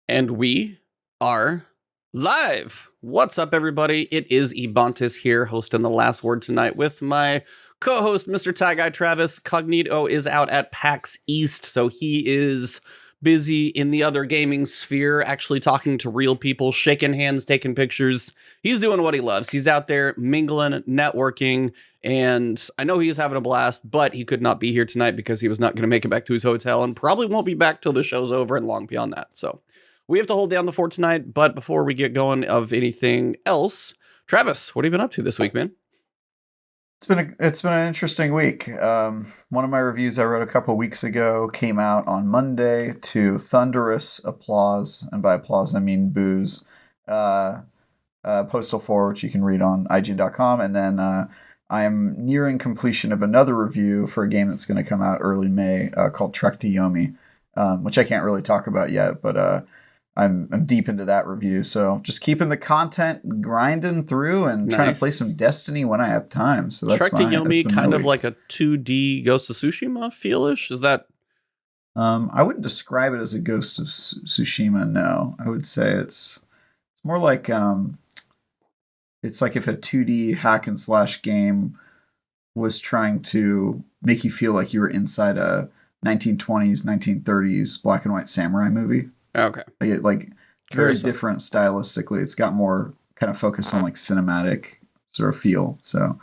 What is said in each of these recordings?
And we are live. What's up, everybody? It is Ebontis here, hosting the last word tonight with my co-host, Mr. Tie Guy Travis. Cognito is out at PAX East, so he is busy in the other gaming sphere, actually talking to real people, shaking hands, taking pictures. He's doing what he loves. He's out there mingling, networking, and I know he's having a blast, but he could not be here tonight because he was not going to make it back to his hotel and probably won't be back till the show's over and long beyond that. So we have to hold down the fort tonight, but before we get going of anything else, Travis, what have you been up to this week, man? It's been an interesting week. One of my reviews I wrote a couple weeks ago came out on Monday to thunderous applause, and by applause I mean boos. Postal 4, which you can read on IGN.com, and then I am nearing completion of another review for a game that's going to come out early May called Trek to Yomi, which I can't really talk about yet, but I'm deep into that review, so just keeping the content grinding through and trying to play some Destiny when I have time. So that's Trek to Yomi, kind of like a 2D Ghost of Tsushima feel-ish. Is that? I wouldn't describe it as a Ghost of Tsushima. No, I would say it's more like it's like if a 2D hack and slash game was trying to make you feel like you were inside a 1920s, 1930s black and white samurai movie. Okay. Like it's very different stylistically. It's got more kind of focus on like cinematic sort of feel. So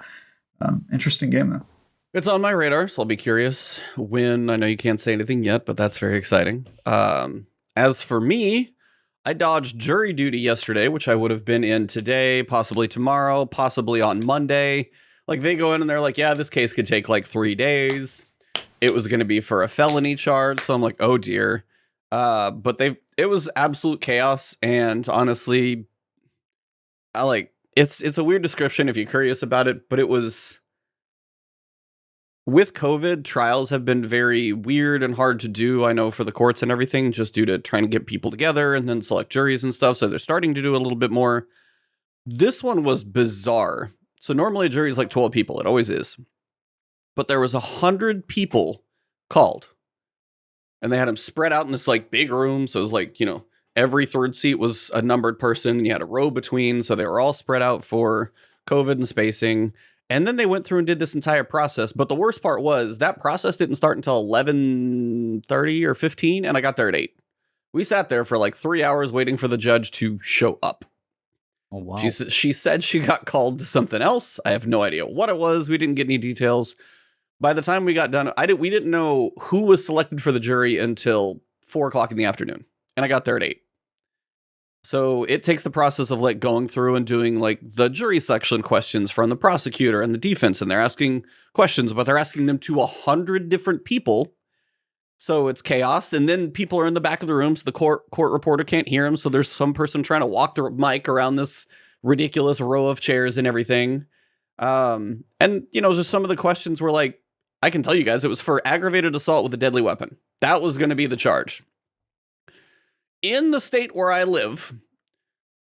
interesting game though. It's on my radar, so I'll be curious when. I know you can't say anything yet, but that's very exciting. As for me, I dodged jury duty yesterday, which I would have been in today, possibly tomorrow, possibly on Monday. Like they go in and they're like, yeah, this case could take like 3 days. It was going to be for a felony charge. So I'm like, oh dear. But it was absolute chaos, and honestly, it's a weird description if you're curious about it, but it was, with COVID, trials have been very weird and hard to do, I know, for the courts and everything, just due to trying to get people together and then select juries and stuff, so they're starting to do a little bit more. This one was bizarre. So normally a jury is like 12 people, it always is. But there was 100 people called. And they had them spread out in this like big room. So it was like, every third seat was a numbered person. And you had a row between. So they were all spread out for COVID and spacing. And then they went through and did this entire process. But the worst part was that process didn't start until 11:30 or 15. And I got there at 8. We sat there for like 3 hours waiting for the judge to show up. Oh, wow. She said she got called to something else. I have no idea what it was. We didn't get any details. By the time we got done, we didn't know who was selected for the jury until 4 o'clock in the afternoon. And I got there at 8. So it takes the process of like going through and doing like the jury selection questions from the prosecutor and the defense. And they're asking questions, but they're asking them to 100 different people. So it's chaos. And then people are in the back of the room. So the court reporter can't hear them. So there's some person trying to walk the mic around this ridiculous row of chairs and everything. And just some of the questions were like, I can tell you guys, it was for aggravated assault with a deadly weapon. That was going to be the charge. In the state where I live,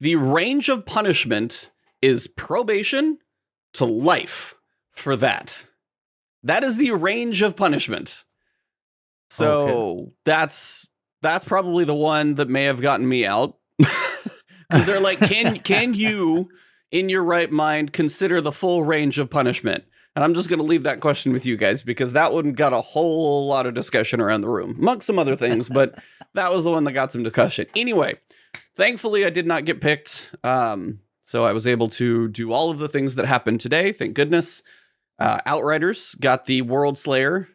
the range of punishment is probation to life for that. That is the range of punishment. So that's probably the one that may have gotten me out. Because they're like, can you, in your right mind, consider the full range of punishment? And I'm just going to leave that question with you guys, because that one got a whole lot of discussion around the room, amongst some other things, but that was the one that got some discussion. Anyway, thankfully, I did not get picked, so I was able to do all of the things that happened today, thank goodness. Outriders got the World Slayer,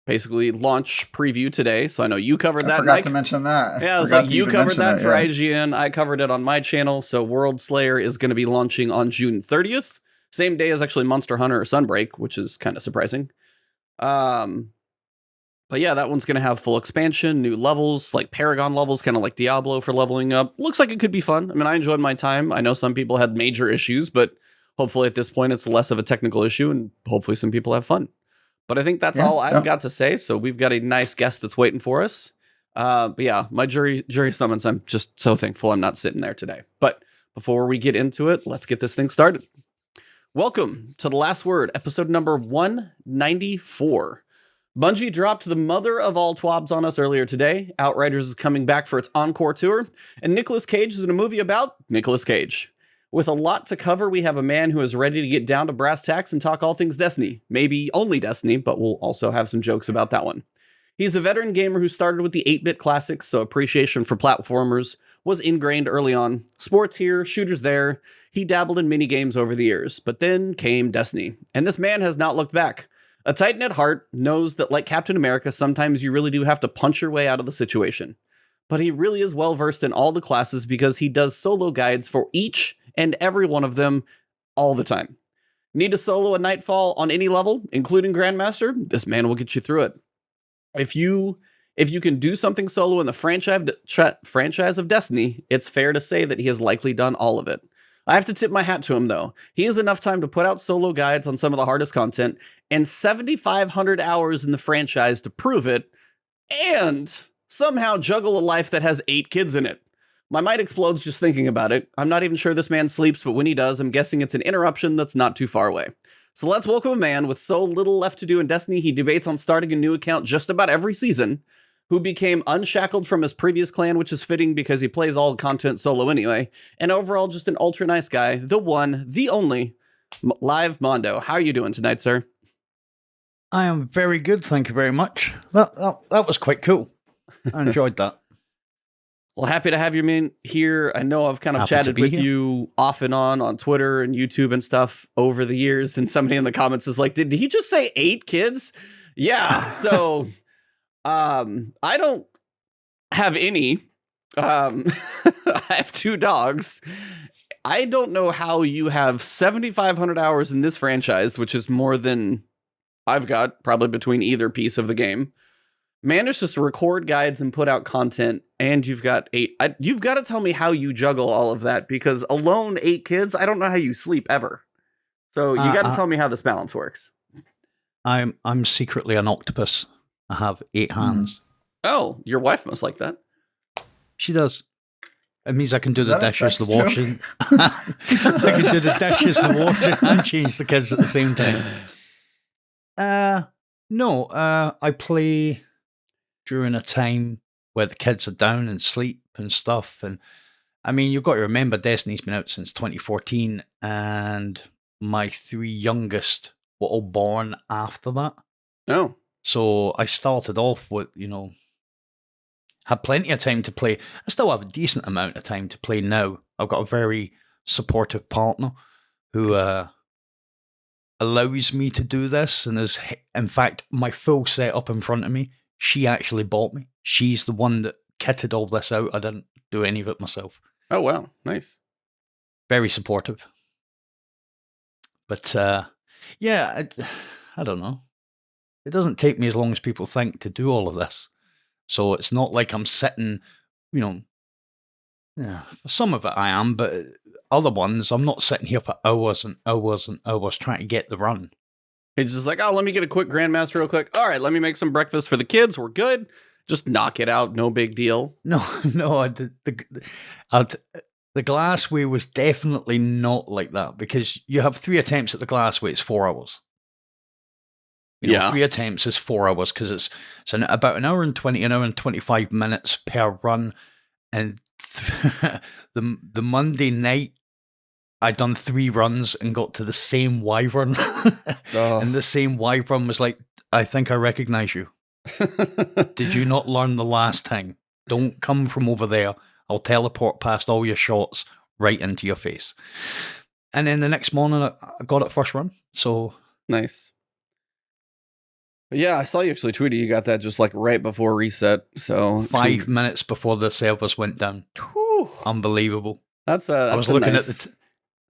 basically launch preview today, so I know you covered that, I forgot Mike. to mention that. Yeah, it's like you covered that for IGN, I covered it on my channel, so World Slayer is going to be launching on June 30th. Same day as actually Monster Hunter or Sunbreak, which is kind of surprising. But yeah, that one's going to have full expansion, new levels, like Paragon levels, kind of like Diablo for leveling up. Looks like it could be fun. I mean, I enjoyed my time. I know some people had major issues, but hopefully at this point it's less of a technical issue, and hopefully some people have fun. But I think that's all I've got to say. So we've got a nice guest that's waiting for us. But yeah, my jury summons, I'm just so thankful I'm not sitting there today. But before we get into it, let's get this thing started. Welcome to The Last Word, episode number 194. Bungie dropped the mother of all twabs on us earlier today. Outriders is coming back for its encore tour, and Nicolas Cage is in a movie about Nicolas Cage. With a lot to cover, we have a man who is ready to get down to brass tacks and talk all things Destiny. Maybe only Destiny, but we'll also have some jokes about that one. He's a veteran gamer who started with the 8-bit classics, so appreciation for platformers was ingrained early on. Sports here, shooters there. He dabbled in minigames over the years, but then came Destiny, and this man has not looked back. A Titan at heart knows that, like Captain America, sometimes you really do have to punch your way out of the situation. But he really is well versed in all the classes because he does solo guides for each and every one of them all the time. Need a solo a Nightfall on any level, including Grandmaster? This man will get you through it. If you can do something solo in the franchise of Destiny, it's fair to say that he has likely done all of it. I have to tip my hat to him, though. He has enough time to put out solo guides on some of the hardest content, and 7,500 hours in the franchise to prove it, and somehow juggle a life that has 8 kids in it. My mind explodes just thinking about it. I'm not even sure this man sleeps, but when he does, I'm guessing it's an interruption that's not too far away. So let's welcome a man with so little left to do in Destiny, he debates on starting a new account just about every season, who became unshackled from his previous clan, which is fitting because he plays all the content solo anyway, and overall just an ultra nice guy, the one, the only, LiveMondo. How are you doing tonight, sir? I am very good, thank you very much. That was quite cool. I enjoyed that. Well, happy to have you here. I know I've kind of Happy chatted with here. you off and on Twitter and YouTube and stuff over the years, and somebody in the comments is like, did he just say 8 kids? Yeah, so I don't have any. I have 2 dogs. I don't know how you have 7,500 hours in this franchise, which is more than I've got, probably between either piece of the game. Managed to record guides and put out content, and you've got 8. You've got to tell me how you juggle all of that, because alone 8 kids, I don't know how you sleep ever. So you got to tell me how this balance works. I'm secretly an octopus. I have 8 hands. Oh, your wife must like that. She does. It means I can do Is the that a dishes, sex the washing. I can do the dishes, the washing, and change the kids at the same time. No, I play during a time where the kids are down and sleep and stuff. And I mean, you've got to remember Destiny's been out since 2014, and my 3 youngest were all born after that. Oh. So I started off with, had plenty of time to play. I still have a decent amount of time to play now. I've got a very supportive partner who allows me to do this, and is, in fact, my full setup in front of me. She actually bought me. She's the one that kitted all this out. I didn't do any of it myself. Oh, wow. Nice. Very supportive. But, yeah, I don't know. It doesn't take me as long as people think to do all of this. So it's not like I'm sitting, for some of it I am, but other ones, I'm not sitting here for hours and hours and hours trying to get the run. It's just like, oh, let me get a quick Grandmaster real quick. All right, let me make some breakfast for the kids. We're good. Just knock it out. No big deal. No, the glassway was definitely not like that, because you have 3 attempts at the glassway, it's 4 hours. 3 attempts is 4 hours, because it's about an hour and 20, an hour and 25 minutes per run. And the Monday night, I'd done 3 runs and got to the same wyvern. And the same wyvern was like, I think I recognize you. Did you not learn the last time? Don't come from over there. I'll teleport past all your shots right into your face. And then the next morning, I got it first run. So nice. Yeah, I saw you actually tweeted you got that just like right before reset. So 5 minutes before the servers went down. Whew. Unbelievable. That's I was looking at the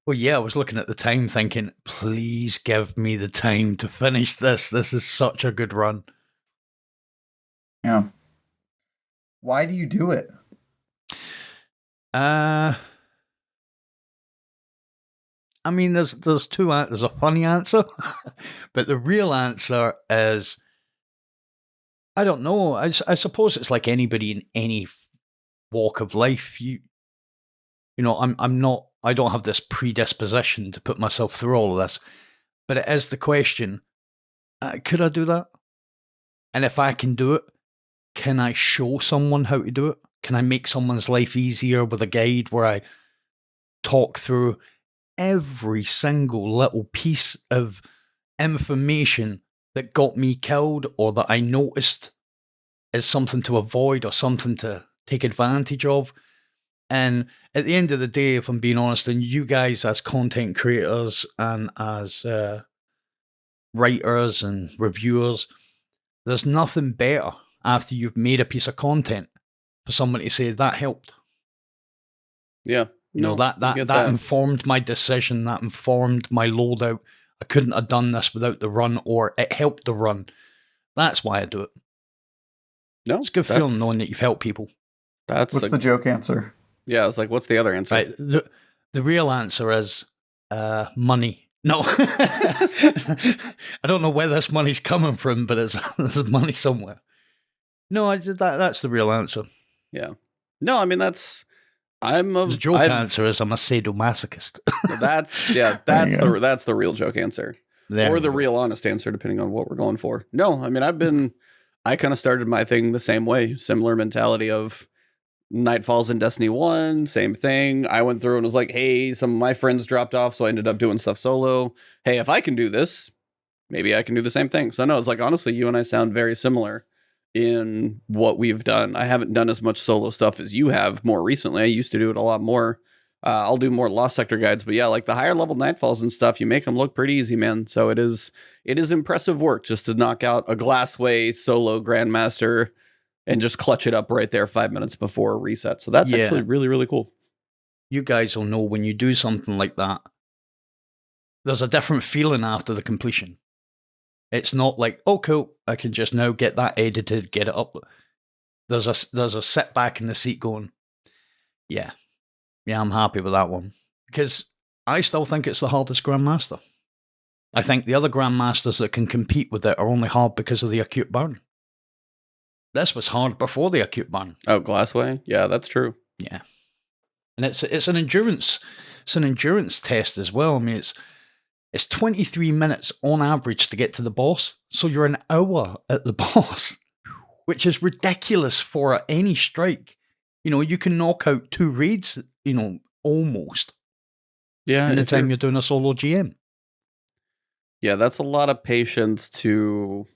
I was looking at the time thinking, please give me the time to finish this. This is such a good run. Yeah. Why do you do it? I mean, there's there's a funny answer, but the real answer is, I don't know. I suppose it's like anybody in any walk of life. I don't have this predisposition to put myself through all of this, but it is the question, could I do that? And if I can do it, can I show someone how to do it? Can I make someone's life easier with a guide where I talk through every single little piece of information that got me killed or that I noticed as something to avoid or something to take advantage of? And at the end of the day, if I'm being honest, and you guys as content creators and as writers and reviewers, there's nothing better after you've made a piece of content for someone to say that helped. Yeah. No, that informed my decision, that informed my loadout. I couldn't have done this without the run, or it helped the run. That's why I do it. No, it's a good feeling knowing that you've helped people. What's the joke answer? Yeah, it's like, what's the other answer? Right, the real answer is money. No, I don't know where this money's coming from, but there's money somewhere. No, that's the real answer. Yeah. No, I mean the joke answer is I'm a sadomasochist. That's the real joke answer, or the real honest answer, depending on what we're going for. No, I mean I kind of started my thing the same way, similar mentality of Nightfalls in Destiny 1, same thing. I went through and was like, hey, some of my friends dropped off, so I ended up doing stuff solo. Hey, if I can do this, maybe I can do the same thing. So no, it's like, honestly, you and I sound very similar in what we've done. I haven't done as much solo stuff as you have more recently. I used to do it a lot more. I'll do more Lost Sector guides, but yeah, like the higher level Nightfalls and stuff, you make them look pretty easy, man. So it is impressive work just to knock out a Glassway solo Grandmaster and just clutch it up right there 5 minutes before a reset. So that's actually really, really cool. You guys will know when you do something like that, there's a different feeling after the completion. It's not like, oh, cool, I can just now get that edited, get it up. There's a sit back in the seat going, yeah, I'm happy with that one. Because I still think it's the hardest Grandmaster. I think the other Grandmasters that can compete with it are only hard because of the acute burn. This was hard before the acute burn. Oh, Glassway? Yeah, that's true. Yeah. And it's an endurance test as well. I mean, it's 23 minutes on average to get to the boss. So you're an hour at the boss, which is ridiculous for any strike. You can knock out 2 raids, almost. Yeah. In the time you're doing a solo GM. Yeah, that's a lot of patience to...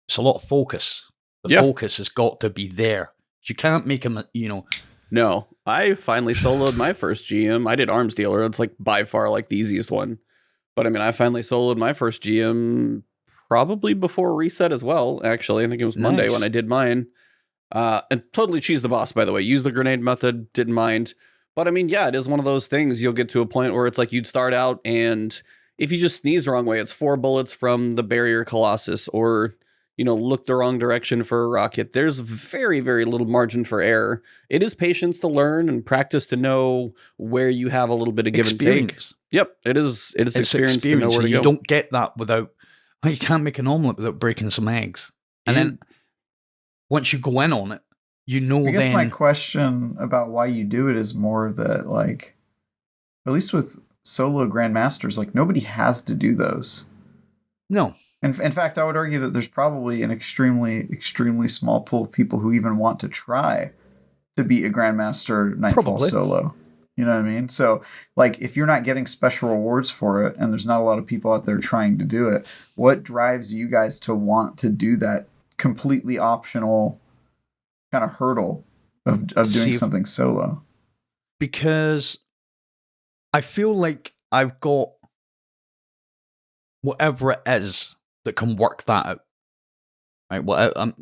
It's a lot of focus. The focus has got to be there. You can't make them, No, I finally soloed my first GM. I did Arms Dealer. It's like by far like the easiest one. But I mean, I finally soloed my first GM probably before reset as well. Actually, I think it was Monday when I did mine. And totally cheesed the boss, by the way. Used the grenade method, didn't mind. But I mean, yeah, it is one of those things. You'll get to a point where it's like you'd start out and if you just sneeze the wrong way, it's 4 bullets from the Barrier Colossus, or look the wrong direction for a rocket. There's very, very little margin for error. It is patience to learn and practice to know where you have a little bit of give and take. Yep, it is experience to know where to go. You don't get that without... You can't make an omelet without breaking some eggs. And then once you go in on it, I guess my question about why you do it is more that, like, at least with solo Grandmasters, like, nobody has to do those. No. In fact, I would argue that there's probably an extremely, extremely small pool of people who even want to try to beat a Grandmaster Nightfall solo. You know what I mean? So, like, if you're not getting special rewards for it, and there's not a lot of people out there trying to do it, what drives you guys to want to do that completely optional kind of hurdle of doing something solo? Because I feel like I've got whatever it is that can work that out. Right? Well,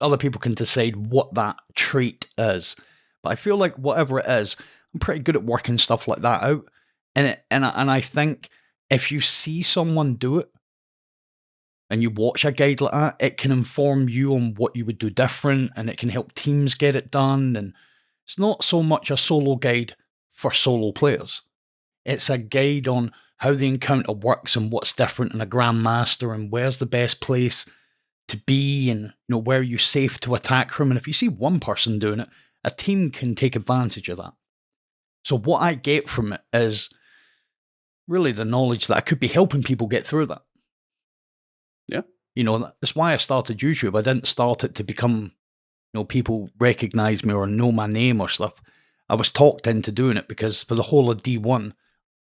other people can decide what that trait is, but I feel like whatever it is, I'm pretty good at working stuff like that out. And I think if you see someone do it and you watch a guide like that, it can inform you on what you would do different, and it can help teams get it done. And it's not so much a solo guide for solo players. It's a guide on how the encounter works and what's different in a Grandmaster and where's the best place to be and where you're safe to attack from. And if you see one person doing it, a team can take advantage of that. So what I get from it is really the knowledge that I could be helping people get through that. Yeah. You know, that's why I started YouTube. I didn't start it to become, you know, people recognize me or know my name or stuff. I was talked into doing it because for the whole of D1,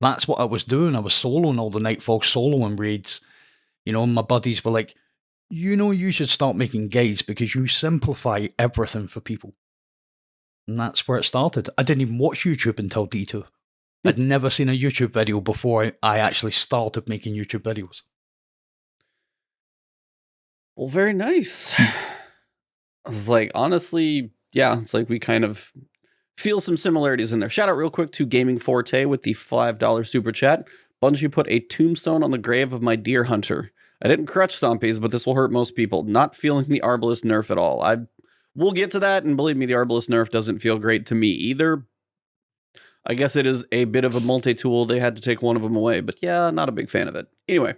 that's what I was doing. I was soloing all the Nightfall, soloing raids. You know, my buddies were like, you know, you should start making guides because you simplify everything for people. And that's where it started. I didn't even watch YouTube until D2. I'd never seen a YouTube video before I actually started making YouTube videos. Well, very nice. It's like, honestly, yeah, it's like we kind of feel some similarities in there. Shout out real quick to Gaming Forte with the $5 super chat. Bungie put a tombstone on the grave of my deer hunter. I didn't crutch stompies, but this will hurt most people. Not feeling the Arbalest nerf at all. We'll get to that, and believe me, the Arbalest nerf doesn't feel great to me either. I guess it is a bit of a multi-tool. They had to take one of them away, but yeah, not a big fan of it. Anyway,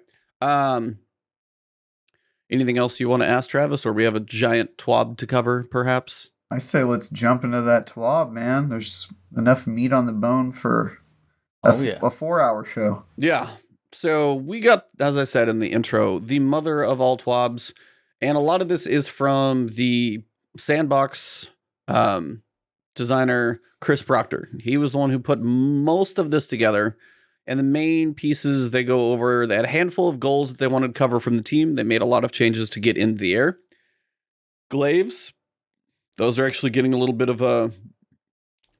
anything else you want to ask, Travis, or we have a giant twab to cover, perhaps? I say let's jump into that twab, man. There's enough meat on the bone for a 4-hour show. Yeah. So we got, as I said in the intro, the mother of all twabs, and a lot of this is from the Sandbox designer, Chris Proctor. He was the one who put most of this together, and the main pieces they go over, they had a handful of goals that they wanted to cover from the team. They made a lot of changes to get into the air. Glaives, those are actually getting a little bit of a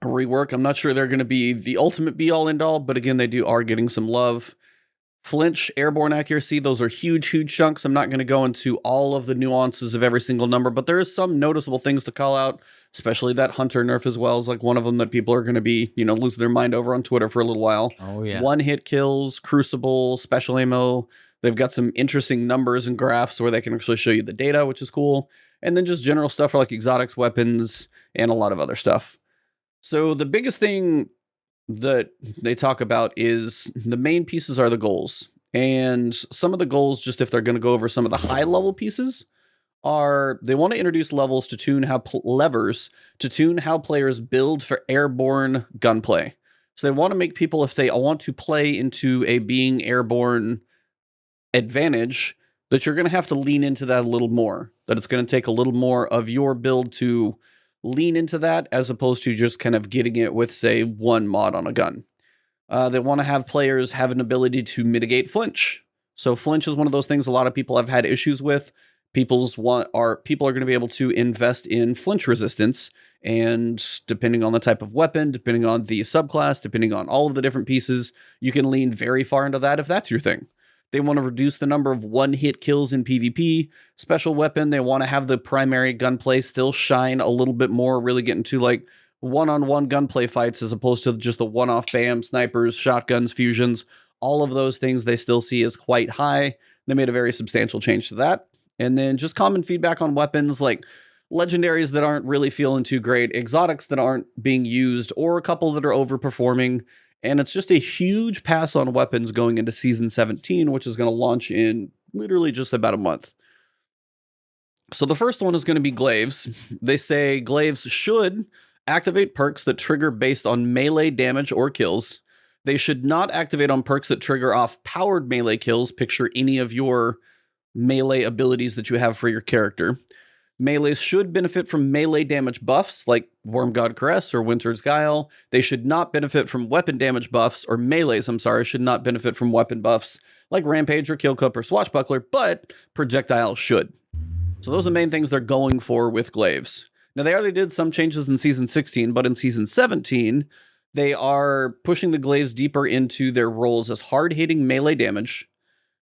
rework. I'm not sure they're going to be the ultimate be-all, end-all, but again, they are getting some love. Flinch, airborne accuracy, those are huge, huge chunks. I'm not going to go into all of the nuances of every single number, but there is some noticeable things to call out, especially that hunter nerf as well is like one of them that people are going to be, you know, losing their mind over on Twitter for a little while. Oh, yeah. One-hit kills, crucible, special ammo. They've got some interesting numbers and graphs where they can actually show you the data, which is cool. And then just general stuff for like exotics, weapons, and a lot of other stuff. So the biggest thing that they talk about is the main pieces are the goals. And some of the goals, just if they're going to go over some of the high level pieces, are they want to introduce levels to tune how levers to tune how players build for airborne gunplay. So they want to make people, if they want to play into a being airborne advantage, that you're going to have to lean into that a little more, that it's going to take a little more of your build to lean into that as opposed to just kind of getting it with, say, one mod on a gun. They want to have players have an ability to mitigate flinch. So flinch is one of those things a lot of people have had issues with. People are going to be able to invest in flinch resistance, and depending on the type of weapon, depending on the subclass, depending on all of the different pieces, you can lean very far into that if that's your thing. They want to reduce the number of one-hit kills in PvP. Special weapon, they want to have the primary gunplay still shine a little bit more, really get into like one-on-one gunplay fights as opposed to just the one-off bam, snipers, shotguns, fusions. All of those things they still see as quite high. They made a very substantial change to that. And then just common feedback on weapons like legendaries that aren't really feeling too great, exotics that aren't being used, or a couple that are overperforming. And it's just a huge pass on weapons going into Season 17, which is going to launch in literally just about a month. So the first one is going to be glaives. They say glaives should activate perks that trigger based on melee damage or kills. They should not activate on perks that trigger off powered melee kills. Picture any of your melee abilities that you have for your character. Melees should benefit from melee damage buffs like Worm God Caress or Winter's Guile. They should not benefit from weapon damage buffs, or melees, should not benefit from weapon buffs like Rampage or Kill Cup or Swashbuckler, but projectiles should. So those are the main things they're going for with glaives. Now, they already did some changes in Season 16, but in Season 17, they are pushing the glaives deeper into their roles as hard-hitting melee damage,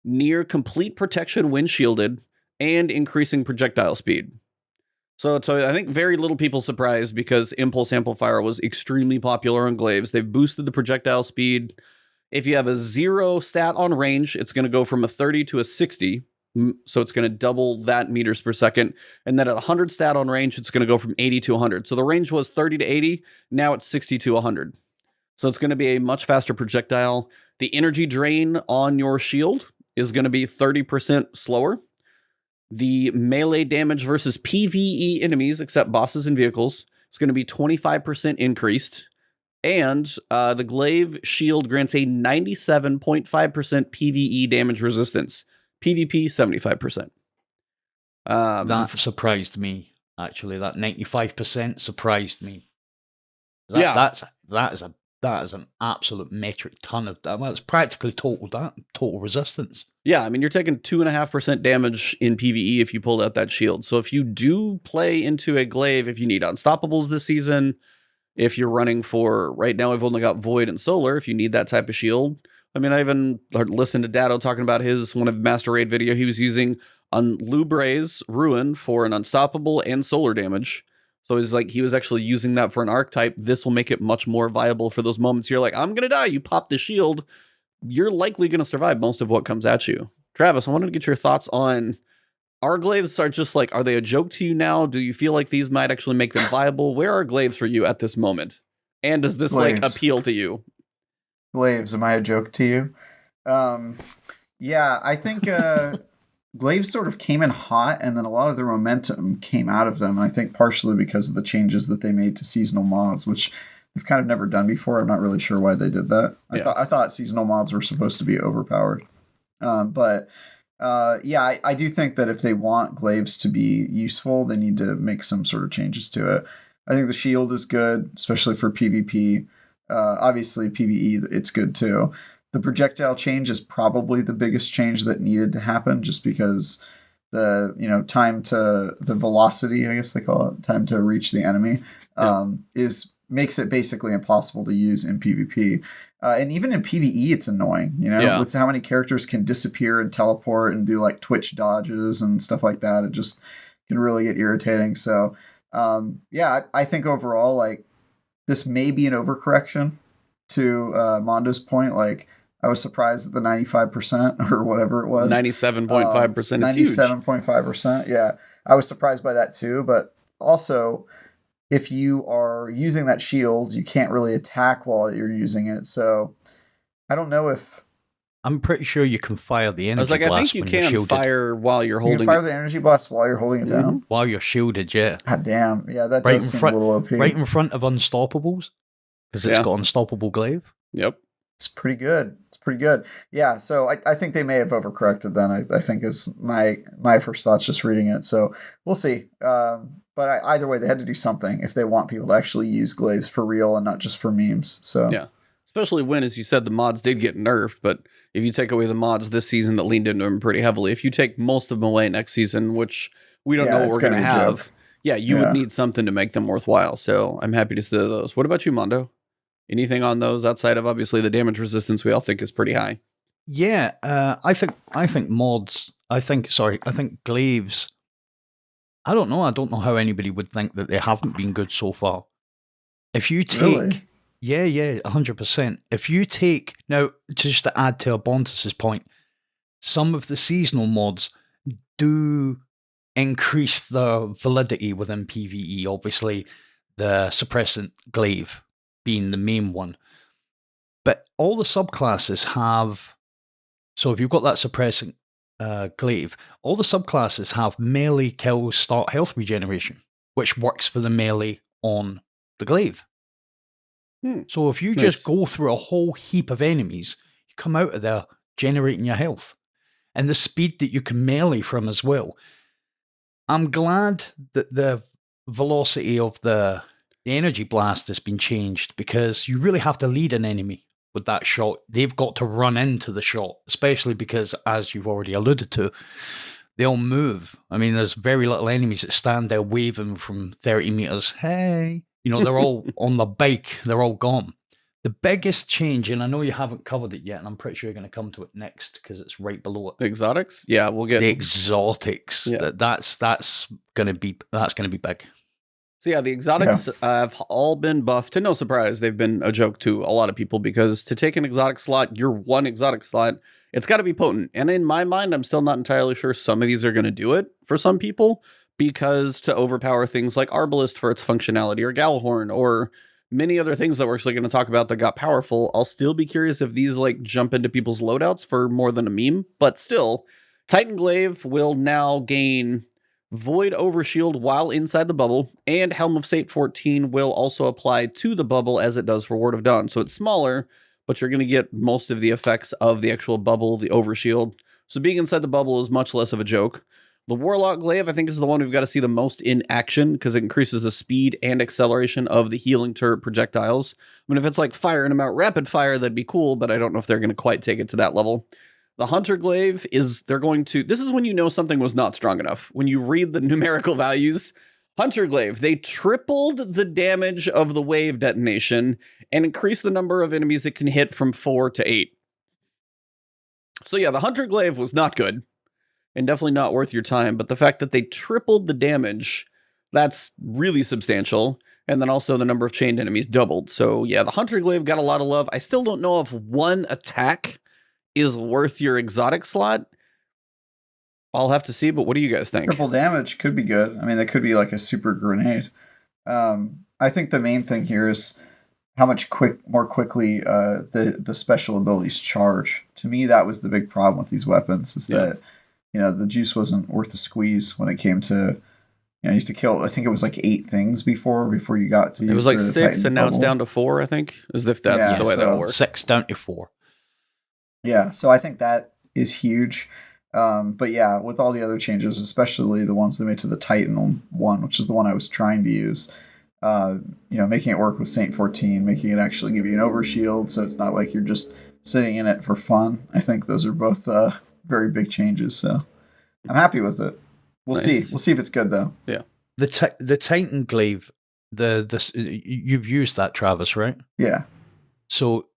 near complete protection when shielded, and increasing projectile speed. So I think very little people surprised because Impulse Amplifier was extremely popular on glaives. They've boosted the projectile speed. If you have a 0 stat on range, it's going to go from a 30 to a 60. So it's going to double that meters per second. And then at 100 stat on range, it's going to go from 80 to 100. So the range was 30 to 80. Now it's 60 to 100. So it's going to be a much faster projectile. The energy drain on your shield is going to be 30% slower. The melee damage versus PvE enemies, except bosses and vehicles, is going to be 25% increased. And the glaive shield grants a 97.5% PvE damage resistance. PvP, 75%. That surprised me, actually. That 95% surprised me. Yeah. That is an absolute metric ton of damage. Well, it's practically total resistance. Yeah, I mean, you're taking 2.5% damage in PvE if you pulled out that shield. So if you do play into a glaive, if you need unstoppables this season, if you're running for, right now I've only got Void and Solar, if you need that type of shield. I mean, I even listened to Dado talking about one of Master Raid video he was using on Labrie's Ruin for an unstoppable and solar damage. So he's like, he was actually using that for an archetype. This will make it much more viable for those moments you're like, I'm going to die. You pop the shield. You're likely going to survive most of what comes at you. Travis, I wanted to get your thoughts on, our glaives are just like, are they a joke to you now? Do you feel like these might actually make them viable? Where are glaives for you at this moment? And does this like appeal to you? Glaives, am I a joke to you? Yeah, I think glaives sort of came in hot, and then a lot of their momentum came out of them. And I think partially because of the changes that they made to seasonal mods, which they've kind of never done before. I'm not really sure why they did that. Yeah. I thought seasonal mods were supposed to be overpowered. Yeah, I do think that if they want glaives to be useful, they need to make some sort of changes to it. I think the shield is good, especially for PvP. Obviously, PvE, it's good too. The projectile change is probably the biggest change that needed to happen, just because the time to the velocity, I guess they call it, time to reach the enemy, makes it basically impossible to use in PvP. And even in PvE, it's annoying, with how many characters can disappear and teleport and do like Twitch dodges and stuff like that. It just can really get irritating. So, I think overall, like, this may be an overcorrection to Mondo's point. Like, I was surprised at the 95% or whatever it was. 97.5% is 97.5%. Yeah. I was surprised by that too. But also, if you are using that shield, you can't really attack while you're using it. So I don't know if... I'm pretty sure you can fire the energy blast. I think you can fire while you're holding it. You can fire the energy blast while you're holding it down? While you're shielded, yeah. God damn. Yeah, that does seem a little OP. Right in front of Unstoppables, because it's got Unstoppable Glaive. Yep. It's pretty good. Yeah, so I think they may have overcorrected then, I think is my first thoughts just reading it. So we'll see. But either way, they had to do something if they want people to actually use glaives for real and not just for memes. So yeah, especially when, as you said, the mods did get nerfed. But if you take away the mods this season that leaned into them pretty heavily, if you take most of them away next season, which we don't know what we're going to have, you would need something to make them worthwhile. So I'm happy to see those. What about you, Mondo? Anything on those outside of obviously the damage resistance we all think is pretty high? Yeah, I think mods. I think glaives. I don't know. I don't know how anybody would think that they haven't been good so far. If you take, really? 100%. If you take now, just to add to Abontus's point, some of the seasonal mods do increase the validity within PvE. Obviously, the suppressant glaive being the main one, but all the subclasses have. So if you've got that suppressant glaive, all the subclasses have melee kills start health regeneration, which works for the melee on the glaive. So if you just go through a whole heap of enemies, you come out of there generating your health, and the speed that you can melee from as well. I'm glad that the velocity of the energy blast has been changed, because you really have to lead an enemy with that shot. They've got to run into the shot, especially because, as you've already alluded to, they'll move. I mean, there's very little enemies that stand there waving from 30 meters. Hey, they're all on the bike. They're all gone. The biggest change, and I know you haven't covered it yet, and I'm pretty sure you're going to come to it next because it's right below it. The exotics? Yeah, we'll get the exotics. Yeah. That's going to be big. So yeah, the exotics have all been buffed. To no surprise, they've been a joke to a lot of people, because to take an exotic slot, your one exotic slot, it's got to be potent. And in my mind, I'm still not entirely sure some of these are going to do it for some people, because to overpower things like Arbalist for its functionality, or Galhorn, or many other things that we're actually going to talk about that got powerful, I'll still be curious if these like jump into people's loadouts for more than a meme. But still, Titan Glaive will now gain Void Overshield while inside the bubble, and Helm of Sate 14 will also apply to the bubble as it does for Ward of Dawn. So it's smaller, but you're going to get most of the effects of the actual bubble, the Overshield. So being inside the bubble is much less of a joke. The Warlock Glaive, I think, is the one we've got to see the most in action because it increases the speed and acceleration of the healing turret projectiles. I mean, if it's like firing them out rapid fire, that'd be cool, but I don't know if they're going to quite take it to that level. The Hunter Glaive is this is when you know something was not strong enough. When you read the numerical values, Hunter Glaive, they tripled the damage of the wave detonation and increased the number of enemies it can hit from 4 to 8. So yeah, the Hunter Glaive was not good. And definitely not worth your time, but the fact that they tripled the damage, that's really substantial. And then also the number of chained enemies doubled. So yeah, the Hunter Glaive got a lot of love. I still don't know if one attack is worth your exotic slot. I'll have to see, but what do you guys think? Triple damage could be good. I mean, that could be like a super grenade. I think the main thing here is how much more quickly the special abilities charge. To me, that was the big problem with these weapons, is that the juice wasn't worth the squeeze when it came to, you used to kill, I think it was like 8 things before you got to. It was like 6 and now it's down to 4, I think, as if that's the way that works. 6 down to 4. Yeah, so I think that is huge. But yeah, with all the other changes, especially the ones they made to the Titan one, which is the one I was trying to use, making it work with Saint 14, making it actually give you an overshield, so it's not like you're just sitting in it for fun. I think those are both very big changes, so I'm happy with it. We'll see if it's good though. Yeah, the Titan Glaive, you've used that, Travis, right? Yeah. So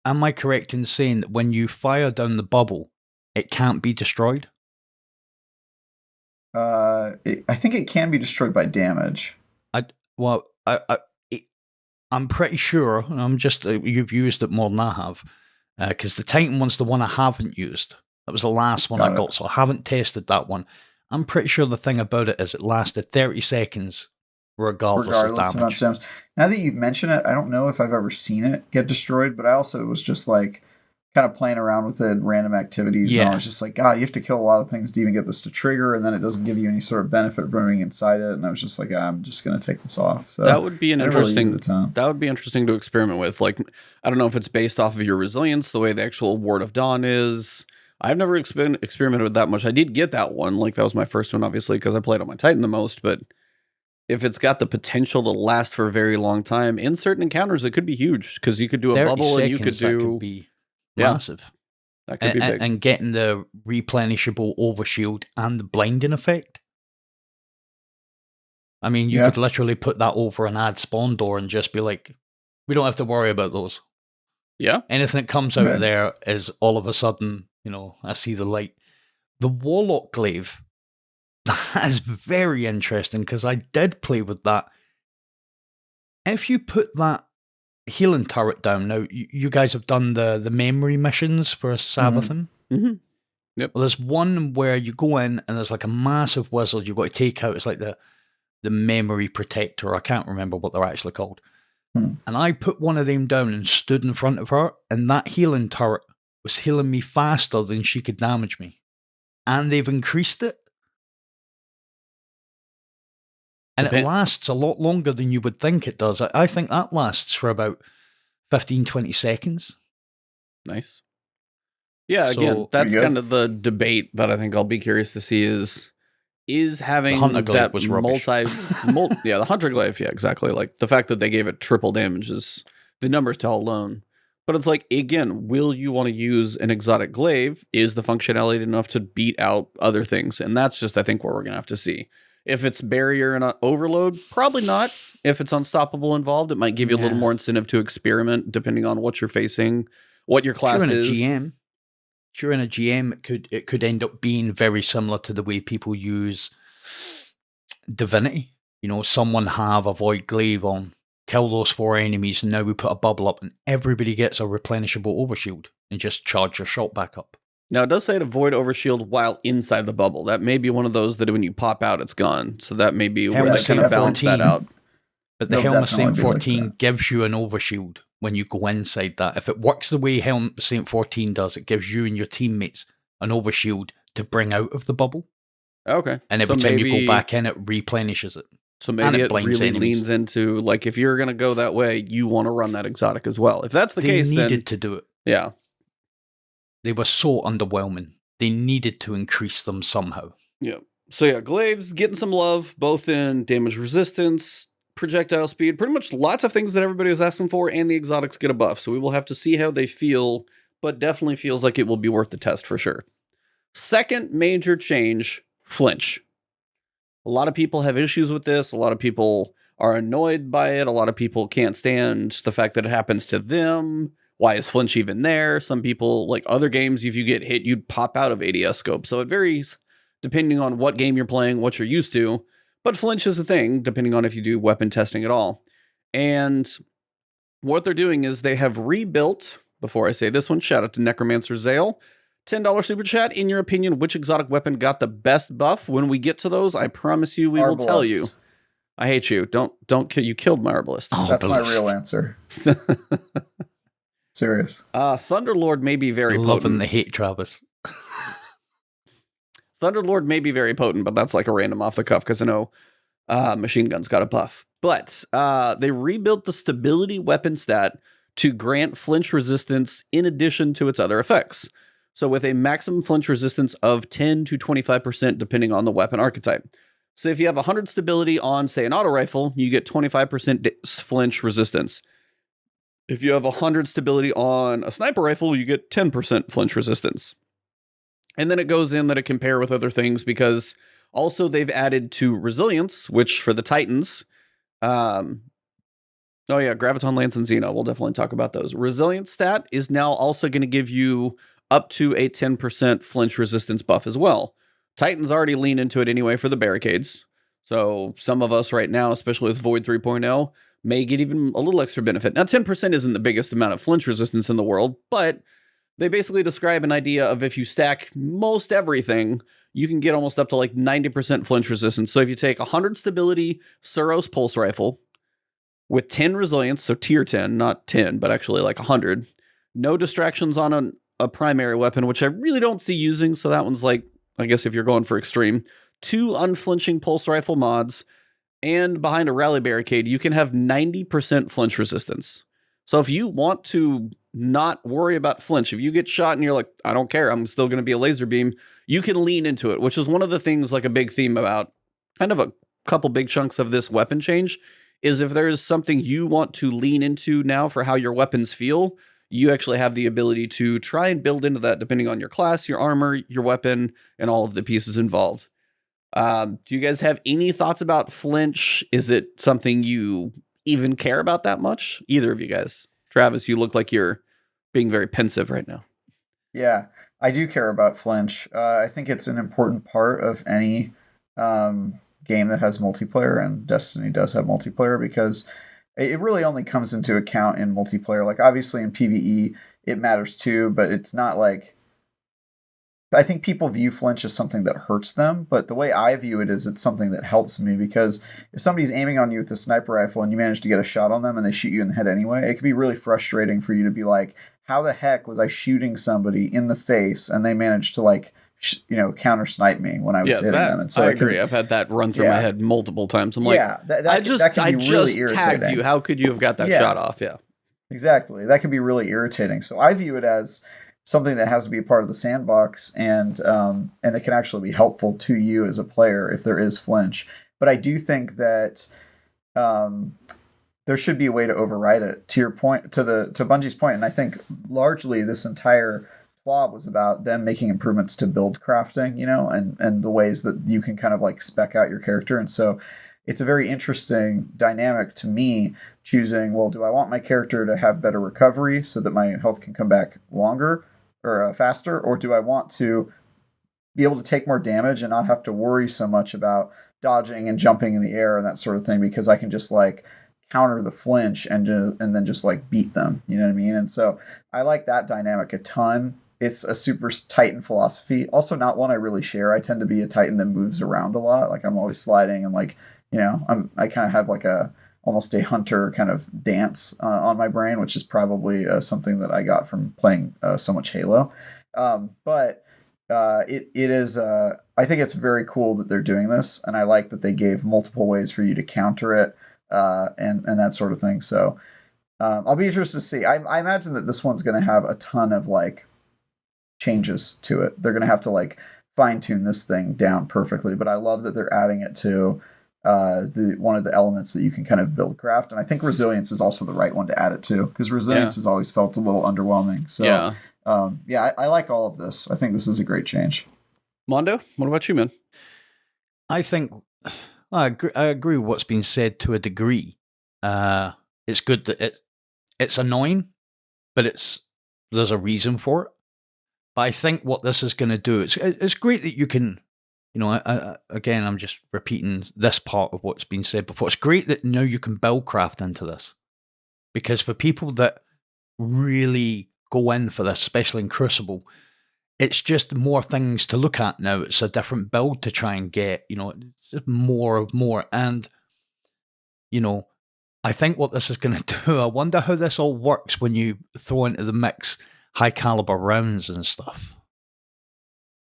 am I correct in saying that when you fire down the bubble, it can't be destroyed? I think it can be destroyed by damage. I'm pretty sure, and you've used it more than I have, because the Titan one's the one I haven't used. That was the last one I got, so I haven't tested that one. I'm pretty sure the thing about it is it lasted 30 seconds regardless of damage. Now that you mention it, I don't know if I've ever seen it get destroyed, but I also was just like kind of playing around with it in random activities. Yeah. And I was just like, God, you have to kill a lot of things to even get this to trigger, and then it doesn't give you any sort of benefit from inside it. And I was just like, I'm just going to take this off. So that would be that would be interesting to experiment with. Like, I don't know if it's based off of your resilience, the way the actual Ward of Dawn is. I've never experimented with that much. I did get that one. Like, that was my first one, obviously, because I played on my Titan the most. But if it's got the potential to last for a very long time, in certain encounters, it could be huge. Because you could do a bubble and you could do... That could be massive. That could be big. And getting the replenishable overshield and the blinding effect. I mean, you could literally put that over an ad spawn door and just be like, we don't have to worry about those. Yeah. Anything that comes out of there is all of a sudden... I see the light. The Warlock Glaive, that is very interesting because I did play with that. If you put that healing turret down, now you guys have done the memory missions for Sabathan. Mm-hmm. Yep. Well, there's one where you go in and there's like a massive wizard you've got to take out. It's like the memory protector. I can't remember what they're actually called. And I put one of them down and stood in front of her, and that healing turret was healing me faster than she could damage me. And they've increased it. And it lasts a lot longer than you would think it does. I think that lasts for about 15, 20 seconds. Nice. Yeah, again, that's kind of the debate that I think I'll be curious to see is having that the Hunter Glaive, yeah, exactly. Like, the fact that they gave it triple damage is, the numbers tell alone. But it's like, again, will you want to use an exotic glaive? Is the functionality enough to beat out other things? And that's just, I think, what we're going to have to see. If it's barrier and overload, probably not. If it's unstoppable involved, it might give you a little more incentive to experiment depending on what you're facing, what your class is. If you're in a GM, it could end up being very similar to the way people use Divinity. Someone have a Void Glaive on. Kill those 4 enemies, and now we put a bubble up, and everybody gets a replenishable overshield, and just charge your shot back up. Now, it does say to avoid overshield while inside the bubble. That may be one of those that when you pop out, it's gone. So that may be where they kind of balance that out. But the Helm of Saint 14 gives you an overshield when you go inside that. If it works the way Helm of Saint 14 does, it gives you and your teammates an overshield to bring out of the bubble. Okay. And every time you go back in, it replenishes it. So maybe it really leans into, like, if you're going to go that way, you want to run that exotic as well. If that's the case, then... They needed to do it. Yeah. They were so underwhelming. They needed to increase them somehow. Yeah. So yeah, glaives getting some love, both in damage resistance, projectile speed, pretty much lots of things that everybody was asking for, and the exotics get a buff. So we will have to see how they feel, but definitely feels like it will be worth the test for sure. Second major change, Flinch. A lot of people have issues with this. A lot of people are annoyed by it. A lot of people can't stand the fact that it happens to them. Why is Flinch even there? Some people, like other games, if you get hit, you'd pop out of ADS scope. So it varies depending on what game you're playing, what you're used to. But Flinch is a thing, depending on if you do weapon testing at all. And what they're doing is they have rebuilt, before I say this one, shout out to Necromancer Zale, $10 super chat. In your opinion, which exotic weapon got the best buff? When we get to those, I promise you we will tell you. I hate you. Don't kill. You killed my Arbalist. Oh, that's my real answer. Serious. Thunderlord may be very potent. Loving the hate, Travis. Thunderlord may be very potent, but that's like a random off the cuff because I know machine guns got a buff. But they rebuilt the stability weapon stat to grant flinch resistance in addition to its other effects. So with a maximum flinch resistance of 10 to 25% depending on the weapon archetype. So if you have 100 stability on, say, an auto rifle, you get 25% flinch resistance. If you have 100 stability on a sniper rifle, you get 10% flinch resistance. And then it goes in that it can pair with other things because also they've added to resilience, which for the Titans, oh yeah, Graviton, Lance, and Xeno. We'll definitely talk about those. Resilience stat is now also going to give you up to a 10% flinch resistance buff as well. Titans already lean into it anyway for the barricades. So some of us right now, especially with Void 3.0, may get even a little extra benefit. Now, 10% isn't the biggest amount of flinch resistance in the world, but they basically describe an idea of if you stack most everything, you can get almost up to like 90% flinch resistance. So if you take 100 stability Suros pulse rifle with 10 resilience, so tier 10, not 10, but actually like 100, no distractions on a primary weapon, which I really don't see using. So that one's like, I guess if you're going for extreme, 2 unflinching pulse rifle mods, and behind a rally barricade, you can have 90% flinch resistance. So if you want to not worry about flinch, if you get shot and you're like, I don't care, I'm still going to be a laser beam, you can lean into it, which is one of the things, like a big theme about kind of a couple big chunks of this weapon change, is if there's something you want to lean into now for how your weapons feel, you actually have the ability to try and build into that depending on your class, your armor, your weapon, and all of the pieces involved. Do you guys have any thoughts about flinch? Is it something you even care about that much? Either of you guys. Travis, you look like you're being very pensive right now. Yeah, I do care about flinch. I think it's an important part of any game that has multiplayer, and Destiny does have multiplayer because it really only comes into account in multiplayer. Like, obviously in PvE, it matters too, but it's not like... I think people view flinch as something that hurts them, but the way I view it is it's something that helps me, because if somebody's aiming on you with a sniper rifle and you manage to get a shot on them and they shoot you in the head anyway, it can be really frustrating for you to be like, how the heck was I shooting somebody in the face and they managed to like, counter snipe me when I was hitting them? And so I agree. I've had that run through my head multiple times. I'm like, that can be really irritating. Tagged you. How could you have got that shot off? Yeah, exactly. That can be really irritating. So I view it as something that has to be a part of the sandbox, and it can actually be helpful to you as a player if there is flinch. But I do think that there should be a way to override it. To your point, to Bungie's point, and I think largely this entire TWAB was about them making improvements to build crafting, and the ways that you can kind of like spec out your character. And so it's a very interesting dynamic to me, choosing, well, do I want my character to have better recovery so that my health can come back longer or faster, or do I want to be able to take more damage and not have to worry so much about dodging and jumping in the air and that sort of thing, because I can just like counter the flinch and then just like beat them, you know what I mean? And so I like that dynamic a ton. It's a super Titan philosophy, also not one I really share. I tend to be a Titan that moves around a lot. Like, I'm always sliding, and like, I kind of have like almost a hunter kind of dance on my brain, which is probably something that I got from playing so much Halo. But it is, I think it's very cool that they're doing this, and I like that they gave multiple ways for you to counter it and that sort of thing. So I'll be interested to see. I imagine that this one's going to have a ton of like changes to it. They're going to have to like fine-tune this thing down perfectly. But I love that they're adding it to one of the elements that you can kind of build craft. And I think resilience is also the right one to add it to, because resilience has always felt a little underwhelming. So I like all of this. I think this is a great change. Mondo, what about you, man? I think I agree with what's been said to a degree. It's good that it's annoying, but there's a reason for it. But I think what this is going to do, it's great that you can, again, I'm just repeating this part of what's been said before. It's great that now you can build craft into this, because for people that really go in for this, especially in Crucible, it's just more things to look at now. It's a different build to try and get, it's just more. And, I think what this is going to do, I wonder how this all works when you throw into the mix high caliber rounds and stuff.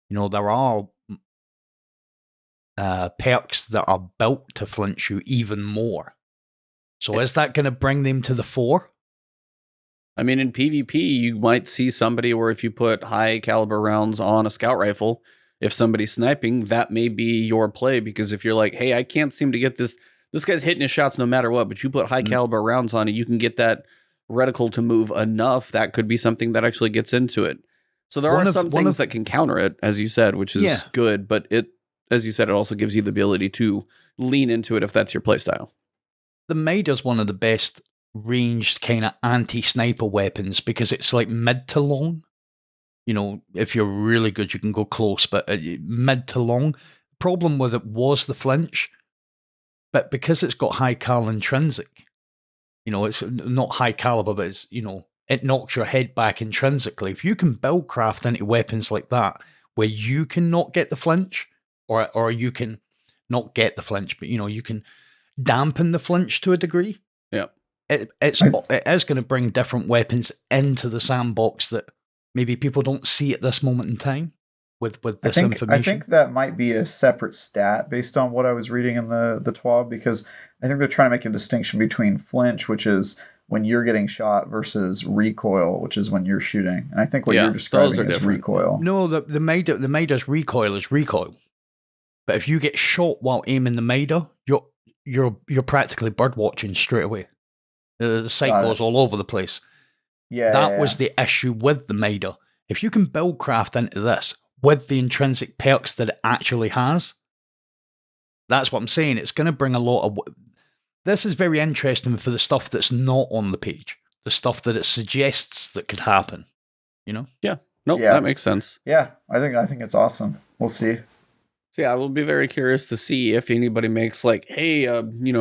There are perks that are built to flinch you even more. So is that going to bring them to the fore? I mean, in PvP, you might see somebody where if you put high caliber rounds on a scout rifle, if somebody's sniping, that may be your play, because if you're like, hey, I can't seem to get this guy's hitting his shots no matter what, but you put high caliber rounds on it, you can get that reticle to move enough. That could be something that actually gets into it. So there are some things that can counter it, as you said, which is good, but as you said, it also gives you the ability to lean into it if that's your playstyle. The Maida's one of the best ranged kind of anti-sniper weapons, because it's like mid to long. If you're really good, you can go close, but mid to long. Problem with it was the flinch, but because it's got high cal intrinsic, it's not high caliber, but it's, it knocks your head back intrinsically. If you can build craft into weapons like that, where you can not get the flinch, or you can not get the flinch, but you can dampen the flinch to a degree. Yeah. It is going to bring different weapons into the sandbox that maybe people don't see at this moment in time with this information. I think that might be a separate stat based on what I was reading in the TWAB, because I think they're trying to make a distinction between flinch, which is when you're getting shot, versus recoil, which is when you're shooting. And I think what you're describing is recoil. No, the Maida's recoil is recoil. But if you get shot while aiming the Maida, you're practically bird watching straight away. The sight goes all over the place. That was the issue with the Maida. If you can build craft into this with the intrinsic perks that it actually has, that's what I'm saying. It's going to bring a lot of... This is very interesting for the stuff that's not on the page. The stuff that it suggests that could happen. Yeah. Nope, that makes sense. Yeah, I think it's awesome. We'll see. So yeah, I will be very curious to see if anybody makes like, hey,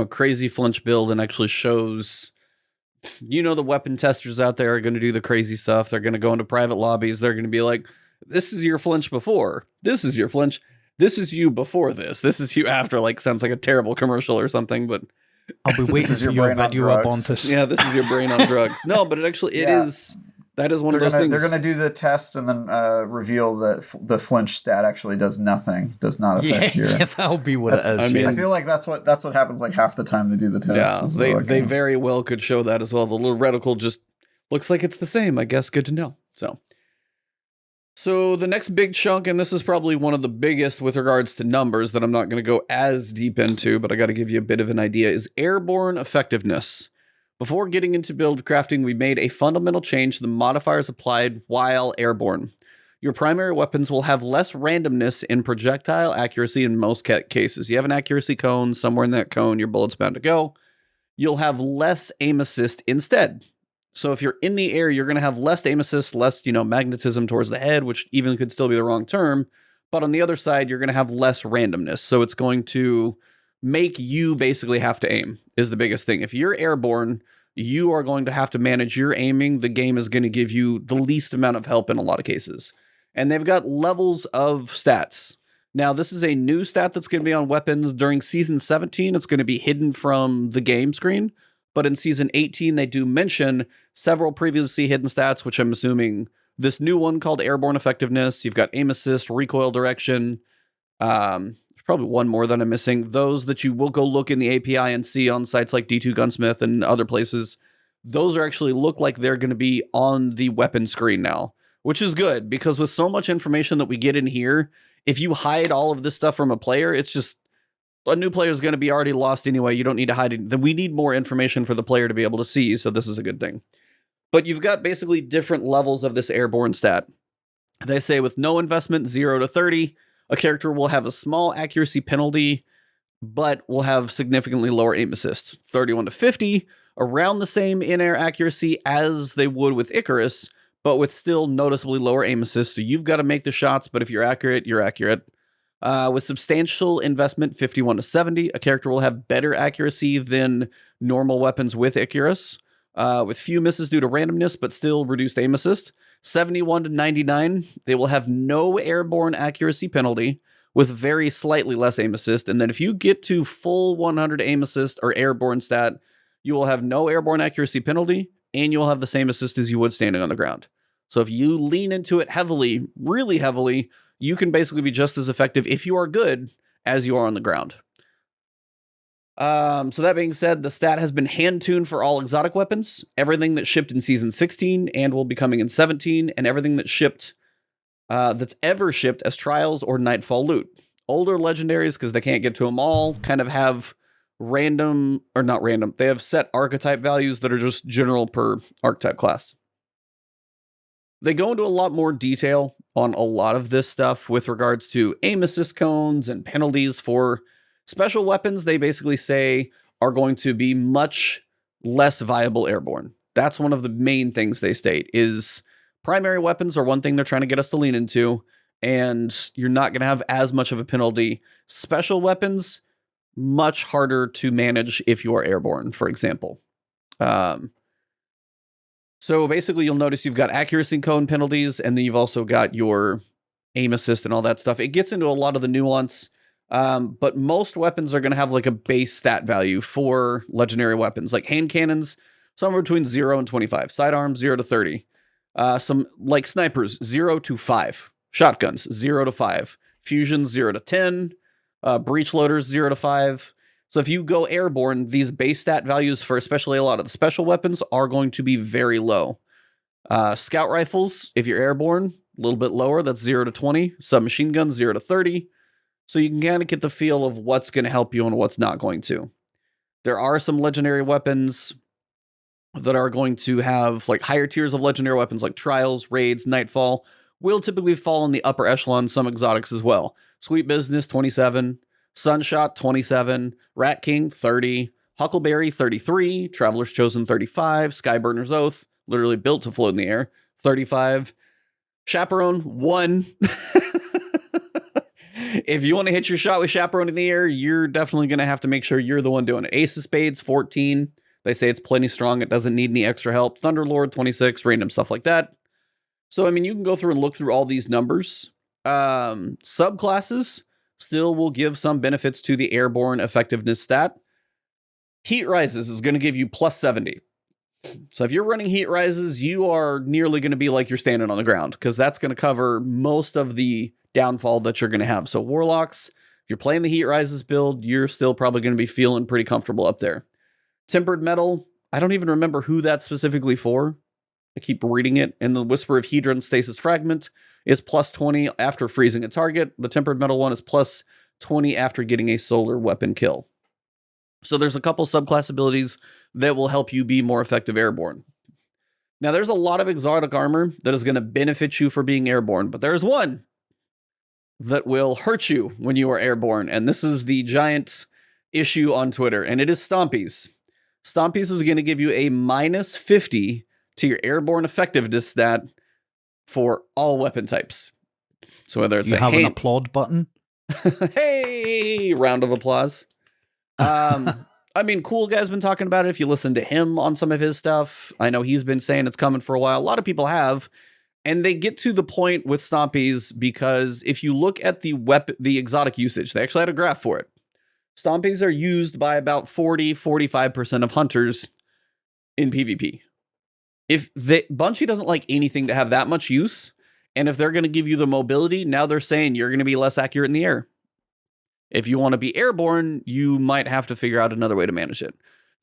crazy flinch build and actually shows... the weapon testers out there are going to do the crazy stuff. They're going to go into private lobbies. They're going to be like, this is your flinch before. This is your flinch. This is you before this. This is you after. Like, sounds like a terrible commercial or something, but... I'll be waiting for your video up on this. Yeah, this is your brain on drugs. No, but it is... That is one of those things. They're going to do the test and then reveal that the flinch stat actually does nothing. Does not affect your... Yeah, that'll be what it is. I mean, I feel like that's what happens like half the time they do the test. Yeah, they very well could show that as well. The little reticle just looks like it's the same. I guess good to know. So the next big chunk, and this is probably one of the biggest with regards to numbers that I'm not going to go as deep into, but I got to give you a bit of an idea, is Airborne Effectiveness. Before getting into build crafting, we made a fundamental change to the modifiers applied while airborne. Your primary weapons will have less randomness in projectile accuracy in most cases. You have an accuracy cone, somewhere in that cone, your bullet's bound to go. You'll have less aim assist instead. So if you're in the air, you're going to have less aim assist, less, magnetism towards the head, which even could still be the wrong term. But on the other side, you're going to have less randomness. So it's going to make you basically have to aim, is the biggest thing. If you're airborne, you are going to have to manage your aiming. The game is going to give you the least amount of help in a lot of cases. And they've got levels of stats. Now, this is a new stat that's going to be on weapons. During Season 17, it's going to be hidden from the game screen. But in Season 18, they do mention several previously hidden stats, which I'm assuming this new one called Airborne Effectiveness. You've got aim assist, recoil direction. There's probably one more that I'm missing. Those that you will go look in the API and see on sites like D2 Gunsmith and other places. Those are actually look like they're going to be on the weapon screen now, which is good because with so much information that we get in here, if you hide all of this stuff from a player, it's just a new player is going to be already lost anyway. You don't need to hide it. Then we need more information for the player to be able to see. So this is a good thing. But you've got basically different levels of this airborne stat. They say with no investment, 0 to 30, a character will have a small accuracy penalty, but will have significantly lower aim assist. 31 to 50, around the same in-air accuracy as they would with Icarus, but with still noticeably lower aim assist. So you've got to make the shots, but if you're accurate, you're accurate. With substantial investment, 51 to 70, a character will have better accuracy than normal weapons with Icarus. With few misses due to randomness, but still reduced aim assist. 71 to 99, they will have no airborne accuracy penalty with very slightly less aim assist. And then if you get to full 100 aim assist or airborne stat, you will have no airborne accuracy penalty, and you will have the same assist as you would standing on the ground. So if you lean into it heavily, really heavily, you can basically be just as effective if you are good as you are on the ground. So that being said, the stat has been hand-tuned for all exotic weapons, everything that shipped in Season 16 and will be coming in 17, and everything that shipped, that's ever shipped as trials or Nightfall loot. Older legendaries, because they can't get to them all, kind of have random, or not random, they have set archetype values that are just general per archetype class. They go into a lot more detail on a lot of this stuff with regards to aim assist cones and penalties for special weapons. They basically say are going to be much less viable airborne. That's one of the main things they state is primary weapons are one thing they're trying to get us to lean into, and you're not going to have as much of a penalty. Special weapons, much harder to manage if you are airborne, for example. So basically, you'll notice you've got accuracy cone penalties, and then you've also got your aim assist and all that stuff. It gets into a lot of the nuance, but most weapons are going to have like a base stat value for legendary weapons, like hand cannons, somewhere between 0 and 25. Sidearms, 0 to 30. Some like snipers, 0 to 5. Shotguns, 0 to 5. Fusions, 0 to 10. Breech loaders, 0 to 5. So if you go airborne, these base stat values for especially a lot of the special weapons are going to be very low. Scout rifles, if you're airborne, a little bit lower, that's 0 to 20. Submachine guns, 0 to 30. So you can kind of get the feel of what's going to help you and what's not going to. There are some legendary weapons that are going to have like higher tiers of legendary weapons like Trials, Raids, Nightfall, will typically fall in the upper echelon, some exotics as well. Sweet Business, 27. Sunshot, 27. Rat King, 30. Huckleberry, 33. Traveler's Chosen, 35. Skyburner's Oath, literally built to float in the air, 35. Chaperone, 1. If you want to hit your shot with Chaperone in the air, you're definitely going to have to make sure you're the one doing it. Ace of Spades, 14. They say it's plenty strong. It doesn't need any extra help. Thunderlord, 26. Random stuff like that. So, I mean, you can go through and look through all these numbers. Subclasses still will give some benefits to the airborne effectiveness stat. Heat Rises is going to give you plus 70. So if you're running Heat Rises, you are nearly going to be like you're standing on the ground, because that's going to cover most of the downfall that you're going to have. So Warlocks, if you're playing the Heat Rises build, you're still probably going to be feeling pretty comfortable up there. Tempered Metal, I don't even remember who that's specifically for. I keep reading it. And the Whisper of Hedron Stasis Fragment is plus 20 after freezing a target. The Tempered Metal one is plus 20 after getting a solar weapon kill. So there's a couple subclass abilities that will help you be more effective airborne. Now, there's a lot of exotic armor that is going to benefit you for being airborne, but there's one that will hurt you when you are airborne, and this is the giant issue on Twitter, and it is Stompies. Stompies is going to give you a minus 50 to your airborne effectiveness stat for all weapon types. So whether it's you have an applaud button. Hey, round of applause. I mean, Cool Guy's been talking about it. If you listen to him on some of his stuff, I know he's been saying it's coming for a while. A lot of people have, and they get to the point with Stompies because if you look at the exotic usage, they actually had a graph for it. Stompies are used by about 40-45% of hunters in PvP. If Bungie doesn't like anything to have that much use, and if they're going to give you the mobility, now they're saying you're going to be less accurate in the air. If you want to be airborne, you might have to figure out another way to manage it.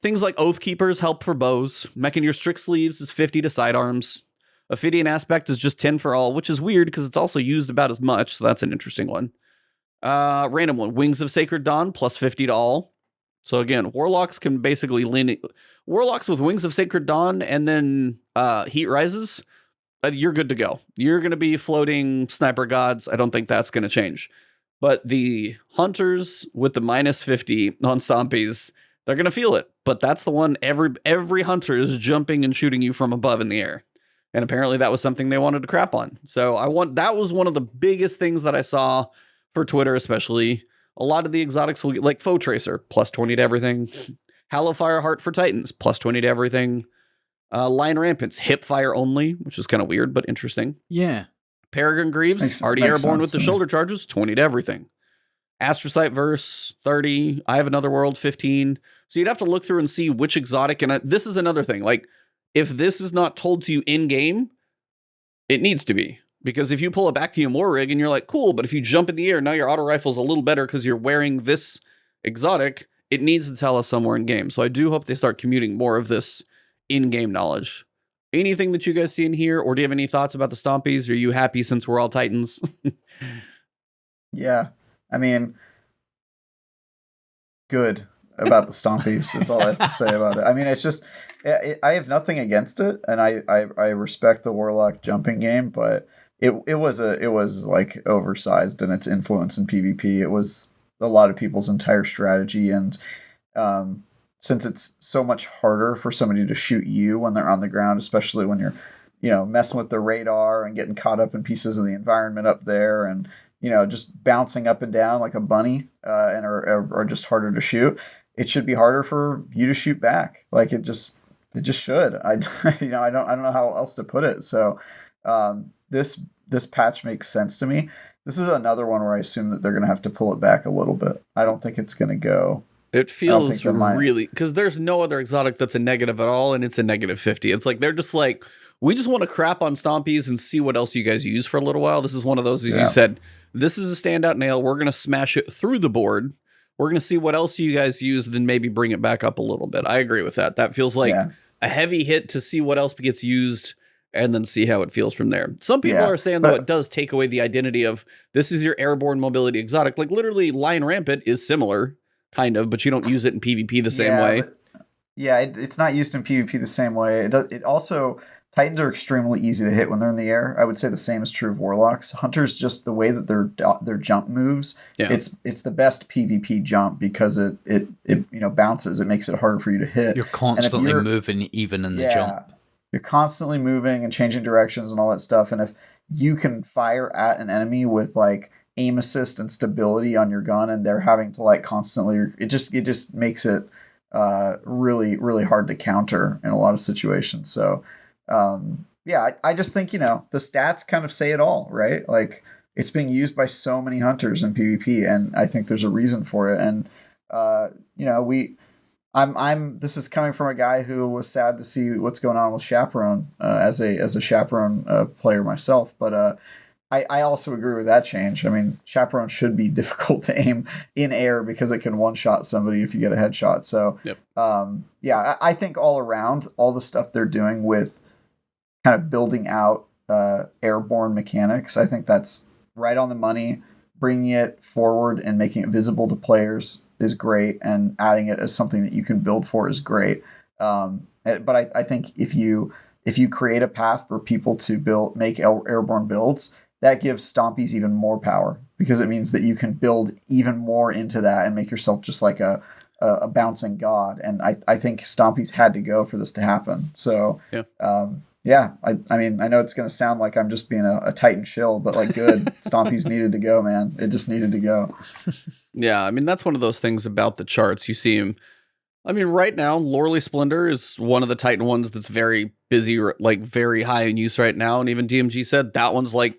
Things like Oath Keepers help for bows. Mechanier Strict Sleeves is 50 to sidearms. Ophidian Aspect is just 10 for all, which is weird because it's also used about as much. So that's an interesting one. Random one, Wings of Sacred Dawn, plus 50 to all. So again, Warlocks can basically Warlocks with Wings of Sacred Dawn and then Heat Rises, you're good to go. You're going to be floating Sniper Gods. I don't think that's going to change. But the Hunters with the minus 50 on Stompies, they're going to feel it. But that's the one every Hunter is jumping and shooting you from above in the air. And apparently that was something they wanted to crap on. So that was one of the biggest things that I saw for Twitter, especially. A lot of the exotics will get, like Foe Tracer, plus 20 to everything. Hallowfire Heart for Titans, plus 20 to everything. Lion Rampants, hip fire only, which is kind of weird, but interesting. Yeah. Peregrine Greaves, already airborne with the shoulder charges, 20 to everything. Astrocyte Verse, 30. I Have Another World, 15. So you'd have to look through and see which exotic, and this is another thing. Like, if this is not told to you in-game, it needs to be. Because if you pull it back to you in War Rig and you're like, cool, but if you jump in the air, now your auto rifle's a little better because you're wearing this exotic, it needs to tell us somewhere in game. So I do hope they start commuting more of this in-game knowledge. Anything that you guys see in here, or do you have any thoughts about the Stompies? Are you happy since we're all Titans? Yeah, I mean, good about the Stompies is all I have to say about it. I mean, it's just, I have nothing against it, and I respect the Warlock jumping game, but it was like oversized in its influence in PvP. It was a lot of people's entire strategy, and since it's so much harder for somebody to shoot you when they're on the ground, especially when you're, messing with the radar and getting caught up in pieces of the environment up there, and just bouncing up and down like a bunny, and are just harder to shoot. It should be harder for you to shoot back. Like it just should. I don't know how else to put it. So this patch makes sense to me. This is another one where I assume that they're going to have to pull it back a little bit. I don't think it's going to go. It feels really, because there's no other exotic that's a negative at all, and it's a negative 50. It's like, they're just like, we just want to crap on Stompies and see what else you guys use for a little while. This is one of those, as you said, this is a standout nail. We're going to smash it through the board. We're going to see what else you guys use, then maybe bring it back up a little bit. I agree with that. That feels like a heavy hit to see what else gets used and then see how it feels from there. Some people are saying, though, it does take away the identity of this is your airborne mobility exotic. Like, literally, Lion Rampant is similar, kind of, but you don't use it in PvP the same way. It's not used in PvP the same way. It also, Titans are extremely easy to hit when they're in the air. I would say the same is true of Warlocks. Hunters, just the way that their jump moves, it's the best PvP jump because it bounces. It makes it harder for you to hit. You're constantly moving even in the jump. You're constantly moving and changing directions and all that stuff. And if you can fire at an enemy with like aim assist and stability on your gun, and they're having to like constantly, it just makes it really, really hard to counter in a lot of situations. So I just think, the stats kind of say it all, right? Like, it's being used by so many hunters in PvP, and I think there's a reason for it. And this is coming from a guy who was sad to see what's going on with Chaperone, as a Chaperone player myself, but I also agree with that change. I mean, Chaperone should be difficult to aim in air because it can one-shot somebody if you get a headshot. So, I think all around, all the stuff they're doing with kind of building out airborne mechanics, I think that's right on the money. Bringing it forward and making it visible to players is great, and adding it as something that you can build for is great. But I think if you create a path for people to make airborne builds, that gives Stompies even more power, because it means that you can build even more into that and make yourself just like a bouncing god. And I think Stompies had to go for this to happen. So I mean, I know it's going to sound like I'm just being a Titan shill, but like, good. Stompies needed to go, man. It just needed to go. Yeah, I mean, that's one of those things about the charts. You see him. I mean, right now, Loreley Splendor is one of the Titan ones that's very busy, like very high in use right now. And even DMG said that one's like,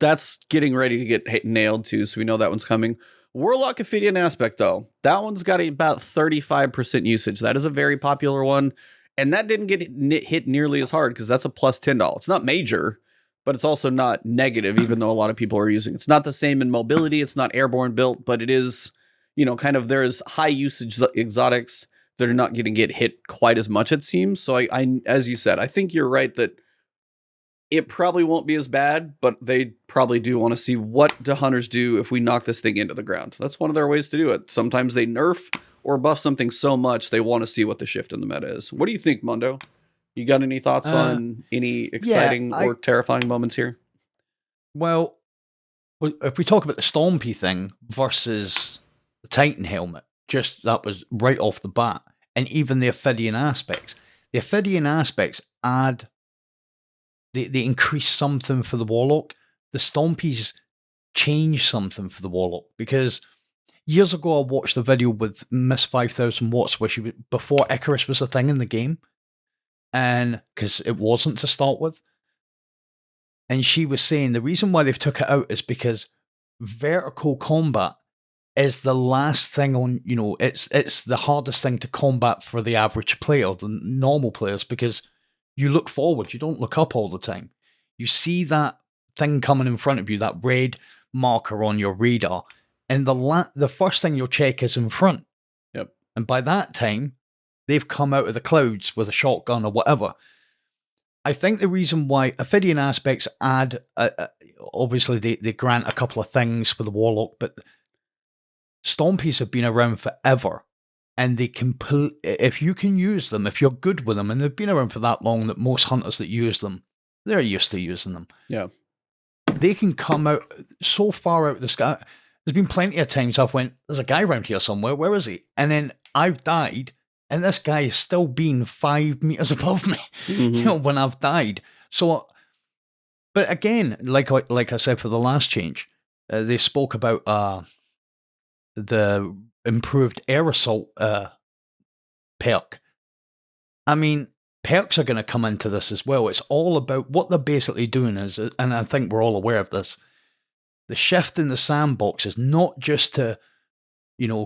that's getting ready to get nailed too. So we know that one's coming. Warlock Ophidian Aspect, though, that one's got about 35% usage. That is a very popular one. And that didn't get hit nearly as hard because that's a plus $10. It's not major, but it's also not negative, even though a lot of people are using it. It's not the same in mobility. It's not airborne built, but it is, kind of, there's high usage exotics that are not going to get hit quite as much, it seems. So I, as you said, I think you're right that it probably won't be as bad, but they probably do want to see what do hunters do if we knock this thing into the ground. That's one of their ways to do it. Sometimes they nerf or buff something so much they want to see what the shift in the meta is. What do you think, Mondo? You got any thoughts on any exciting or terrifying moments here? Well, if we talk about the Stompy thing versus the Titan helmet, just that was right off the bat, and even the Ophidian aspects. The Ophidian aspects add, they increase something for the Warlock. The Stompies change something for the Warlock, because years ago I watched a video with Miss 5000 Watts where before Icarus was a thing in the game, and because it wasn't to start with. And she was saying the reason why they've took it out is because vertical combat is the last thing on, it's the hardest thing to combat for the average player, the normal players, because you look forward, you don't look up all the time. You see that thing coming in front of you, that red marker on your radar, and the first thing you'll check is in front. Yep. And by that time, they've come out of the clouds with a shotgun or whatever. I think the reason why Ophidian aspects add, obviously they grant a couple of things for the Warlock, but Stompies have been around forever, and they if you can use them, if you're good with them, and they've been around for that long that most hunters that use them, they're used to using them. Yeah. They can come out so far out of the sky. There's been plenty of times I've went, there's a guy around here somewhere, where is he? And then I've died, and this guy is still being 5 meters above me, when I've died. So, but again, like I said for the last change, they spoke about the improved air assault perk. I mean, perks are going to come into this as well. It's all about what they're basically doing is, and I think we're all aware of this, the shift in the sandbox is not just to,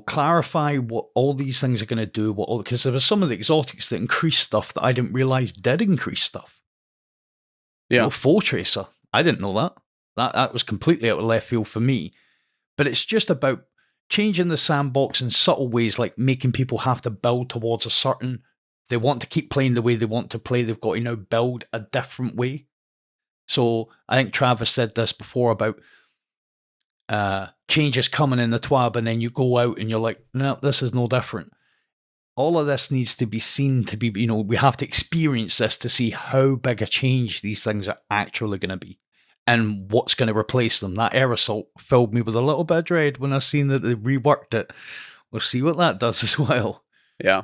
clarify what all these things are going to do, because there were some of the exotics that increased stuff that I didn't realize did increase stuff. Yeah. Full Tracer. I didn't know that. That was completely out of left field for me. But it's just about changing the sandbox in subtle ways, like making people have to build towards a certain, they want to keep playing the way they want to play, they've got to now build a different way. So I think Travis said this before about changes coming in the TWAB, and then you go out and you're like, no, this is no different. All of this needs to be seen to be, we have to experience this to see how big a change these things are actually going to be and what's going to replace them. That air assault filled me with a little bit of dread when I seen that they reworked it. We'll see what that does as well. Yeah.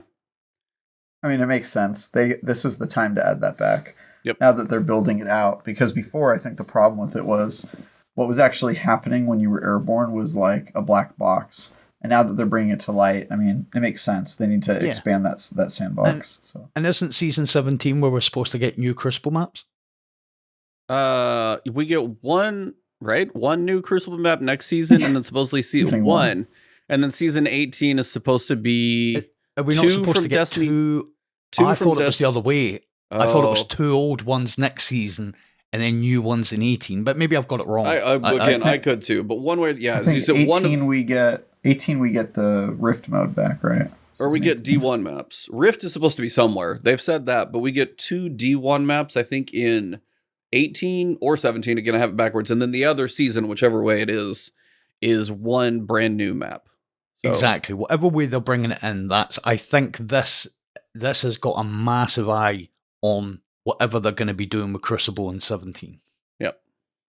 I mean, it makes sense. This is the time to add that back. Yep. Now that they're building it out, because before I think the problem with it was what was actually happening when you were airborne was like a black box. And now that they're bringing it to light, I mean, it makes sense. They need to expand that sandbox. And isn't season 17 where we're supposed to get new Crucible maps? We get one new Crucible map next season, and then supposedly season 1. And then season 18 is supposed to be Are we not supposed to get Destiny, two I thought it was the other way. Oh. I thought it was 2 old ones next season and then new ones in 18, but maybe I've got it wrong. I could too, but one way, yeah. I think 18 we get the Rift mode back, right? Or we get D1 maps. Rift is supposed to be somewhere. They've said that, but we get 2 D1 maps, I think, in 18 or 17. Again, I have it backwards. And then the other season, whichever way it is one brand new map. So. Exactly. Whatever way they're bringing it in, I think this has got a massive eye on whatever they're going to be doing with Crucible in 17. Yep.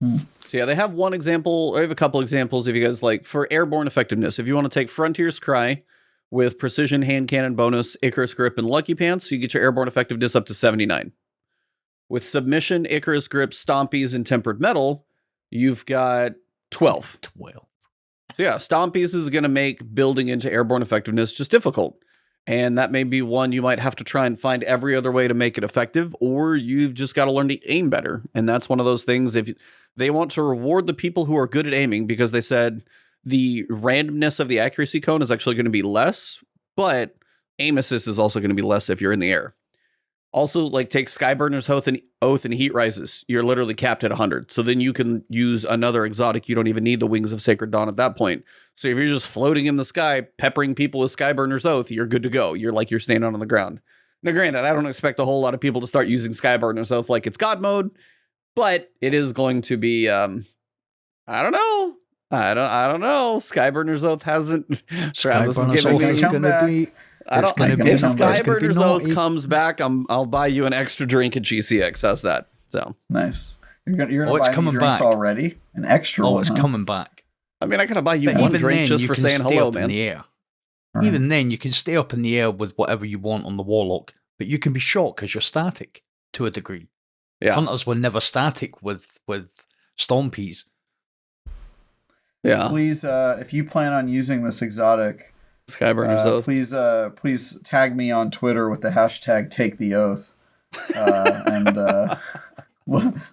So yeah, they have one example. I have a couple examples if you guys like. For Airborne Effectiveness, if you want to take Frontier's Cry with Precision Hand Cannon bonus, Icarus Grip, and Lucky Pants, you get your Airborne Effectiveness up to 79. With Submission, Icarus Grip, Stompies, and Tempered Metal, you've got 12. So yeah, Stompies is going to make building into Airborne Effectiveness just difficult. And that may be one you might have to try and find every other way to make it effective, or you've just got to learn to aim better. And that's one of those things, if they want to reward the people who are good at aiming, because they said the randomness of the accuracy cone is actually going to be less, but aim assist is also going to be less if you're in the air. Also, like, take Skyburner's Oath and Heat Rises. You're literally capped at 100. So then you can use another exotic. You don't even need the Wings of Sacred Dawn at that point. So if you're just floating in the sky, peppering people with Skyburner's Oath, you're good to go. You're standing on the ground. Now, granted, I don't expect a whole lot of people to start using Skyburner's Oath like it's God mode, But it is going to be, I don't know. I don't know. Skyburner's Oath hasn't. Travis is Skyburner's giving Oath me. is going to be. I It's don't. going to be. If it's gonna Skyburner's Oath naughty. comes back, I'll buy you an extra drink at GCX. How's that? So Nice. You're gonna it's buy me coming drinks back. already? An extra one, It's huh? coming back. I mean, I gotta buy you But one even drink then, just you for can saying stay hello, up man. in the air. Right. Even then, you can stay up in the air with whatever you want on the Warlock, but you can be shot because you're static to a degree. Yeah. Hunters were never static with Stompies. Yeah. Please, if you plan on using this exotic, Skyburner's Oath. please tag me on Twitter with the hashtag #TakeTheOath, and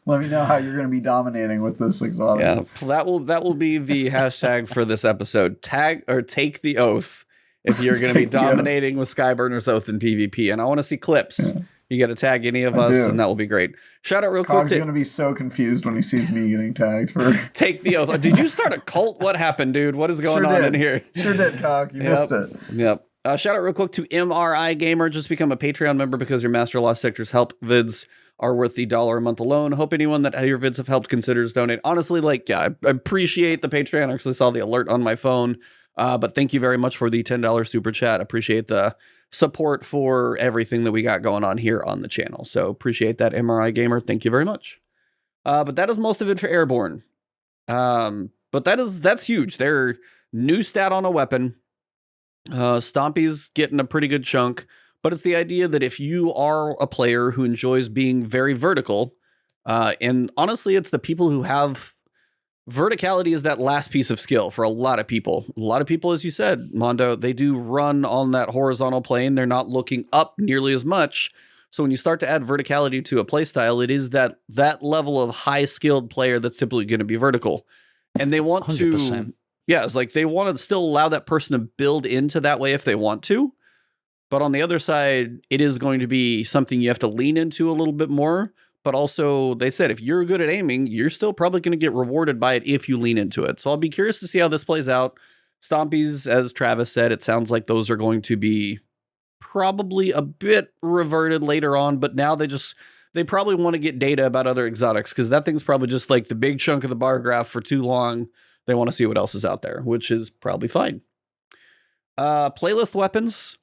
let me know how you're going to be dominating with this exotic. Yeah, that will be the hashtag for this episode. Tag or take the oath if you're going to be Take the oath. dominating with Skyburner's Oath in PvP, and I want to see clips. Yeah. You got to tag any of I us, do. and that will be great. Shout out real quick Cog's to going to be so confused when he sees me getting tagged for. Take the Oath. Did you start a cult? What happened, dude? What is going on in here? Sure did, Cog. You missed it. Yep. Shout out real quick to MRI Gamer. Just become a Patreon member because your Master Lost Sectors help vids are worth the $1 a month alone. Hope anyone that your vids have helped considers donate. Honestly, I appreciate the Patreon. I actually saw the alert on my phone. But thank you very much for the $10 super chat. Appreciate the support for everything that we got going on here on the channel. So appreciate that, MRI Gamer. Thank you very much. But that is most of it for Airborne. But that's huge. Their new stat on a weapon. Stompy's getting a pretty good chunk. But it's the idea that if you are a player who enjoys being very vertical, and honestly, it's the people who have verticality is that last piece of skill for a lot of people. A lot of people, as you said, Mondo, they do run on that horizontal plane. They're not looking up nearly as much. So when you start to add verticality to a playstyle, it is that level of high skilled player that's typically going to be vertical. And they want 100%. to, yeah, it's like they want to still allow that person to build into that way if they want to. But on the other side, it is going to be something you have to lean into a little bit more. But also, they said, if you're good at aiming, you're still probably going to get rewarded by it if you lean into it. So I'll be curious to see how this plays out. Stompies, as Travis said, it sounds like those are going to be probably a bit reverted later on. But now they probably want to get data about other exotics because that thing's probably just like the big chunk of the bar graph for too long. They want to see what else is out there, which is probably fine. Playlist weapons.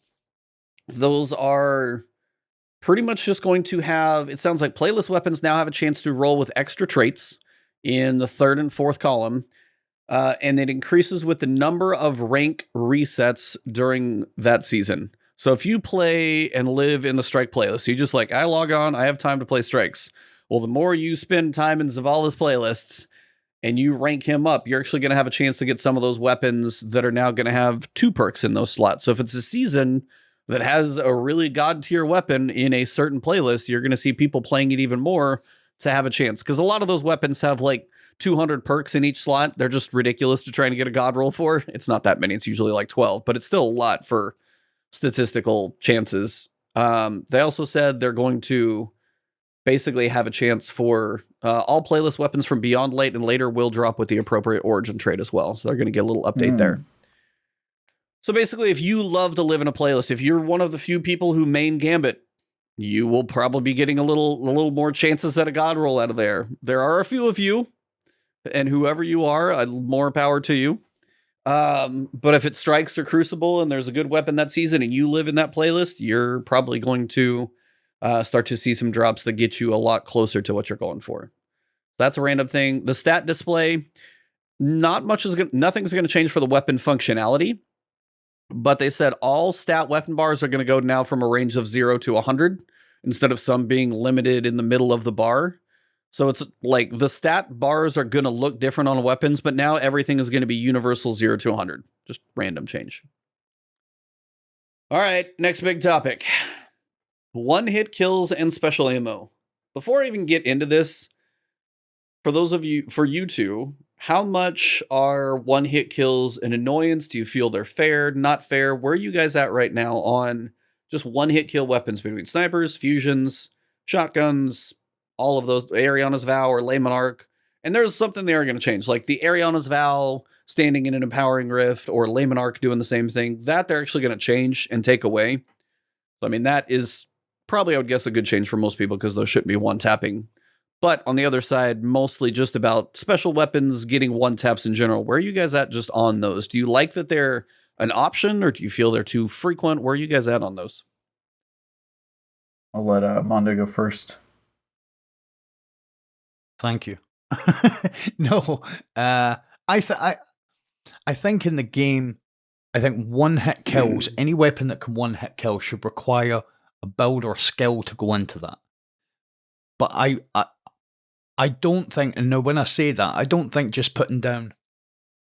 Those are pretty much just going to have, it sounds like playlist weapons now have a chance to roll with extra traits in the 3rd and 4th column. And it increases with the number of rank resets during that season. So if you play and live in the Strike playlist, you just I log on, I have time to play Strikes. Well, the more you spend time in Zavala's playlists and you rank him up, you're actually going to have a chance to get some of those weapons that are now going to have 2 perks in those slots. So if it's a season that has a really god tier weapon in a certain playlist, you're going to see people playing it even more to have a chance. Because a lot of those weapons have 200 perks in each slot. They're just ridiculous to try and get a god roll for. It's not that many. It's usually 12, but it's still a lot for statistical chances. They also said they're going to basically have a chance for all playlist weapons from Beyond Late and later will drop with the appropriate origin trait as well. So they're going to get a little update there. So basically, if you love to live in a playlist, if you're one of the few people who main Gambit, you will probably be getting a little more chances at a god roll out of there. There are a few of you, and whoever you are, more power to you. But if it Strikes or Crucible and there's a good weapon that season and you live in that playlist, you're probably going to start to see some drops that get you a lot closer to what you're going for. That's a random thing. The stat display, nothing's going to change for the weapon functionality. But they said all stat weapon bars are going to go now from a range of 0 to 100 instead of some being limited in the middle of the bar. So it's the stat bars are going to look different on weapons, but now everything is going to be universal 0 to 100. Just random change. All right, next big topic. One-hit kills and special ammo. Before I even get into this, for you two, how much are one-hit kills an annoyance? Do you feel they're fair, not fair? Where are you guys at right now on just one-hit kill weapons between snipers, fusions, shotguns, all of those, Ariana's Vow or Le Monarch? And there's something they are going to change, like the Ariana's Vow standing in an empowering rift or Le Monarch doing the same thing. That they're actually going to change and take away. So, I mean, that is probably, I would guess, a good change for most people because those shouldn't be one-tapping But on the other side, mostly just about special weapons getting one taps in general. Where are you guys at just on those? Do you like that they're an option, or do you feel they're too frequent? Where are you guys at on those? I'll let Mondo go first. Thank you. No, I think in the game, I think one-hit kills, any weapon that can one-hit kill should require a build or skill to go into that. But I don't think, and no, when I say that, I don't think just putting down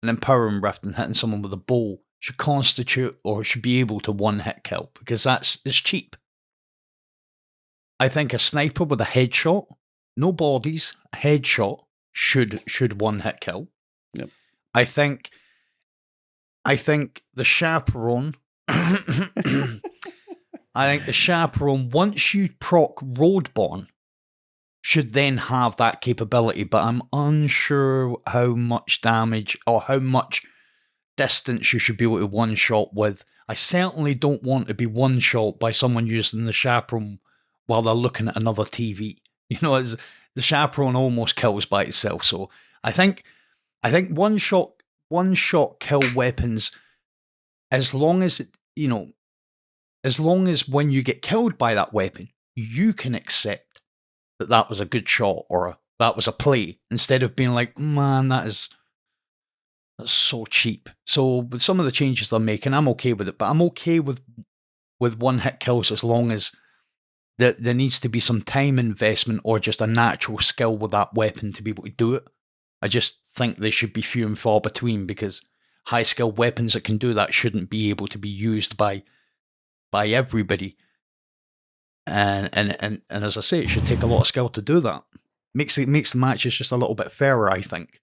an Empowering Rift and hitting someone with a bow should constitute or should be able to one-hit kill, because it's cheap. I think a sniper with a headshot, no bodies, a headshot should one-hit kill. Yep. I think the chaperone. Once you proc Roadborne, should then have that capability, but I'm unsure how much damage or how much distance you should be able to one-shot with. I certainly don't want to be one-shot by someone using the chaperone while they're looking at another TV. You know, the chaperone almost kills by itself. So I think one-shot kill weapons, as long as when you get killed by that weapon, you can accept that was a good shot or that was a play, instead of being like, man, that's so cheap. So with some of the changes they're making, I'm okay with it, but I'm okay with one-hit kills as long as there needs to be some time investment or just a natural skill with that weapon to be able to do it. I just think they should be few and far between, because high-skill weapons that can do that shouldn't be able to be used by everybody. And as I say, it should take a lot of skill to do that. Makes the matches just a little bit fairer, I think.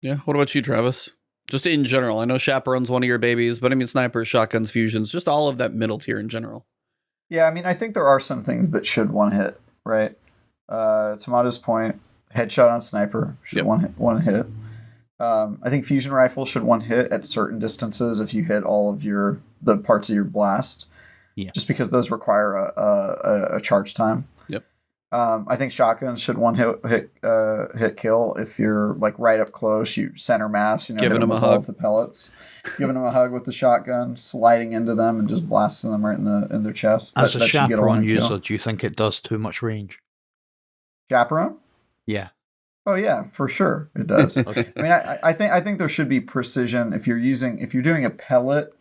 Yeah. What about you, Travis? Just in general, I know Chaperone's one of your babies, but I mean snipers, shotguns, fusions, just all of that middle tier in general. Yeah, I mean, I think there are some things that should one hit, right? Tomato's point, headshot on sniper should one hit. I think fusion rifle should one hit at certain distances if you hit all of the parts of your blast. Yeah. Just because those require a charge time. Yep. I think shotguns should one hit kill if you're like right up close. You center mass, giving them a with hug all of the pellets, giving them a hug with the shotgun, sliding into them and just blasting them right in their chest. As a chaperone user, kill. do you think it does too much range? Chaperone? Yeah. Oh yeah, for sure it does. Okay. I mean, I think there should be precision if you're doing a pellet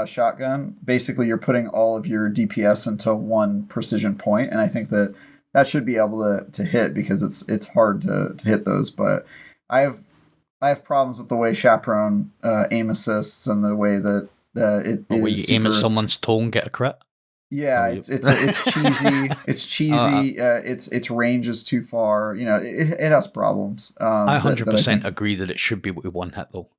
shotgun. Basically, you're putting all of your DPS into one precision point, and I think that should be able to hit, because it's hard to hit those. But I have problems with the way Chaperone aim assists and the way that it where is you aim at someone's toe and get a crit. Yeah, it's cheesy. It's cheesy. Its range is too far. It has problems. I 100% agree that it should be one hit though.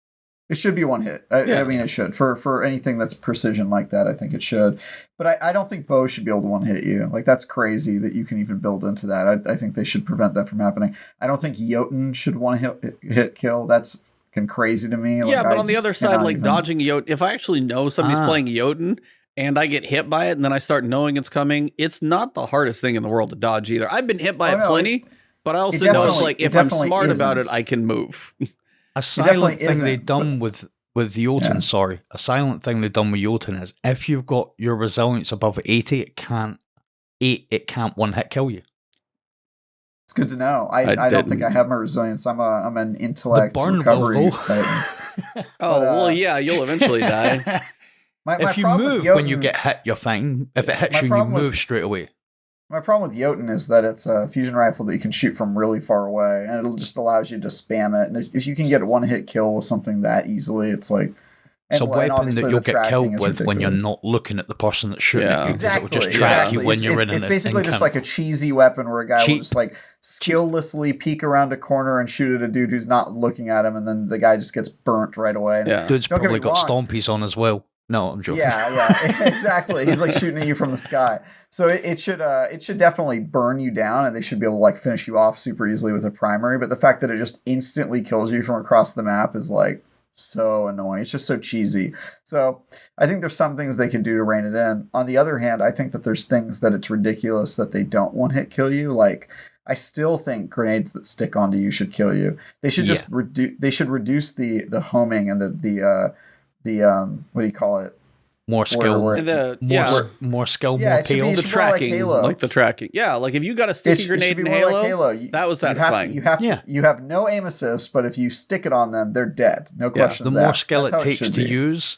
It should be one hit. I mean, it should. For anything that's precision like that, I think it should. But I don't think bows should be able to one hit you. Like, that's crazy that you can even build into that. I think they should prevent that from happening. I don't think Jotun should one hit kill. That's fucking crazy to me. Yeah, but on the other side, like dodging Jotun, if I actually know somebody's playing Jotun and I get hit by it and then I start knowing it's coming, it's not the hardest thing in the world to dodge either. I've been hit by it plenty, but I also know it's like, if I'm smart about it, I can move. A silent thing they've done with Jotun, a silent thing they've done with Jotun is, if you've got your resilience above 80, it can't one hit kill you. It's good to know. I don't think I have my resilience. I'm an intellect recovery titan. Well, yeah, you'll eventually die. If you move when you get hit, you're fine. If it hits you, you move straight away. My problem with Jotun is that it's a fusion rifle that you can shoot from really far away, and it just allows you to spam it. And if you can get a one-hit kill with something that easily, it's like... It's a weapon that you'll get killed with when you're not looking at the person that's shooting at you. Exactly. It'll just track you when you're in it. It's basically just like a cheesy weapon where a guy will just like skilllessly peek around a corner and shoot at a dude who's not looking at him, and then the guy just gets burnt right away. Yeah. Dude's probably got stompies on as well. No, I'm joking. Yeah, exactly. He's like shooting at you from the sky. So it should definitely burn you down, and they should be able to like finish you off super easily with a primary. But the fact that it just instantly kills you from across the map is like so annoying. It's just so cheesy. So I think there's some things they could do to rein it in. On the other hand, I think that there's things that it's ridiculous that they don't one-hit kill you. Like, I still think grenades that stick onto you should kill you. They should just reduce. They should reduce the homing and the what do you call it? More skill, more skill, more peel. The tracking, like the tracking. Yeah, like if you got a sticky grenade in Halo, that was satisfying. You have no aim assist, but if you stick it on them, they're dead. No questions asked. The more skill it takes to use,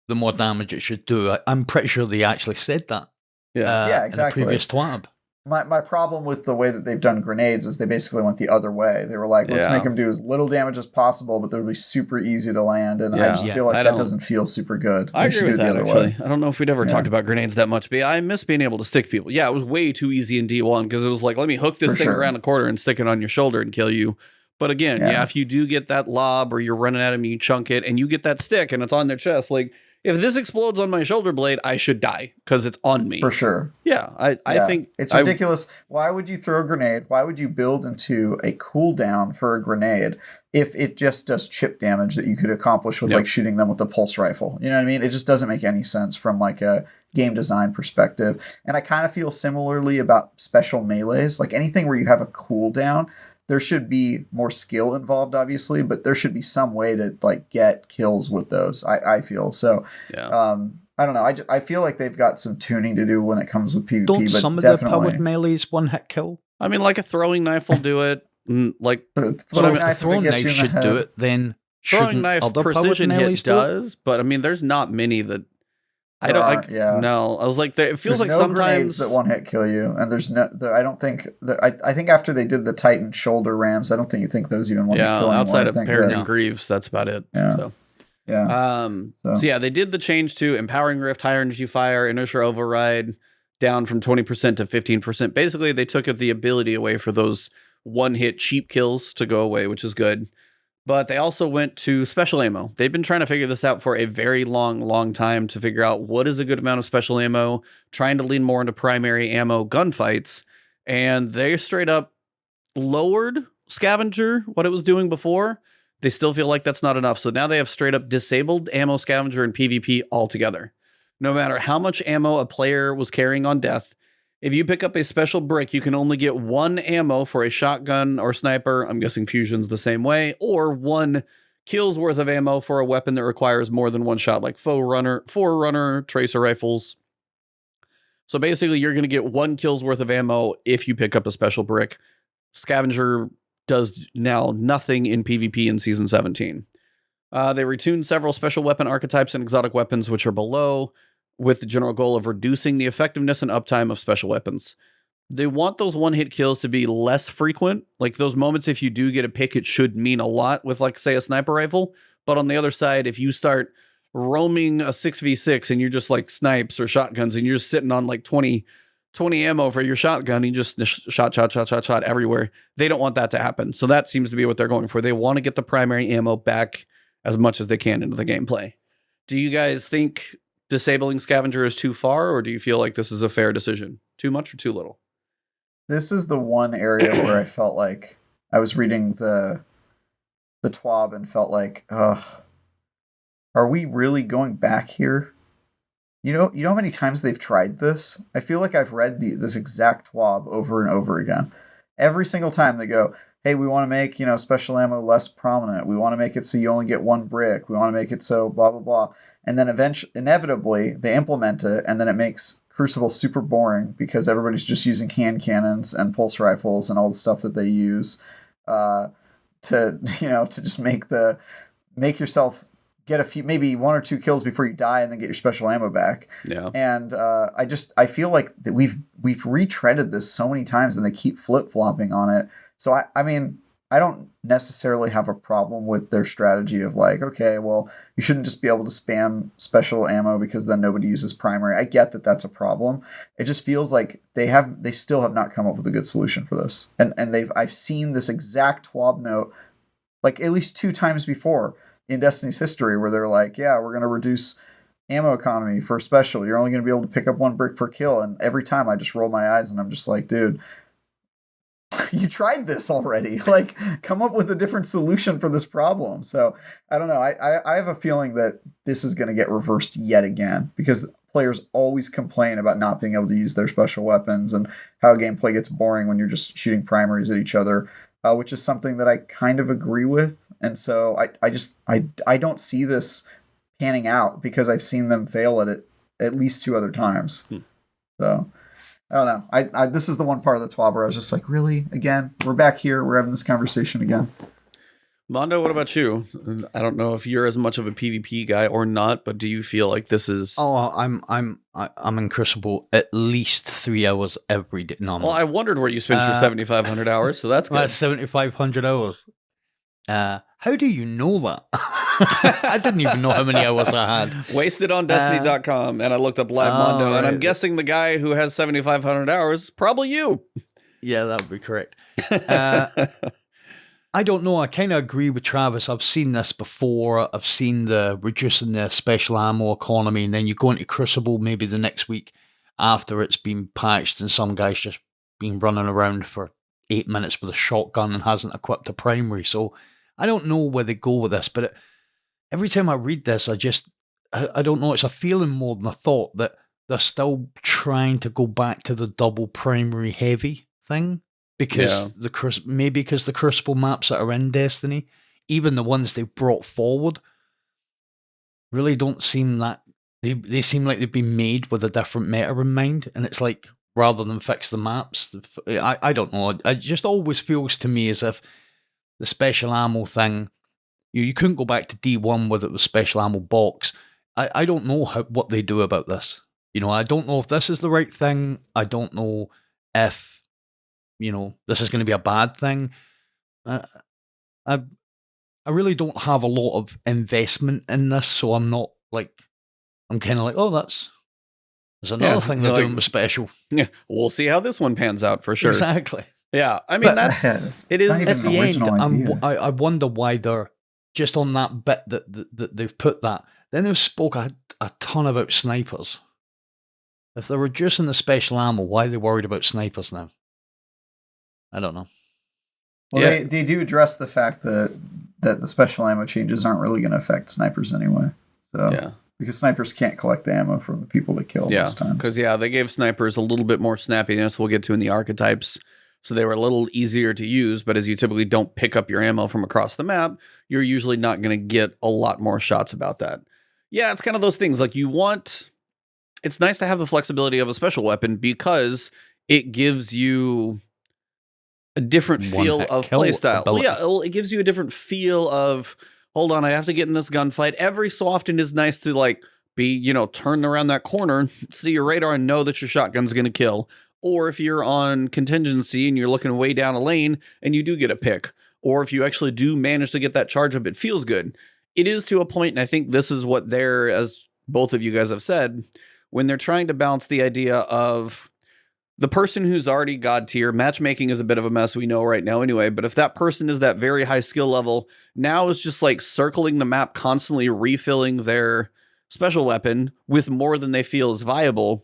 the more damage it should do. I'm pretty sure they actually said that. Yeah, exactly. In the previous TWAB. My problem with the way that they've done grenades is they basically went the other way. They were like, let's make them do as little damage as possible, but they'll be super easy to land. And I just feel like that doesn't feel super good. I agree with that, actually. I don't know if we'd ever talked about grenades that much, but I miss being able to stick people. Yeah, it was way too easy in D1 because it was like, let me hook this thing around the corner and stick it on your shoulder and kill you. But again, if you do get that lob or you're running at him, you chunk it, and you get that stick and it's on their chest, like, if this explodes on my shoulder blade, I should die because it's on me. For sure. Yeah, I think it's ridiculous. Why would you throw a grenade? Why would you build into a cooldown for a grenade if it just does chip damage that you could accomplish with like shooting them with a pulse rifle? You know what I mean? It just doesn't make any sense from like a game design perspective. And I kind of feel similarly about special melees. Like anything where you have a cooldown, there should be more skill involved, obviously, but there should be some way to like get kills with those. I feel so. Yeah. I don't know. I feel like they've got some tuning to do when it comes with PvP. Don't but some of the powered melees one hit kill? I mean, like a throwing knife will do it. Like throwing knife should do it. Then throwing knife precision hit does, but I mean, there's not many that. I don't like. Yeah. No, I was like, it feels like sometimes grenades that one hit kill you, and there's no. I don't think. I think after they did the Titan shoulder rams, I don't think you think those even one hit kill. Yeah, outside of Peregrine Greaves, that's about it. Yeah. So. Yeah. So yeah, they did the change to empowering rift, higher energy fire, inertia override, down from 20% to 15%. Basically, they took the ability away for those one hit cheap kills to go away, which is good. But they also went to special ammo. They've been trying to figure this out for a very long time to figure out what is a good amount of special ammo, trying to lean more into primary ammo gunfights. And they straight up lowered Scavenger, what it was doing before. They still feel like that's not enough. So now they have straight up disabled ammo Scavenger and PvP altogether. No matter how much ammo a player was carrying on death, if you pick up a special brick, you can only get one ammo for a shotgun or sniper. I'm guessing Fusion's the same way. Or one kill's worth of ammo for a weapon that requires more than one shot, like Forerunner, Tracer rifles. So basically, you're going to get one kill's worth of ammo if you pick up a special brick. Scavenger does now nothing in PvP in Season 17. They retuned several special weapon archetypes and exotic weapons, which are below, with the general goal of reducing the effectiveness and uptime of special weapons. They want those one-hit kills to be less frequent. Like those moments, if you do get a pick, it should mean a lot with, like, say, a sniper rifle. But on the other side, if you start roaming a 6v6 and you're just like snipes or shotguns and you're just sitting on like 20 ammo for your shotgun, you just shot everywhere. They don't want that to happen. So that seems to be what they're going for. They want to get the primary ammo back as much as they can into the gameplay. Do you guys think disabling Scavenger is too far, or do you feel like this is a fair decision? Too much or too little? This is the one area where I felt like I was reading the TWAB and felt like, are we really going back here? You know how many times they've tried this? I feel like I've read this exact TWAB over and over again. Every single time they go, hey, we want to make, special ammo less prominent. We want to make it so you only get one brick. We want to make it so blah, blah, blah. And then inevitably, they implement it, and then it makes Crucible super boring because everybody's just using hand cannons and pulse rifles and all the stuff that they use to just make yourself get a few, maybe one or two kills before you die, and then get your special ammo back. Yeah. And I feel like that we've retreaded this so many times, and they keep flip-flopping on it. So I mean, I don't necessarily have a problem with their strategy of like, okay, well, you shouldn't just be able to spam special ammo because then nobody uses primary. I get that that's a problem. It just feels like they still have not come up with a good solution for this. And I've seen this exact TWAB note like at least 2 times before in Destiny's history where they're like, yeah, we're going to reduce ammo economy for special. You're only going to be able to pick up 1 brick per kill. And every time I just roll my eyes and I'm just like, dude, you tried this already. Like, come up with a different solution for this problem. So I don't know. I have a feeling that this is going to get reversed yet again, because players always complain about not being able to use their special weapons and how gameplay gets boring when you're just shooting primaries at each other, which is something that I kind of agree with. And so I don't see this panning out, because I've seen them fail at it at least 2 other times. So I don't know. I this is the one part of the TWAB where I was just like, really? Again? We're back here. We're having this conversation again. Mondo, what about you? I don't know if you're as much of a PvP guy or not, but do you feel like this is... Oh, I'm in Crucible at least 3 hours every day. No, well, I wondered where you spent your 7,500 hours, so that's good. That's 7,500 hours. How do you know that? I didn't even know how many hours I had. Wasted on Destiny.com, and I looked up LiveMondo, and I'm guessing the guy who has 7,500 hours, probably you. Yeah, that would be correct. I don't know. I kind of agree with Travis. I've seen this before. I've seen the reducing the special ammo economy, and then you go into Crucible maybe the next week after it's been patched, and some guy's just been running around for 8 minutes with a shotgun and hasn't equipped a primary. So I don't know where they go with this, but every time I read this, I don't know. It's a feeling more than a thought that they're still trying to go back to the double primary heavy thing, because because the Crucible maps that are in Destiny, even the ones they've brought forward, really don't seem that they seem like they've been made with a different meta in mind, and it's like, rather than fix the maps, I don't know. It just always feels to me as if the special ammo thing, you couldn't go back to D1 with it was special ammo box. I don't know what they do about this. I don't know if this is the right thing. I don't know if, this is going to be a bad thing. I really don't have a lot of investment in this, so I'm not like, I'm kind of like, oh, there's another thing they're doing with special. Yeah, we'll see how this one pans out for sure. Exactly. Yeah, I mean, it is at the end. idea. I wonder why they're just on that bit that they've put that. Then they've spoke a ton about snipers. If they're reducing the special ammo, why are they worried about snipers now? I don't know. Well, they do address the fact that the special ammo changes aren't really going to affect snipers anyway. So because snipers can't collect the ammo from the people that kill this time. Because they gave snipers a little bit more snappiness. We'll get to in the archetypes. So they were a little easier to use, but as you typically don't pick up your ammo from across the map, you're usually not going to get a lot more shots about that. Yeah, it's kind of those things. Like it's nice to have the flexibility of a special weapon, because it gives you a different feel of playstyle. Well, yeah, it gives you a different feel of, hold on, I have to get in this gunfight. Every so often is nice to be, turn around that corner, see your radar and know that your shotgun's going to kill. Or if you're on contingency and you're looking way down a lane and you do get a pick, or if you actually do manage to get that charge up, it feels good. It is to a point, and I think this is what as both of you guys have said, when they're trying to balance the idea of the person who's already god tier, matchmaking is a bit of a mess, we know right now anyway, but if that person is that very high skill level, now is just like circling the map, constantly refilling their special weapon with more than they feel is viable,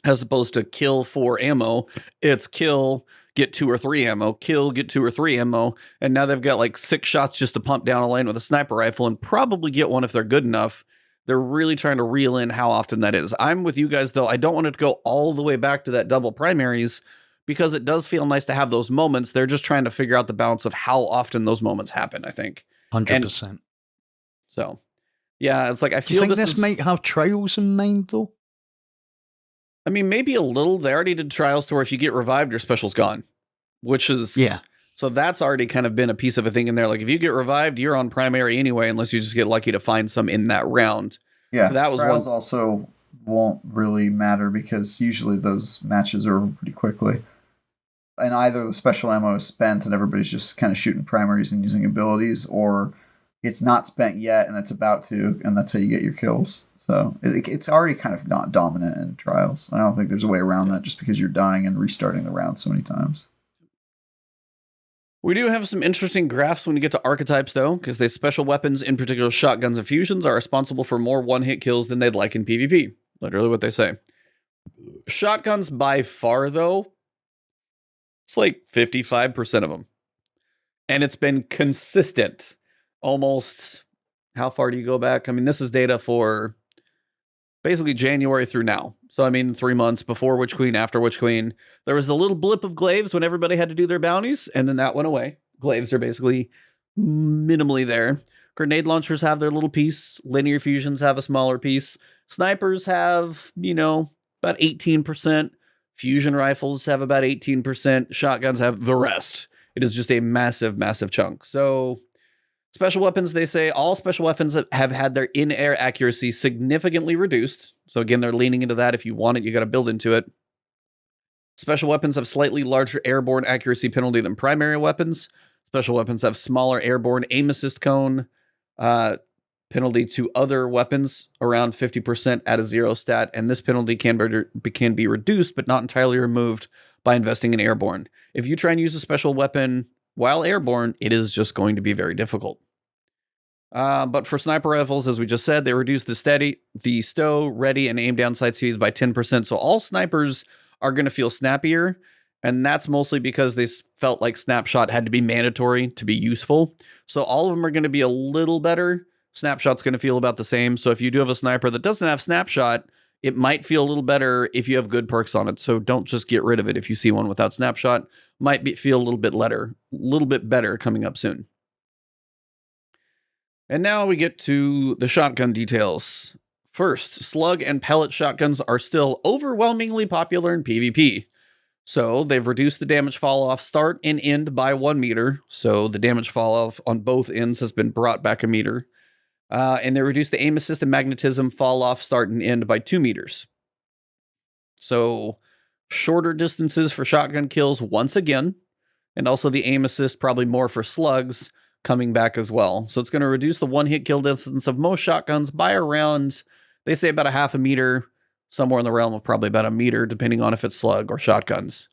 as opposed to kill 4 ammo, it's kill, get 2 or 3 ammo, kill, get 2 or 3 ammo, and now they've got 6 shots just to pump down a lane with a sniper rifle and probably get one if they're good enough. They're really trying to reel in how often that is. I'm with you guys, though. I don't want it to go all the way back to that double primaries, because it does feel nice to have those moments. They're just trying to figure out the balance of how often those moments happen, I think. 100%. So, yeah, it's like, I feel Do you think this might have trials in mind, though? I mean, maybe a little. They already did trials to where if you get revived, your special's gone, which is... Yeah. So that's already kind of been a piece of a thing in there. Like, if you get revived, you're on primary anyway, unless you just get lucky to find some in that round. Yeah, so that was trials also won't really matter, because usually those matches are over pretty quickly. And either the special ammo is spent and everybody's just kind of shooting primaries and using abilities, or it's not spent yet and it's about to, and that's how you get your kills. So it's already kind of not dominant in trials. I don't think there's a way around that, just because you're dying and restarting the round so many times. We do have some interesting graphs when you get to archetypes, though, because the special weapons, in particular shotguns and fusions, are responsible for more one-hit kills than they'd like in PvP. Literally what they say. Shotguns by far, though, It's like 55% of them. And it's been consistent almost, how far do you go back? I mean, this is data for basically January through now. So, I mean, 3 months before Witch Queen, after Witch Queen. There was a little blip of glaives when everybody had to do their bounties, and then that went away. Glaives are basically minimally there. Grenade launchers have their little piece. Linear fusions have a smaller piece. Snipers have, about 18%. Fusion rifles have about 18%. Shotguns have the rest. It is just a massive, massive chunk. So special weapons, they say all special weapons have had their in-air accuracy significantly reduced. So again, they're leaning into that. If you want it, you got to build into it. Special weapons have slightly larger airborne accuracy penalty than primary weapons. Special weapons have smaller airborne aim assist cone. Penalty to other weapons around 50% at a 0 stat, and this penalty can be reduced but not entirely removed by investing in airborne. If you try and use a special weapon while airborne, it is just going to be very difficult. But for sniper rifles, as we just said, they reduce the stow, ready, and aim down sight speeds by 10%. So all snipers are going to feel snappier, and that's mostly because they felt like snapshot had to be mandatory to be useful. So all of them are going to be a little better. Snapshot's going to feel about the same. So if you do have a sniper that doesn't have snapshot, it might feel a little better if you have good perks on it. So don't just get rid of it. If you see one without snapshot, feel a little bit better coming up soon. And now we get to the shotgun details. First, slug and pellet shotguns are still overwhelmingly popular in PvP. So they've reduced the damage fall off start and end by 1 meter. So the damage fall off on both ends has been brought back a meter. And they reduced the aim assist and magnetism fall off start and end by 2 meters. So shorter distances for shotgun kills once again. And also the aim assist probably more for slugs coming back as well. So it's going to reduce the one-hit kill distance of most shotguns by around, they say about a half a meter, somewhere in the realm of probably about a meter, depending on if it's slug or shotguns.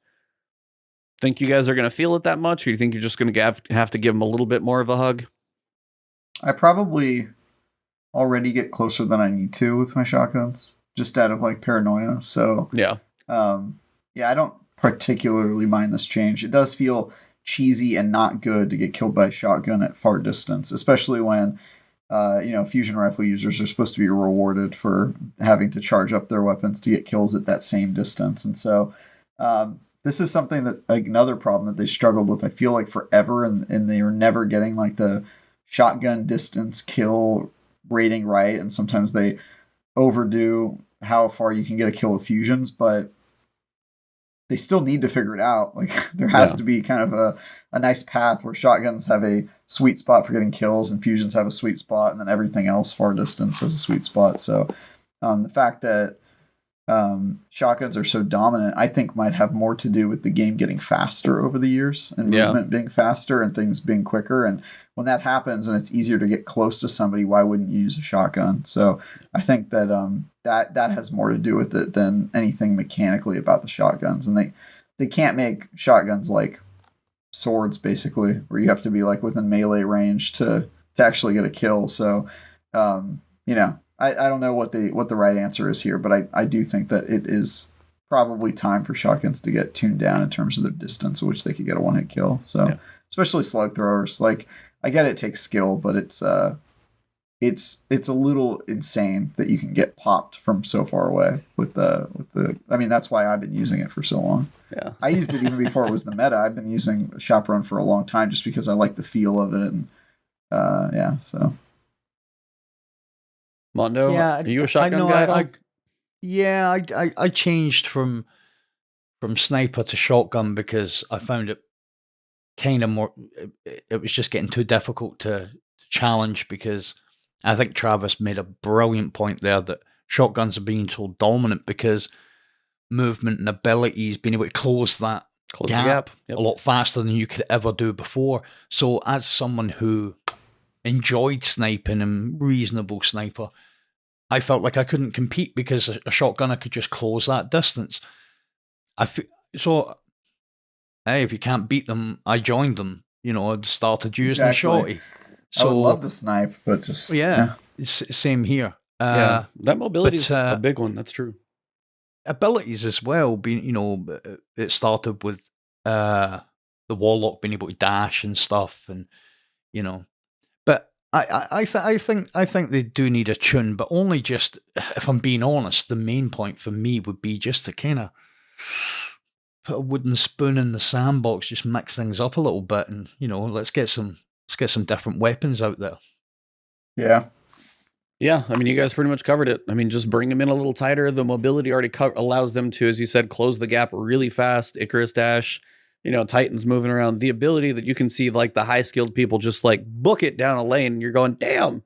Think you guys are going to feel it that much, or do you think you're just going to have to give them a little bit more of a hug? I probably already get closer than I need to with my shotguns, just out of like paranoia. So yeah, I don't particularly mind this change. It does feel cheesy and not good to get killed by a shotgun at far distance, especially when fusion rifle users are supposed to be rewarded for having to charge up their weapons to get kills at that same distance. And so this is something that, like, another problem that they struggled with, I feel like, forever, and they are never getting like the shotgun distance kill rating right, and sometimes they overdo how far you can get a kill with fusions, but they still need to figure it out. Like, there has to be kind of a nice path where shotguns have a sweet spot for getting kills and fusions have a sweet spot, and then everything else far distance has a sweet spot. So the fact that shotguns are so dominant, I think, might have more to do with the game getting faster over the years and movement being faster and things being quicker. And when that happens and it's easier to get close to somebody, why wouldn't you use a shotgun? So I think that that has more to do with it than anything mechanically about the shotguns. And they can't make shotguns like swords, basically, where you have to be like within melee range to actually get a kill. So I don't know what the right answer is here, but I do think that it is probably time for shotguns to get tuned down in terms of the distance at which they could get a one-hit kill. So especially slug throwers, like, I get it takes skill, but it's a little insane that you can get popped from so far away with the. I mean, that's why I've been using it for so long. Yeah, I used it even before it was the meta. I've been using Chaperone for a long time just because I like the feel of it. And, so. Mondo, are you a shotgun guy at all? I changed from sniper to shotgun because I found it kind of more. It was just getting too difficult to challenge, because I think Travis made a brilliant point there that shotguns are being so dominant because movement and abilities, being able to close the gap. A lot faster than you could ever do before. So as someone who enjoyed sniping and reasonable sniper, I felt like I couldn't compete because a shotgunner could just close that distance. Hey, if you can't beat them, I joined them. I started using a shotty. So I would love to snipe, but just same here. That mobility is a big one. That's true. Abilities as well. It started with the Warlock being able to dash and stuff, and But I think they do need a tune, but only just, if I'm being honest, the main point for me would be just to kind of put a wooden spoon in the sandbox, just mix things up a little bit, and let's get some different weapons out there. Yeah. Yeah, I mean, you guys pretty much covered it. I mean, just bring them in a little tighter. The mobility already allows them to, as you said, close the gap really fast. Icarus Dash, Titans moving around. The ability that you can see, like, the high-skilled people just, like, book it down a lane, and you're going, damn.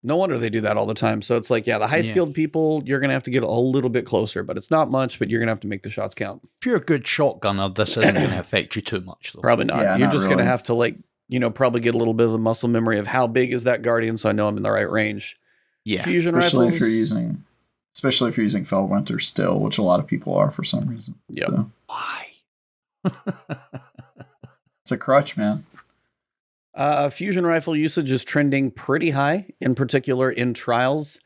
No wonder they do that all the time. So it's like, yeah, the high-skilled people, you're going to have to get a little bit closer, but it's not much, but you're going to have to make the shots count. If you're a good shotgunner, this isn't going to affect you too much, though. Probably not. Yeah, you're not just going to really. have to, like, probably get a little bit of the muscle memory of how big is that Guardian so I know I'm in the right range. Yeah, Fusion especially rifles. if you're using Felwinter still, which a lot of people are for some reason. Yep. So, why? it's a crutch, man. Fusion rifle usage is trending pretty high, in particular in trials.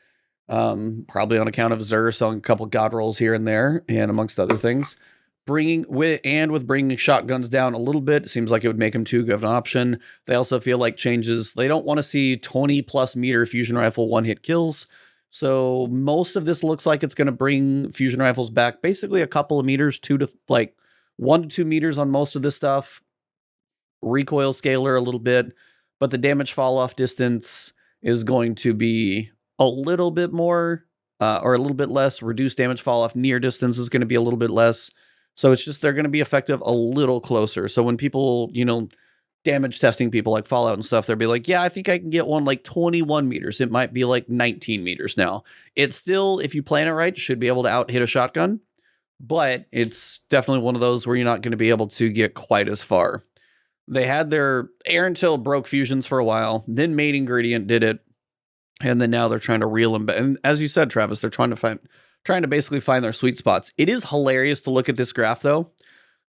Probably on account of Zur selling a couple god rolls here and there, and amongst other things. Bringing shotguns down a little bit, it seems like it would make them too good of an option. They also feel like changes. They don't want to see 20+ meter fusion rifle one-hit kills. So most of this looks like it's going to bring fusion rifles back basically a couple of meters, 1 to 2 meters on most of this stuff. Recoil scaler a little bit, but the damage fall off distance is going to be a little bit more or a little bit less. Reduced damage fall off near distance is going to be a little bit less. So it's just they're going to be effective a little closer. So when people, damage testing people like Fallout and stuff, they'll be like, yeah, I think I can get one like 21 meters. It might be like 19 meters now. It's still, if you plan it right, should be able to out hit a shotgun, but it's definitely one of those where you're not going to be able to get quite as far. They had their Aerontil broke fusions for a while, then Main Ingredient did it, and then now they're trying to reel them back. And as you said, Travis, they're trying to basically find their sweet spots. It is hilarious to look at this graph, though,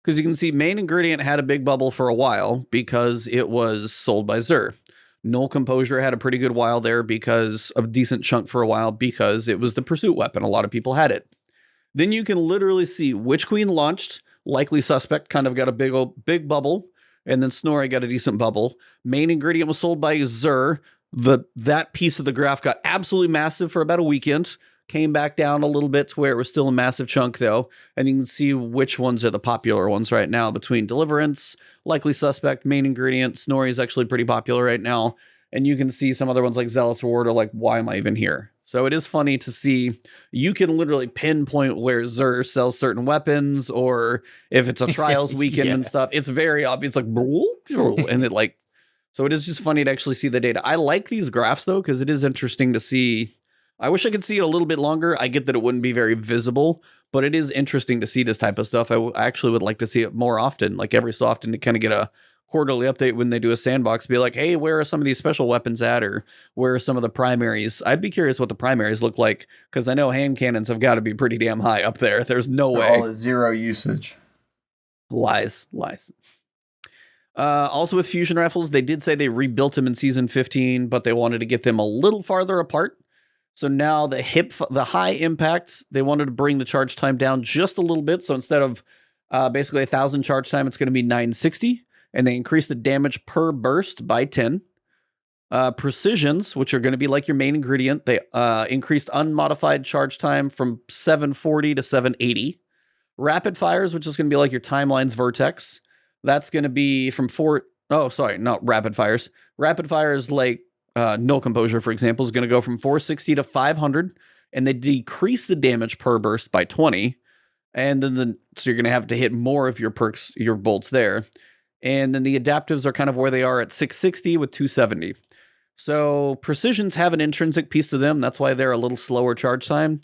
because you can see Main Ingredient had a big bubble for a while because it was sold by Zur. Null Composure had a pretty good while there because a decent chunk for a while because it was the pursuit weapon. A lot of people had it. Then you can literally see Witch Queen launched, Likely Suspect kind of got a big bubble, and then Snorri got a decent bubble. Main Ingredient was sold by Zur. That piece of the graph got absolutely massive for about a weekend. Came back down a little bit to where it was still a massive chunk, though. And you can see which ones are the popular ones right now between Deliverance, Likely Suspect, Main Ingredient. Snorri is actually pretty popular right now. And you can see some other ones like Zealot's Reward are like, why am I even here? So it is funny to see. You can literally pinpoint where Zur sells certain weapons, or if it's a trials weekend and stuff. It's very obvious, like, and it like, so it is just funny to actually see the data. I like these graphs though, because it is interesting to see. I wish I could see it a little bit longer. I get that it wouldn't be very visible, but it is interesting to see this type of stuff. I actually would like to see it more often, like every so often, to kind of get a quarterly update when they do a sandbox, be like, hey, where are some of these special weapons at, or where are some of the primaries? I'd be curious what the primaries look like, because I know hand cannons have got to be pretty damn high up there. There's no way. All at 0 usage. Lies. Also with fusion rifles, they did say they rebuilt them in season 15, but they wanted to get them a little farther apart. So now the high impacts, they wanted to bring the charge time down just a little bit. So instead of basically 1,000 charge time, it's going to be 960. And they increased the damage per burst by 10. Precisions, which are going to be like your Main Ingredient, they increased unmodified charge time from 740 to 780. Rapid fires, which is going to be like your Timeline's Vertex, that's going to be from not rapid fires. Rapid fires like Null Composure, for example, is going to go from 460 to 500, and they decrease the damage per burst by 20. And then so you're going to have to hit more of your bolts there. And then the adaptives are kind of where they are at 660 with 270. So precisions have an intrinsic piece to them. That's why they're a little slower charge time.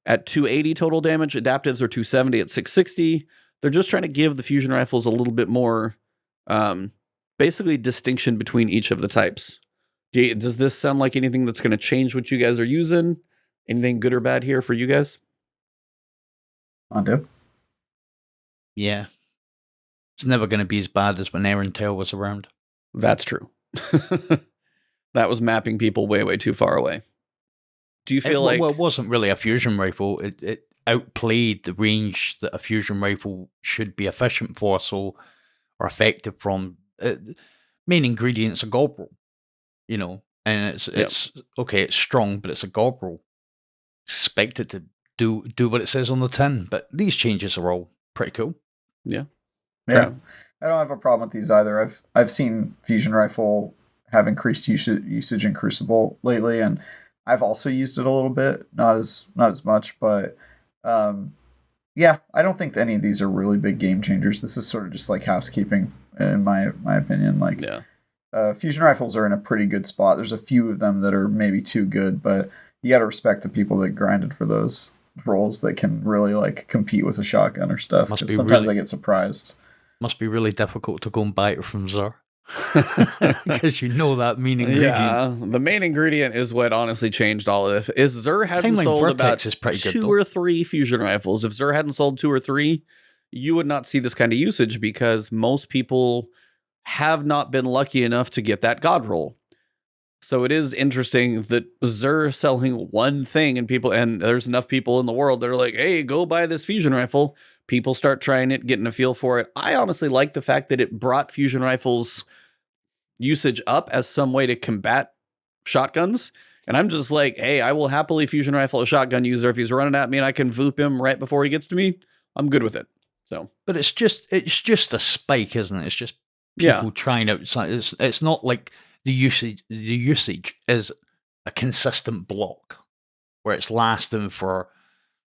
At 280 total damage, adaptives are 270 at 660. They're just trying to give the fusion rifles a little bit more, basically distinction between each of the types. Does this sound like anything that's going to change what you guys are using? Anything good or bad here for you guys? Mondo? Yeah. It's never going to be as bad as when Aerontil was around. That's true. That was mapping people way, way too far away. Do you feel like... Well, it wasn't really a fusion rifle. outplayed the range that a fusion rifle should be efficient for, or effective from. Main ingredient's a gob roll, and it's okay, it's strong, but it's a gob roll. Expect it to do what it says on the tin, but these changes are all pretty cool. Yeah. I don't have a problem with these either. I've seen fusion rifle have increased usage in Crucible lately, and I've also used it a little bit, not as much, but yeah, I don't think any of these are really big game changers. This is sort of just like housekeeping, in my opinion. Like, fusion rifles are in a pretty good spot. There's a few of them that are maybe too good, but you got to respect the people that grinded for those roles that can really like compete with a shotgun or stuff. Because sometimes I get surprised. Must be really difficult to go and buy it from Xur. Because that main ingredient. Yeah, the main ingredient is what honestly changed all of it. Is Xur hadn't sold about two or three fusion rifles. If Xur hadn't sold 2 or 3, you would not see this kind of usage because most people have not been lucky enough to get that god roll. So it is interesting that Xur selling one thing and there's enough people in the world that are like, hey, go buy this fusion rifle. People start trying it, getting a feel for it. I honestly like the fact that it brought fusion rifles usage up as some way to combat shotguns. And I'm just like, hey, I will happily fusion rifle a shotgun user if he's running at me and I can voop him right before he gets to me. I'm good with it. So, but it's just a spike, isn't it? It's just people trying out. It's not like the usage is a consistent block where it's lasting for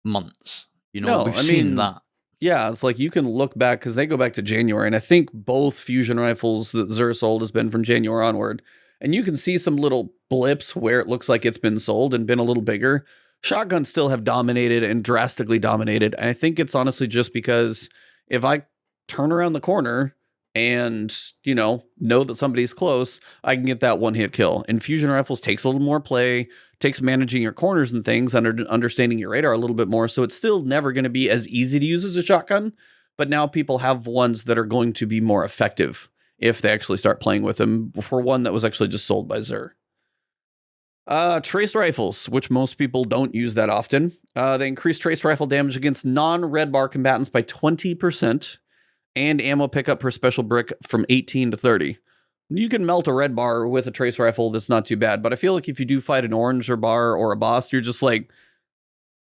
months. We've seen that. Yeah, it's like you can look back because they go back to January, and I think both fusion rifles that Xur sold has been from January onward. And you can see some little blips where it looks like it's been sold and been a little bigger. Shotguns still have dominated and drastically dominated. And I think it's honestly just because if I turn around the corner and, know that somebody's close, I can get that one-hit kill. And fusion rifles takes a little more play, takes managing your corners and things, understanding your radar a little bit more. So it's still never going to be as easy to use as a shotgun, but now people have ones that are going to be more effective if they actually start playing with them for one that was actually just sold by Xur. Trace rifles, which most people don't use that often. They increase trace rifle damage against non-red bar combatants by 20%. And ammo pickup per special brick from 18 to 30. You can melt a red bar with a trace rifle. That's not too bad. But I feel like if you do fight an orange or bar or a boss, you're just like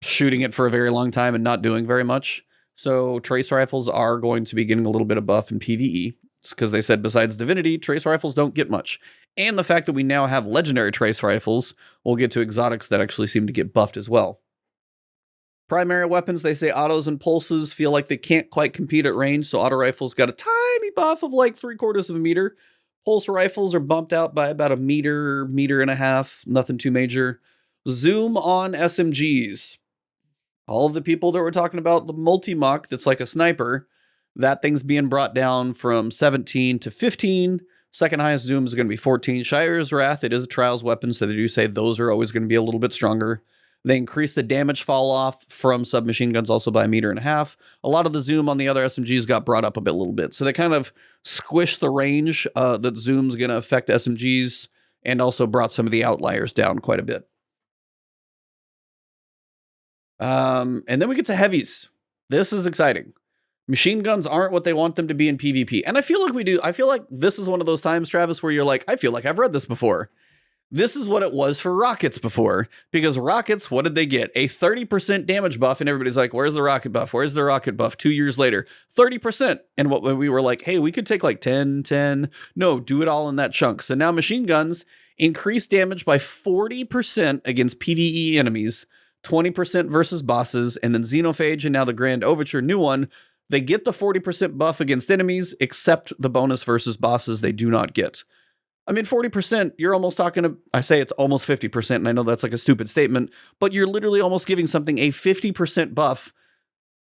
shooting it for a very long time and not doing very much. So trace rifles are going to be getting a little bit of buff in PvE. It's because they said besides Divinity, trace rifles don't get much. And the fact that we now have legendary trace rifles, we'll get to exotics that actually seem to get buffed as well. Primary weapons, they say autos and pulses feel like they can't quite compete at range, so auto rifles got a tiny buff of like 3/4 of a meter. Pulse rifles are bumped out by about a meter and a half, nothing too major. Zoom on SMGs. All of the people that were talking about the multi-muck that's like a sniper, that thing's being brought down from 17 to 15. Second highest zoom is going to be 14. Shire's Wrath, it is a trials weapon, so they do say those are always going to be a little bit stronger. They increase the damage fall off from submachine guns also by 1.5 meters. A lot of the zoom on the other SMGs got brought up a little bit. So they kind of squished the range that zoom's going to affect SMGs and also brought some of the outliers down quite a bit. And then we get to heavies. This is exciting. Machine guns aren't what they want them to be in PvP. And I feel like we do. I feel like this is one of those times, Travis, where you're like, I feel like I've read this before. This is what it was for rockets before, because rockets, what did they get? A 30% damage buff, and everybody's like, where's the rocket buff? Where's the rocket buff? 2 years later, 30%. And what we were like, hey, we could take like 10. No, do it all in that chunk. So now machine guns increase damage by 40% against PvE enemies, 20% versus bosses, and then Xenophage and now the Grand Overture, new one, they get the 40% buff against enemies, except the bonus versus bosses they do not get. I mean, 40%, you're almost talking I say it's almost 50%, and I know that's like a stupid statement, but you're literally almost giving something a 50% buff.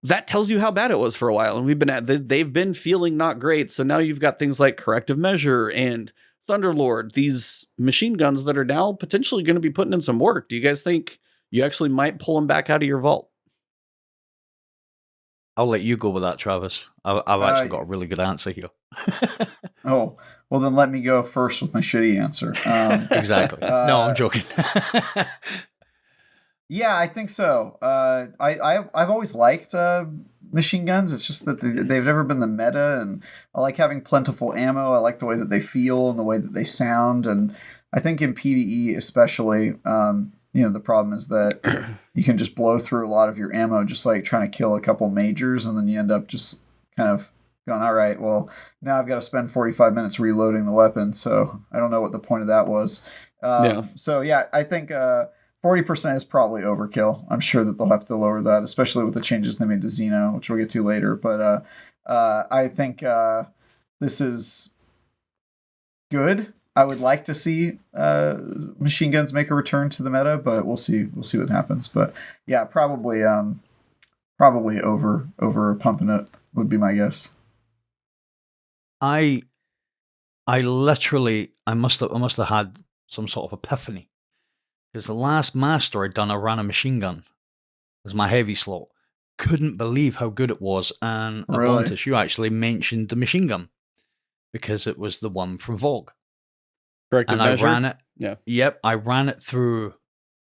That tells you how bad it was for a while, and they've been feeling not great, so now you've got things like Corrective Measure and Thunderlord, these machine guns that are now potentially going to be putting in some work. Do you guys think you actually might pull them back out of your vault? I'll let you go with that, Travis. I've actually got a really good answer here. Oh, well then let me go first with my shitty answer. Exactly. No, I'm joking. Yeah, I think so. I've always liked machine guns. It's just that they've never been the meta, and I like having plentiful ammo. I like the way that they feel and the way that they sound, and I think in PvE especially, the problem is that you can just blow through a lot of your ammo, just like trying to kill a couple majors, and then you end up just kind of going, all right, well, now I've got to spend 45 minutes reloading the weapon, so I don't know what the point of that was. So yeah, I think 40% is probably overkill. I'm sure that they'll have to lower that, especially with the changes they made to Xeno, which we'll get to later. But I think this is good. I would like to see machine guns make a return to the meta, but we'll see. We'll see what happens. But yeah, probably over pumping it would be my guess. I literally must have had some sort of epiphany, because the last master I'd done, I ran a machine gun as my heavy slot. Couldn't believe how good it was, and Really? Abontis, you actually mentioned the machine gun because it was the one from Vogue. Corrective measure? I ran it. Yeah. Yep, I ran it through,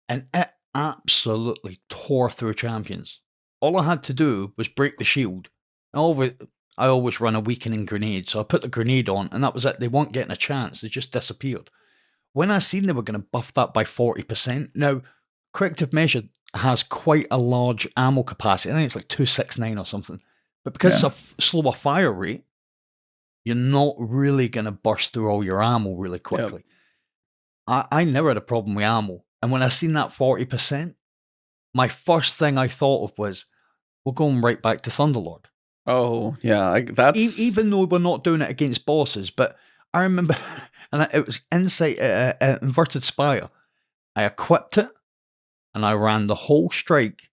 and it absolutely tore through champions. All I had to do was break the shield. I always run a weakening grenade, so I put the grenade on, and that was it. They weren't getting a chance. They just disappeared. When I seen they were going to buff that by 40%, now, corrective measure has quite a large ammo capacity. I think it's like 269 or something. But because it's a slower fire rate, you're not really going to burst through all your ammo really quickly. Yep. I never had a problem with ammo. And when I seen that 40%, my first thing I thought of was, we're going right back to Thunderlord. Oh, yeah. That's even though we're not doing it against bosses, but I remember, and it was Inverted Spire. I equipped it, and I ran the whole strike,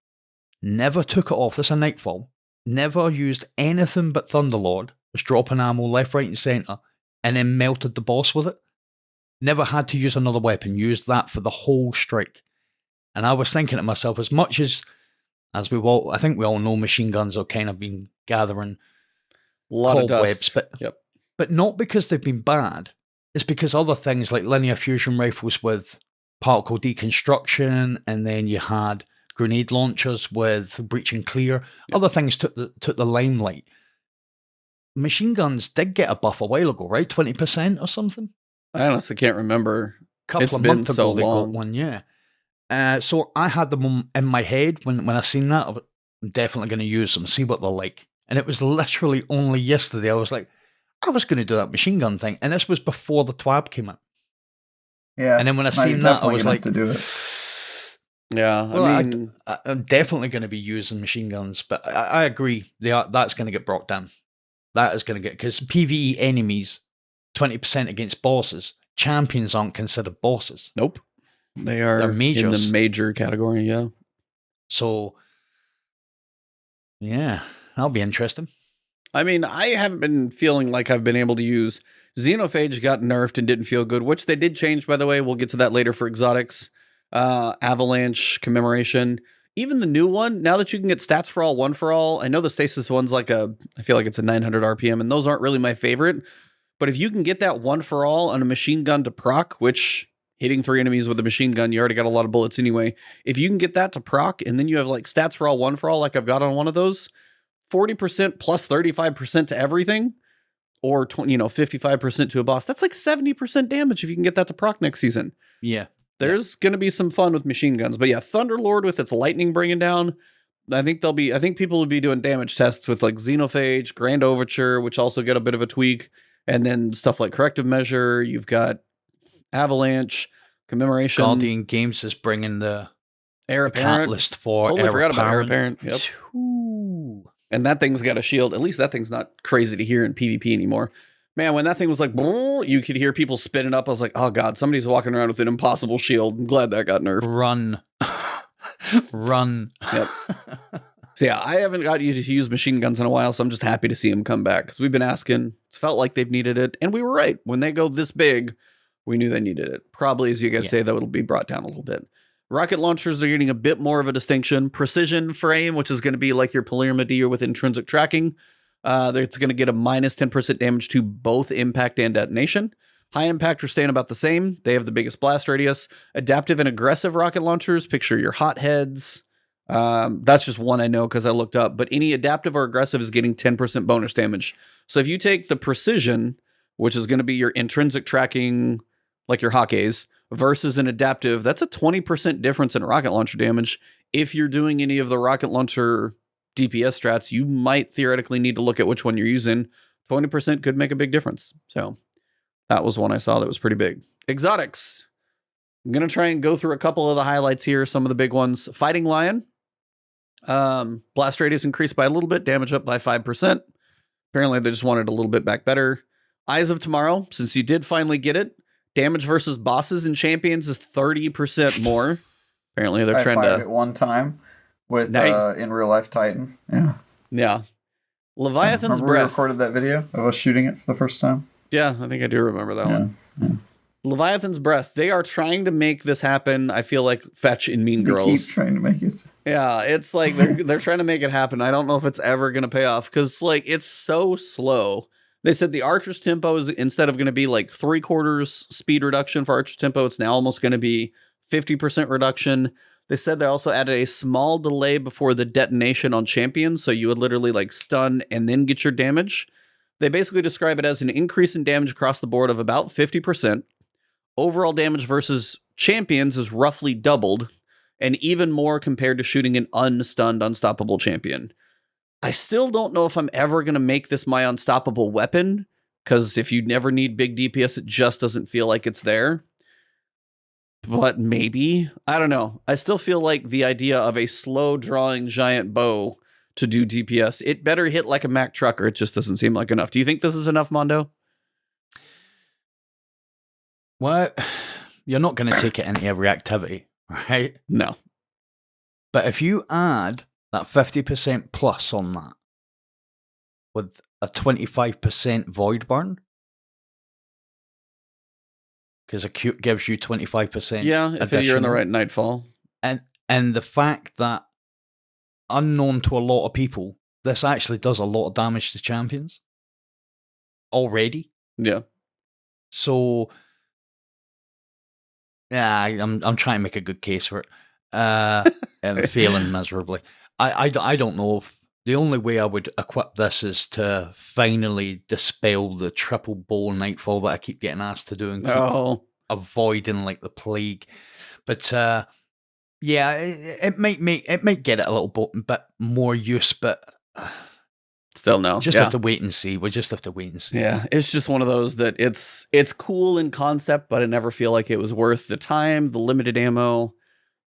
never took it off. This is a Nightfall. Never used anything but Thunderlord, was dropping ammo left, right, and centre, and then melted the boss with it. Never had to use another weapon, used that for the whole strike. And I was thinking to myself, as much as I think we all know machine guns are kind of been gathering a lot of cobwebs, dust. But not because they've been bad. It's because other things like linear fusion rifles with particle deconstruction, and then you had grenade launchers with breach and clear. Yep. Other things took the limelight. Machine guns did get a buff a while ago, right? 20% or something? I honestly can't remember. A couple of months ago, they got one, yeah. So I had them in my head when I seen that. I'm definitely going to use them, see what they're like. And it was literally only yesterday I was like, I was going to do that machine gun thing. And this was before the TWAB came out. Yeah. And then when I seen that, I was like, to do it. Yeah. Well, I'm definitely going to be using machine guns, but I agree. That's going to get brought down. That is going to get, because PvE enemies, 20% against bosses, champions aren't considered bosses. Nope. They're majors. In the major category, yeah. So, yeah, that'll be interesting. I mean, I haven't been feeling like I've been able to use Xenophage got nerfed and didn't feel good, which they did change, by the way. We'll get to that later for exotics. Avalanche, Commemoration. Even the new one, now that you can get stats for all, one for all, I know the stasis one's like I feel like it's a 900 RPM, and those aren't really my favorite. But if you can get that one for all on a machine gun to proc, which hitting 3 enemies with a machine gun, you already got a lot of bullets anyway. If you can get that to proc, and then you have like stats for all, one for all, like I've got on one of those, 40% plus 35% to everything, or 55% to a boss. That's like 70% damage if you can get that to proc next season. Yeah. There's going to be some fun with machine guns. But yeah, Thunderlord with its lightning bringing down, I think people will be doing damage tests with like Xenophage, Grand Overture, which also get a bit of a tweak, and then stuff like Corrective Measure. You've got Avalanche, Commemoration. Guardian Games is bringing the Heir Apparent catalyst for totally forgot about Heir Apparent. Yep. Ooh. And that thing's got a shield. At least that thing's not crazy to hear in PvP anymore. Man, when that thing was like, you could hear people spinning up. I was like, oh God, somebody's walking around with an impossible shield. I'm glad that got nerfed. Run. Run. Yep. So yeah, I haven't got you to use machine guns in a while, so I'm just happy to see them come back. Because we've been asking, it's felt like they've needed it. And we were right. When they go this big, we knew they needed it. Probably, as you guys say, though, it'll be brought down a little bit. Rocket launchers are getting a bit more of a distinction. Precision frame, which is going to be like your Polymer D with intrinsic tracking. It's going to get a minus 10% damage to both impact and detonation. High impact are staying about the same. They have the biggest blast radius. Adaptive and aggressive rocket launchers, picture your hotheads. That's just one I know because I looked up. But any adaptive or aggressive is getting 10% bonus damage. So if you take the precision, which is going to be your intrinsic tracking, like your hotkeys, versus an adaptive, that's a 20% difference in rocket launcher damage. If you're doing any of the rocket launcher DPS strats, you might theoretically need to look at which one you're using. 20% could make a big difference. So that was one I saw that was pretty big. Exotics. I'm going to try and go through a couple of the highlights here, some of the big ones. Fighting Lion. Blast radius increased by a little bit, damage up by 5%. Apparently they just wanted a little bit back better. Eyes of Tomorrow, since you did finally get it, damage versus bosses and champions is 30% more. Apparently they're trying to... it one time with in real life Titan. Yeah. Yeah. Leviathan's Remember Breath. We recorded that video of us shooting it for the first time? Yeah, I think I do remember that one. Yeah. Leviathan's Breath. They are trying to make this happen. I feel like Fetch and Mean Girls. They keep trying to make it. Yeah, it's like they're trying to make it happen. I don't know if it's ever going to pay off because like it's so slow. They said the Archer's tempo is instead of going to be like 3/4 speed reduction for Archer's tempo, it's now almost going to be 50% reduction. They said they also added a small delay before the detonation on champions, so you would literally like stun and then get your damage. They basically describe it as an increase in damage across the board of about 50%. Overall damage versus champions is roughly doubled, and even more compared to shooting an unstunned, unstoppable champion. I still don't know if I'm ever going to make this my unstoppable weapon, because if you never need big DPS, it just doesn't feel like it's there. But maybe. I don't know. I still feel like the idea of a slow-drawing giant bow to do DPS, it better hit like a Mack truck, or it just doesn't seem like enough. Do you think this is enough, Mondo? Well, you're not going to take it into every activity, right? No. But if you add that 50% plus on that with a 25% void burn, because acute gives you 25%. Yeah, if you're in the right nightfall. And the fact that, unknown to a lot of people, this actually does a lot of damage to champions already. Yeah. So, yeah, I'm trying to make a good case for it. And failing miserably. I don't know if the only way I would equip this is to finally dispel the triple bow nightfall that I keep getting asked to do and keep avoiding like the plague. But yeah, it might get it a little bit more use, but still no. Just have to wait and see. We just have to wait and see. Yeah, it's just one of those that it's cool in concept, but I never feel like it was worth the time, the limited ammo.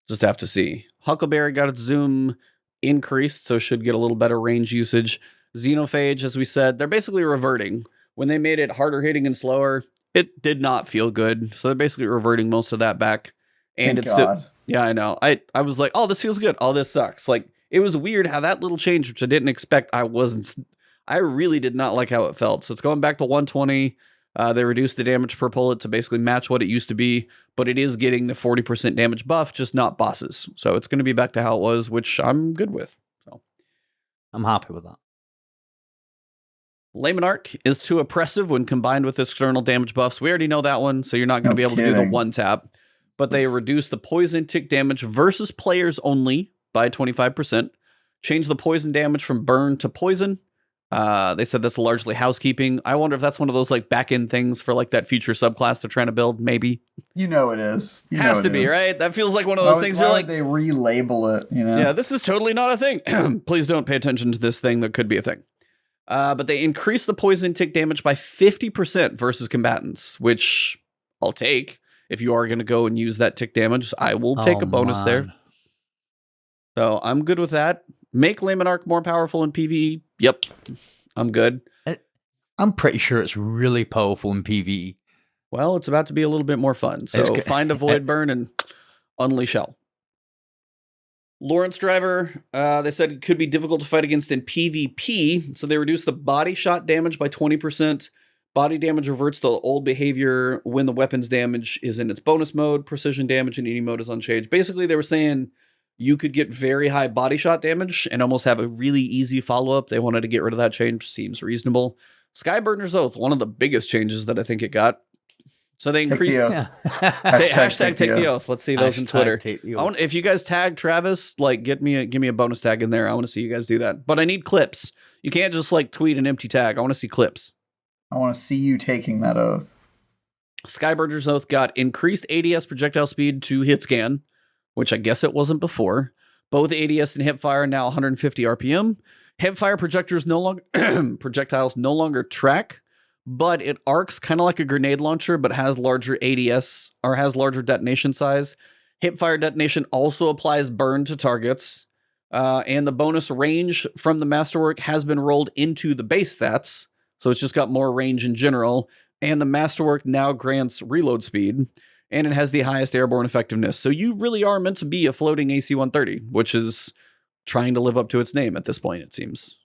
Just have to see. Huckleberry got its zoom increased, so should get a little better range usage. Xenophage, as we said, they're basically reverting. When they made it harder hitting and slower, it did not feel good. So they're basically reverting most of that back. And it's still, yeah, I know. I was like, oh, this feels good. Oh, this sucks. Like, it was weird how that little change, which I didn't expect, I really did not like how it felt. So it's going back to 120. They reduced the damage per bullet to basically match what it used to be, but it is getting the 40% damage buff, just not bosses. So it's going to be back to how it was, which I'm good with. So I'm happy with that. Layman Arc is too oppressive when combined with external damage buffs. We already know that one, so you're not going to be able to do the one tap. But they reduce the poison tick damage versus players only by 25%. Change the poison damage from burn to poison. They said that's largely housekeeping. I wonder if that's one of those like back end things for like that future subclass they're trying to build. Maybe. You know it is. Has to be, right? That feels like one of those things. Why would they relabel it? You know? Yeah, this is totally not a thing. Please don't pay attention to this thing that could be a thing. But they increase the poison tick damage by 50% versus combatants, which I'll take. If you are going to go and use that tick damage, I will take a bonus there. So I'm good with that. Make Layman Arc more powerful in PvE. Yep, I'm good. I'm pretty sure it's really powerful in PvE. Well, it's about to be a little bit more fun. So find a Void Burn and unleash hell. Lawrence Driver, they said it could be difficult to fight against in PvP, so they reduced the body shot damage by 20%. Body damage reverts to old behavior when the weapon's damage is in its bonus mode. Precision damage in any mode is unchanged. Basically, they were saying you could get very high body shot damage and almost have a really easy follow-up. They wanted to get rid of that change. Seems reasonable. Skyburner's Oath, one of the biggest changes that I think it got. So they Take increased. the oath. Yeah. Hashtag take the oath. Let's see those on Twitter. Take the I oath. want, if you guys tag Travis, like give me a bonus tag in there. I want to see you guys do that. But I need clips. You can't just like tweet an empty tag. I want to see clips. I want to see you taking that oath. Skyburger's Oath got increased ADS projectile speed to hit scan, which I guess it wasn't before. Both ADS and hipfire are now 150 RPM. Hipfire projectiles no longer track, but it arcs kind of like a grenade launcher, but has larger ADS or has larger detonation size. Hipfire detonation also applies burn to targets. And the bonus range from the Masterwork has been rolled into the base stats. So it's just got more range in general. And the Masterwork now grants reload speed. And it has the highest airborne effectiveness. So you really are meant to be a floating AC-130, which is trying to live up to its name at this point, it seems.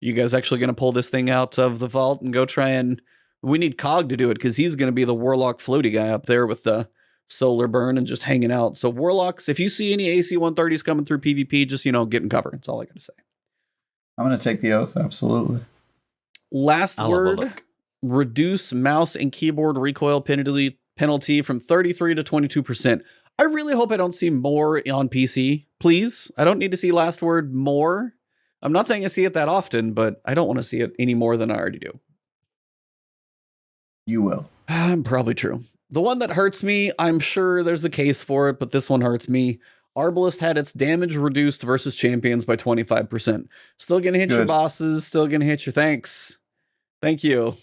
You guys actually going to pull this thing out of the vault and go try and... We need Cog to do it, because he's going to be the Warlock floaty guy up there with the solar burn and just hanging out. So Warlocks, if you see any AC-130s coming through PvP, just, get in cover. That's all I got to say. I'm going to take the oath, absolutely. Last word, reduce mouse and keyboard recoil penalty from 33 to 22%. I really hope I don't see more on PC, please. I don't need to see last word more. I'm not saying I see it that often, but I don't want to see it any more than I already do. You will. Probably true. The one that hurts me, I'm sure there's a case for it, but this one hurts me. Arbalist had its damage reduced versus champions by 25%. Still gonna hit your bosses, still gonna hit your thanks. Thank you.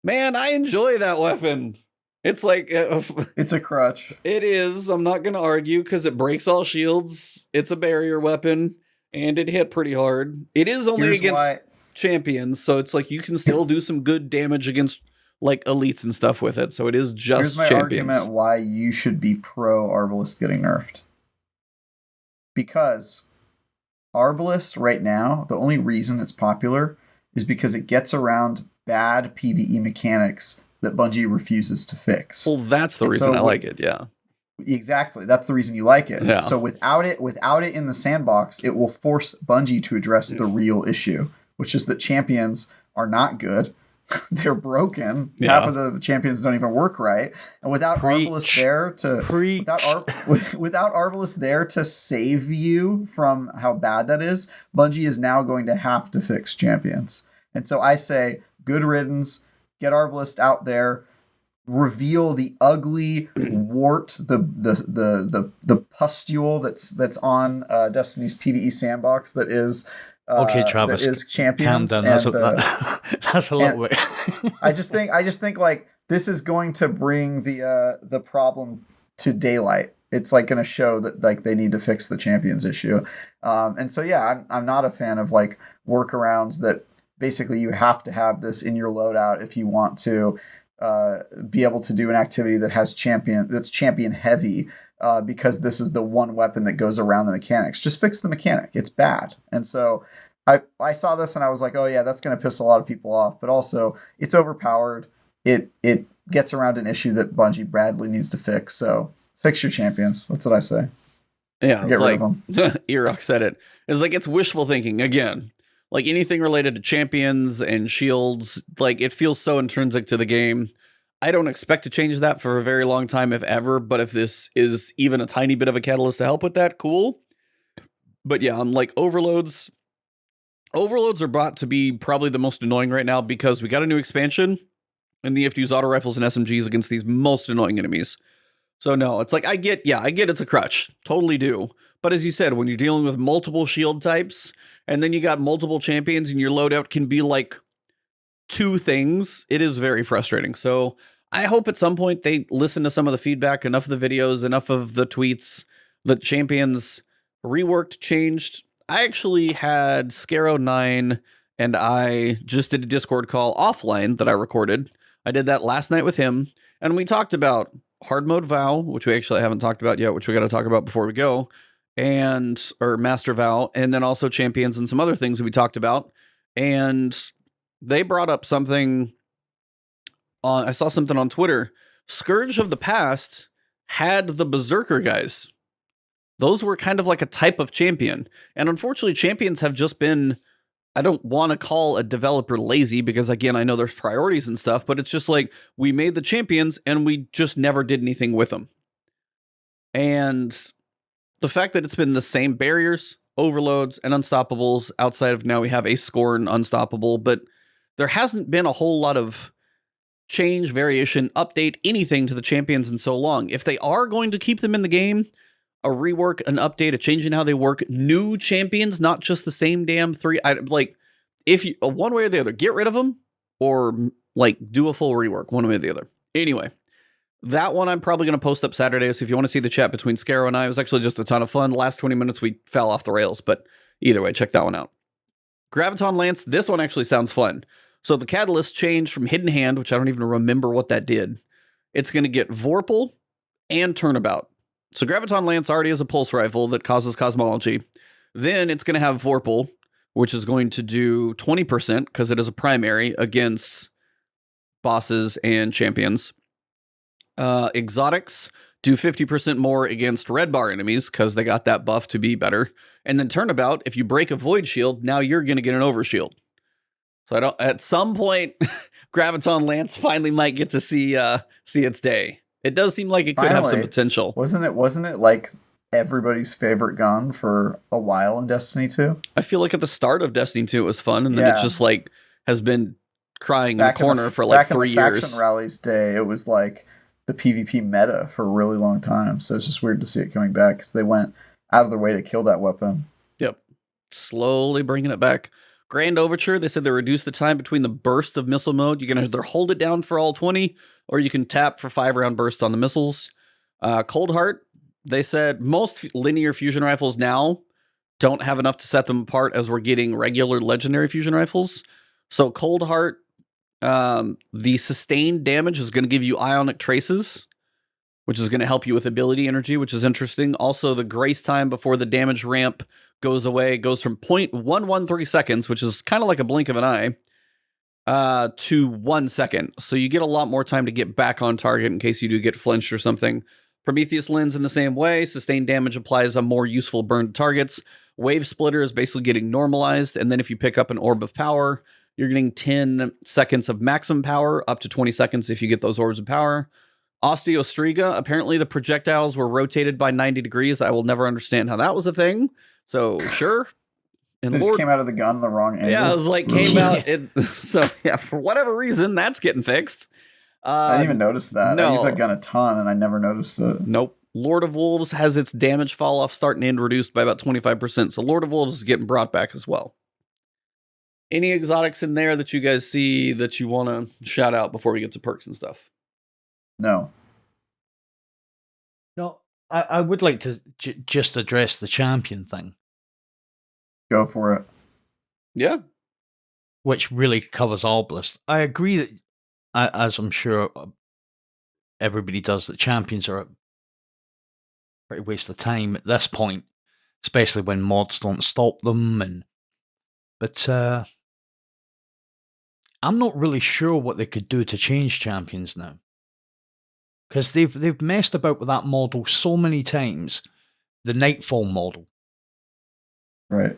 Man, I enjoy that weapon. It's like... it's a crutch. It is. I'm not gonna argue, because it breaks all shields. It's a barrier weapon, and it hit pretty hard. It is only against champions, so it's like you can still do some good damage against like elites and stuff with it. So it is just Here's my champions. argument why you should be pro Arbalist getting nerfed. Because Arbalist right now, the only reason it's popular is because it gets around bad PvE mechanics that Bungie refuses to fix. Well, that's the reason I like it, yeah. Exactly. That's the reason you like it. Yeah. So without it in the sandbox, it will force Bungie to address the real issue, which is that champions are not good. They're broken. Yeah. Half of the champions don't even work right. And without Arbalist there without Arbalist there to save you from how bad that is, Bungie is now going to have to fix champions. And so I say, good riddance, get Arbalist out there, reveal the ugly wart, the pustule that's on Destiny's PvE sandbox that is okay, Travis, that is champions. Calm down. That's a lot way. I just think like this is going to bring the problem to daylight. It's like going to show that like they need to fix the champions issue. And so yeah, I'm not a fan of like workarounds that basically you have to have this in your loadout if you want to be able to do an activity that's champion heavy, because this is the one weapon that goes around the mechanics. Just fix the mechanic. It's bad. And so I saw this and I was like, oh yeah, that's going to piss a lot of people off, but also it's overpowered. It gets around an issue that Bungie badly needs to fix. So fix your champions. That's what I say. Yeah. Get rid of them. Erock said it. It's like, it's wishful thinking again. Like anything related to champions and shields, like it feels so intrinsic to the game. I don't expect to change that for a very long time, if ever, but if this is even a tiny bit of a catalyst to help with that, cool. But yeah, I'm like overloads. Overloads are brought to be probably the most annoying right now because we got a new expansion and you have to use auto rifles and SMGs against these most annoying enemies. So no, it's like, I get it's a crutch. Totally do. But as you said, when you're dealing with multiple shield types, and then you got multiple champions and your loadout can be like 2 things, it is very frustrating. So I hope at some point they listen to some of the feedback, enough of the videos, enough of the tweets, that champions reworked, changed. I actually had Scaro9 and I just did a Discord call offline that I recorded. I did that last night with him, and we talked about hard mode Vow, which we actually haven't talked about yet, which we got to talk about before we go, or Master Vow, and then also champions and some other things that we talked about. And they brought up something I saw something on Twitter. Scourge of the Past had the Berserker guys. Those were kind of like a type of champion. And unfortunately, champions have just been I don't want to call a developer lazy because, again, I know there's priorities and stuff, but it's just like we made the champions and we just never did anything with them. And the fact that it's been the same barriers, overloads, and unstoppables outside of now we have a Scorn unstoppable, but there hasn't been a whole lot of change, variation, update, anything to the champions in so long. If they are going to keep them in the game, a rework, an update, a change in how they work, new champions, not just the same damn three. If you one way or the other, get rid of them or like do a full rework, one way or the other. Anyway, that one I'm probably going to post up Saturday. So if you want to see the chat between Scarrow and I, it was actually just a ton of fun. The last 20 minutes we fell off the rails, but either way, check that one out. Graviton Lance, this one actually sounds fun. So the catalyst changed from Hidden Hand, which I don't even remember what that did. It's going to get Vorpal and Turnabout. So Graviton Lance already has a pulse rifle that causes cosmology. Then it's going to have Vorpal, which is going to do 20% because it is a primary against bosses and champions. Exotics do 50% more against red bar enemies because they got that buff to be better. And then Turnabout, if you break a void shield, now you're going to get an overshield. So at some point, Graviton Lance finally might get to see its day. It does seem like it could have some potential. Wasn't it like everybody's favorite gun for a while in Destiny 2? I feel like at the start of Destiny 2 it was fun, and then it just like has been crying in the corner for like 3 years. Back in the Faction Rallies day, it was like the PvP meta for a really long time. So it's just weird to see it coming back because they went out of their way to kill that weapon. Yep. Slowly bringing it back. Grand Overture, they said they reduced the time between the burst of missile mode. You can either hold it down for all 20, or you can tap for 5-round burst on the missiles. Cold Heart, they said most linear fusion rifles now don't have enough to set them apart as we're getting regular legendary fusion rifles. So Cold Heart, the sustained damage is going to give you ionic traces, which is going to help you with ability energy, which is interesting. Also, the grace time before the damage ramp goes away. It goes from 0.113 seconds, which is kind of like a blink of an eye, to 1 second. So you get a lot more time to get back on target in case you do get flinched or something. Prometheus Lens in the same way. Sustained damage applies a more useful burn to targets. Wave Splitter is basically getting normalized. And then if you pick up an Orb of Power, you're getting 10 seconds of maximum power, up to 20 seconds if you get those Orbs of Power. Osteostriga, apparently the projectiles were rotated by 90 degrees. I will never understand how that was a thing. So, sure. And it just came out of the gun the wrong angle. Yeah, it was like came out. So, yeah, for whatever reason, that's getting fixed. I didn't even notice that. No. I use that gun a ton, and I never noticed it. Nope. Lord of Wolves has its damage fall off start and end reduced by about 25%. So, Lord of Wolves is getting brought back as well. Any exotics in there that you guys see that you want to shout out before we get to perks and stuff? No. No, I would like to just address the champion thing. Go for it. Yeah. Which really covers Obelisk. I agree that, as I'm sure everybody does, that champions are a pretty waste of time at this point, especially when mods don't stop them. But I'm not really sure what they could do to change champions now. Because they've messed about with that model so many times, the Nightfall model. Right.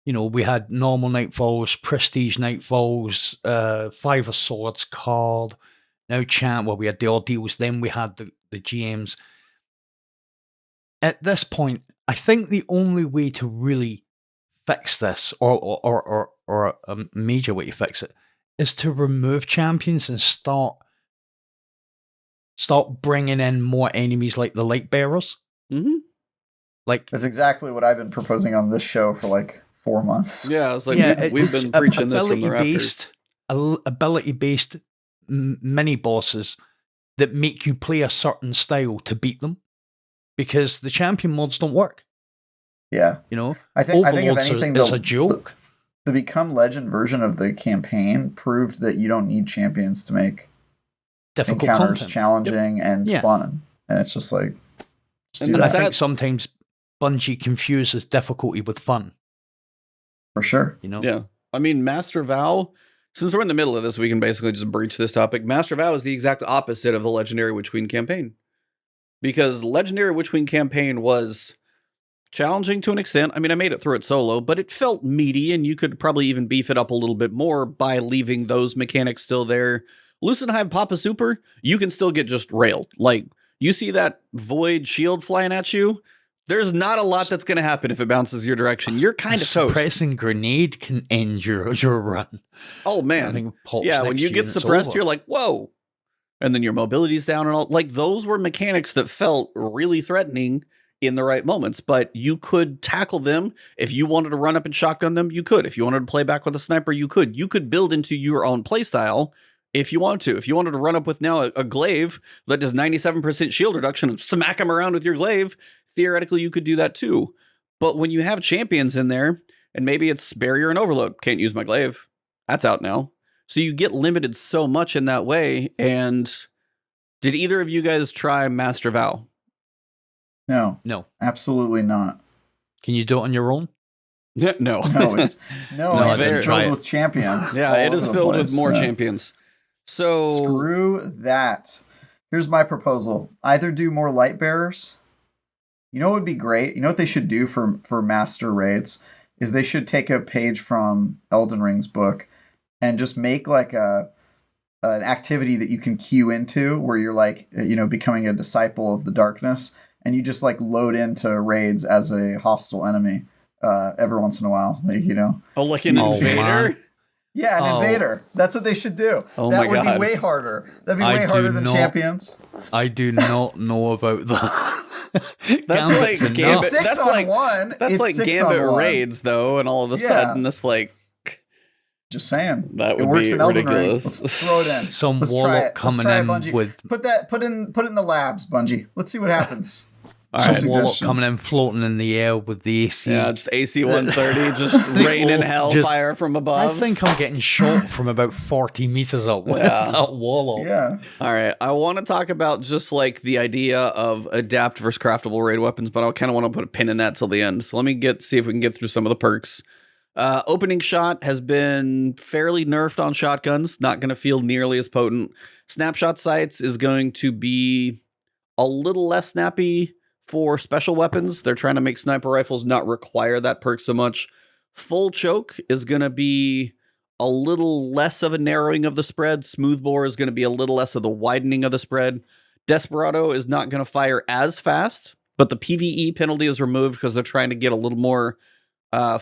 You know, we had normal Nightfalls, Prestige Nightfalls, 5 of Swords card, now champ, well, we had the Ordeals, then we had the GMs. At this point, I think the only way to really fix this, or a major way to fix it, is to remove champions and start bringing in more enemies like the Light Bearers. Mm-hmm. Like that's exactly what I've been proposing on this show for like 4 months. Yeah, it's like we've been preaching this from the rafters. Ability-based mini bosses that make you play a certain style to beat them, because the champion mods don't work. Yeah, you know, I think if anything, it's a joke. The Become Legend version of the campaign proved that you don't need champions to make difficult encounters content challenging and fun, and it's just like. And I think sometimes Bungie confuses difficulty with fun. For sure, you know. Yeah, I mean, Master Vow. Since we're in the middle of this, we can basically just breach this topic. Master Vow is the exact opposite of the Legendary Witch Queen campaign, because Legendary Witch Queen campaign was Challenging to an extent. I mean, I made it through it solo, but it felt meaty, and you could probably even beef it up a little bit more by leaving those mechanics still there. Loosen Hive Papa Super, you can still get just railed. Like, you see that void shield flying at you, there's not a lot that's going to happen if it bounces your direction. You're kind of toast. Suppressing grenade can end your run. Oh, man. Yeah, when you get suppressed, you're like, whoa. And then your mobility's down and all. Like, those were mechanics that felt really threatening in the right moments, but you could tackle them. If you wanted to run up and shotgun them, you could. If you wanted to play back with a sniper, you could. You could build into your own playstyle if you want to. If you wanted to run up with now a glaive that does 97% shield reduction and smack them around with your glaive, theoretically, you could do that too. But when you have champions in there, and maybe it's barrier and overload, can't use my glaive. That's out now. So you get limited so much in that way. And did either of you guys try Master Vow? No, absolutely not. Can you do it on your own? No, it's filled with champions. Yeah, it is filled with more champions. So screw that. Here's my proposal: either do more light bearers. You know what would be great? You know what they should do for master raids is they should take a page from Elden Ring's book and just make like an activity that you can queue into where you're like, becoming a disciple of the darkness, and you just like load into raids as a hostile enemy every once in a while, Oh, like an invader? Man. Yeah, an invader. That's what they should do. Oh that my would God. be way harder. That'd be way harder than champions. I do not know about that. That's like Gambit. That's like Gambit raids, though, and all of a sudden, this like. Just saying. That would be ridiculous. Let's throw it in. Some warlock coming in with put it in the labs, Bungie. Let's see what happens. Some warlock coming in, floating in the air with the AC. Yeah, just AC 130, just raining hellfire from above. I think I'm getting shot from about 40 meters up. Where's that warlock? Yeah. All right, I want to talk about just like the idea of adapt versus craftable raid weapons, but I kind of want to put a pin in that till the end. So let me see if we can get through some of the perks. Opening shot has been fairly nerfed on shotguns, not going to feel nearly as potent. Snapshot sights is going to be a little less snappy for special weapons. They're trying to make sniper rifles not require that perk so much. Full choke is going to be a little less of a narrowing of the spread. Smoothbore is going to be a little less of the widening of the spread. Desperado is not going to fire as fast, but the PvE penalty is removed because they're trying to get a little more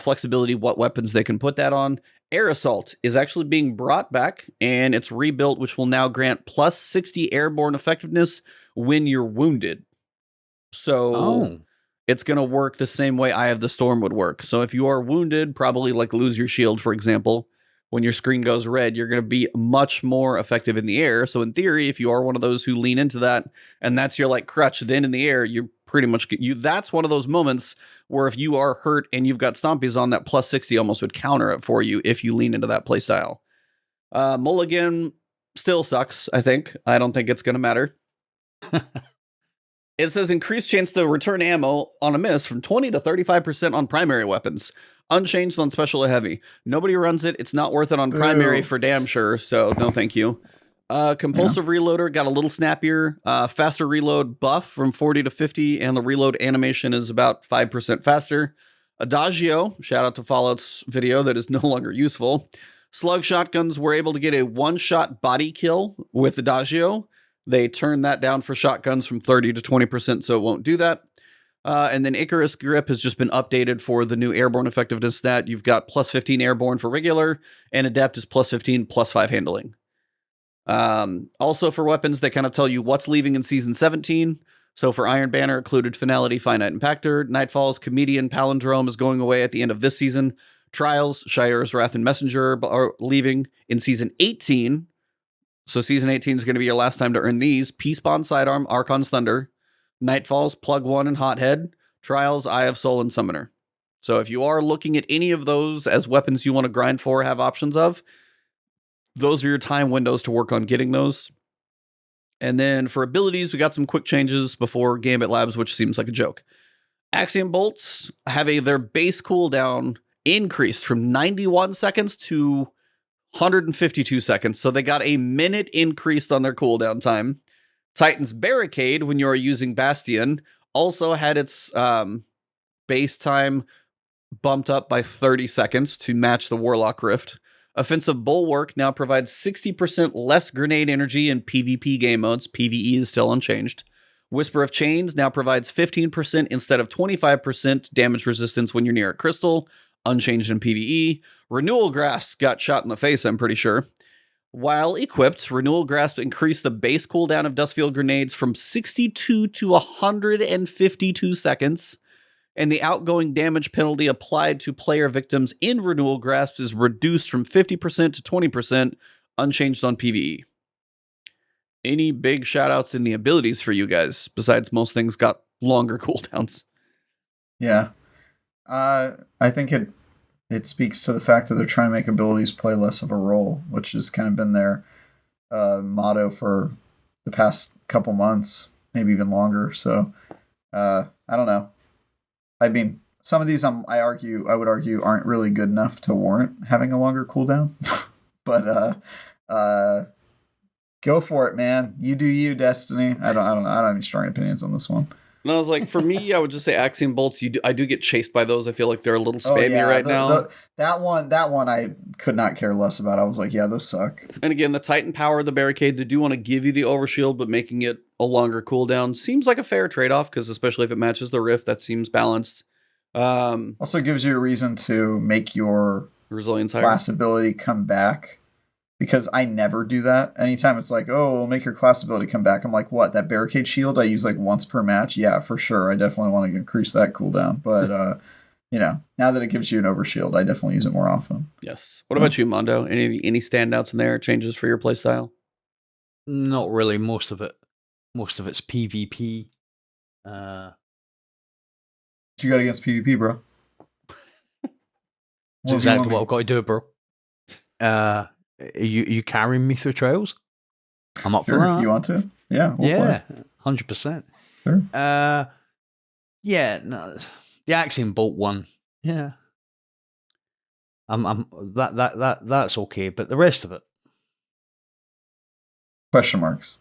flexibility what weapons they can put that on. Air Assault is actually being brought back, and it's rebuilt, which will now grant plus 60 airborne effectiveness when you're wounded. So it's going to work the same way Eye of the Storm would work. So if you are wounded, probably like lose your shield, for example, when your screen goes red, you're going to be much more effective in the air. So in theory, if you are one of those who lean into that, and that's your like crutch, then in the air, you're pretty much that's one of those moments where if you are hurt and you've got stompies on, that plus 60 almost would counter it for you if you lean into that play style. Mulligan still sucks, I think. I don't think it's going to matter. It says increased chance to return ammo on a miss from 20 to 35% on primary weapons. Unchanged on special or heavy. Nobody runs it. It's not worth it on primary for damn sure. So no, thank you. Compulsive reloader got a little snappier. Faster reload buff from 40 to 50, and the reload animation is about 5% faster. Adagio, shout out to Fallout's video that is no longer useful. Slug shotguns were able to get a one-shot body kill with Adagio. They turned that down for shotguns from 30 to 20%, so it won't do that. And then Icarus Grip has just been updated for the new Airborne Effectiveness stat. You've got plus 15 Airborne for regular, and Adept is plus 15, plus 5 handling. Also for weapons, they kind of tell you what's leaving in Season 17. So for Iron Banner, Occluded Finality, Finite Impactor. Nightfall's Comedian Palindrome is going away at the end of this season. Trials, Shire's Wrath and Messenger are leaving in Season 18. So Season 18 is going to be your last time to earn these. Peace-Bond Sidearm, Archon's Thunder. Nightfall's Plug 1 and Hothead. Trials, Eye of Soul, and Summoner. So if you are looking at any of those as weapons you want to grind for, have options of, those are your time windows to work on getting those. And then for abilities, we got some quick changes before Gambit Labs, which seems like a joke. Axiom Bolts have their base cooldown increased from 91 seconds to 152 seconds. So they got a minute increased on their cooldown time. Titan's Barricade, when you are using Bastion, also had its base time bumped up by 30 seconds to match the Warlock Rift. Offensive Bulwark now provides 60% less grenade energy in PvP game modes. PvE is still unchanged. Whisper of Chains now provides 15% instead of 25% damage resistance when you're near a crystal, unchanged in PvE. Renewal Grasp got shot in the face, I'm pretty sure. While equipped, Renewal Grasp increased the base cooldown of Dustfield grenades from 62 to 152 seconds, and the outgoing damage penalty applied to player victims in Renewal Grasp is reduced from 50% to 20%, unchanged on PvE. Any big shoutouts in the abilities for you guys, besides most things got longer cooldowns? Yeah. I think it speaks to the fact that they're trying to make abilities play less of a role, which has kind of been their motto for the past couple months, maybe even longer. So, I don't know. I mean, some of these I would argue aren't really good enough to warrant having a longer cooldown. But go for it, man. You do you, Destiny. I don't have any strong opinions on this one. And I was like, for me, I would just say Axiom Bolts. I do get chased by those. I feel like they're a little spammy right now. That one I could not care less about. I was like, yeah, those suck. And again, the Titan power of the barricade, they do want to give you the overshield, but making it a longer cooldown seems like a fair trade-off, because especially if it matches the Rift, that seems balanced. Also gives you a reason to make your resilience higher. Class ability come back. Because I never do that. Anytime it's like, oh, we'll make your class ability come back. I'm like, what? That barricade shield I use like once per match? Yeah, for sure. I definitely want to increase that cooldown. But, now that it gives you an overshield, I definitely use it more often. Yes. What about you, Mondo? Any standouts in there? Changes for your playstyle? Not really. Most of it's PvP. What you got against PvP, bro? That's exactly what I've got to do, bro. You carrying me through trials? I'm up for that. You want to? Yeah. We'll 100%. Sure. No, the Axiom Bolt one. Yeah. That's okay, but the rest of it. Question marks.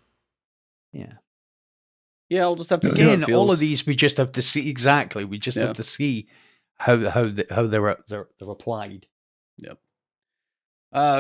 Yeah. Yeah, I'll just have to see. Again, all of these we just have to see exactly. We just have to see how they're applied. Yep.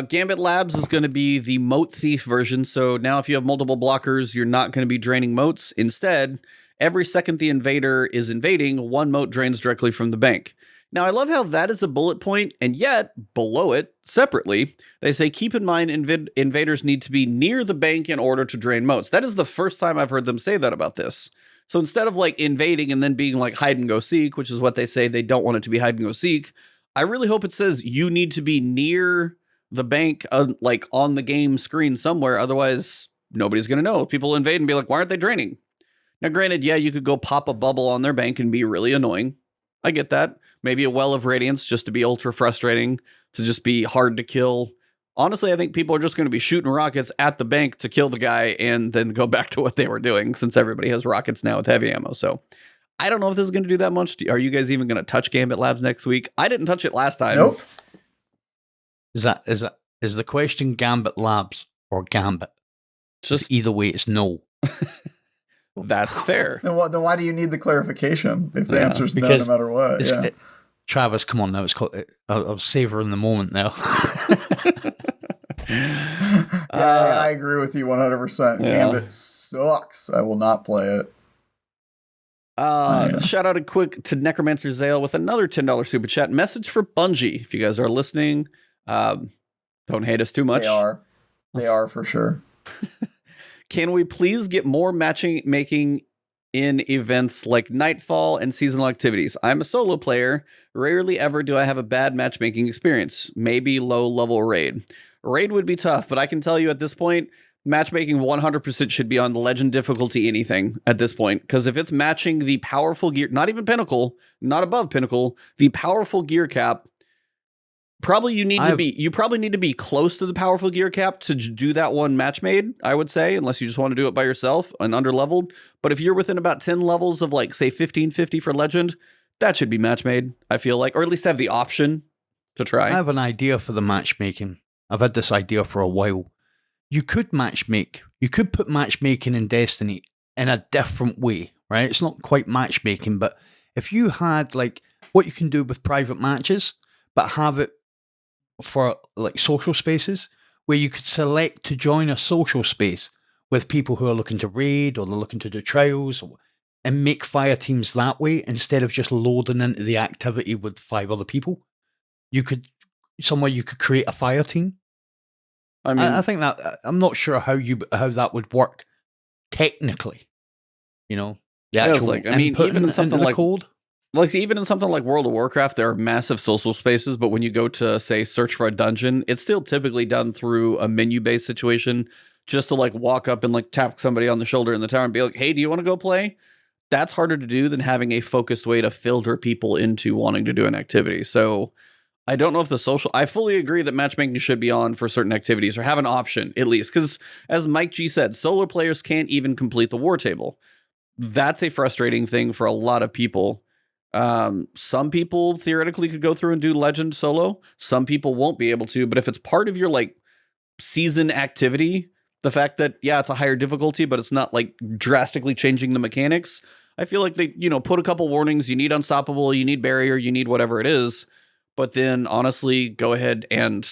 Gambit Labs is going to be the moat thief version. So now if you have multiple blockers, you're not going to be draining moats. Instead, every second the invader is invading, one moat drains directly from the bank. Now, I love how that is a bullet point, and yet, below it, separately, they say, keep in mind invaders need to be near the bank in order to drain moats. That is the first time I've heard them say that about this. So instead of like invading and then being like hide and go seek, which is what they say, they don't want it to be hide and go seek, I really hope it says you need to be near the bank, like on the game screen somewhere. Otherwise, nobody's going to know. People invade and be like, why aren't they draining? Now, granted, yeah, you could go pop a bubble on their bank and be really annoying. I get that. Maybe a Well of Radiance just to be ultra frustrating, to just be hard to kill. Honestly, I think people are just going to be shooting rockets at the bank to kill the guy and then go back to what they were doing, since everybody has rockets now with heavy ammo. So I don't know if this is going to do that much. Are you guys even going to touch Gambit Labs next week? I didn't touch it last time. Nope. Is the question Gambit Labs or Gambit? Just either way, it's no. That's fair. Then why do you need the clarification if the answer is no, no matter what? Yeah. Travis, come on now. It's called. I'll savor in the moment now. I agree with you 100%. Gambit sucks. I will not play it. Shout out to Necromancer Zale with another $10 super chat message for Bungie. If you guys are listening, don't hate us too much. They are for sure. Can we please get more matchmaking in events like Nightfall and seasonal activities? I'm a solo player. Rarely ever do I have a bad matchmaking experience. Maybe low level raid. Raid would be tough, but I can tell you at this point, matchmaking 100% should be on the legend difficulty anything at this point. Because if it's matching the powerful gear, not even Pinnacle, not above Pinnacle, the powerful gear cap, you probably need to be close to the powerful gear cap to do that one match made, I would say, unless you just want to do it by yourself and under leveled. But if you're within about 10 levels of like say 1550 for legend, that should be match made, I feel like, or at least have the option to try. I have an idea for the matchmaking. I've had this idea for a while. You could matchmake. You could put matchmaking in Destiny in a different way, right? It's not quite matchmaking, but if you had like what you can do with private matches, but have it for like social spaces where you could select to join a social space with people who are looking to raid or they're looking to do trials and make fire teams that way instead of just loading into the activity with 5 other people. You could somewhere you could create a fire team. I mean, I think that I'm not sure how that would work technically. You know, the yeah, it's actual like, I mean, input even in something into the like code. Like, even in something like World of Warcraft, there are massive social spaces, but when you go to, say, search for a dungeon, it's still typically done through a menu-based situation, just to, like, walk up and, like, tap somebody on the shoulder in the tower and be like, hey, do you want to go play? That's harder to do than having a focused way to filter people into wanting to do an activity. So I don't know if the social... I fully agree that matchmaking should be on for certain activities, or have an option, at least, because, as Mike G said, solo players can't even complete the war table. That's a frustrating thing for a lot of people. Some people theoretically could go through and do legend solo. Some people won't be able to, but if it's part of your like season activity, the fact that, yeah, it's a higher difficulty, but it's not like drastically changing the mechanics. I feel like they, put a couple warnings. You need unstoppable, you need barrier, you need whatever it is, but then honestly, go ahead and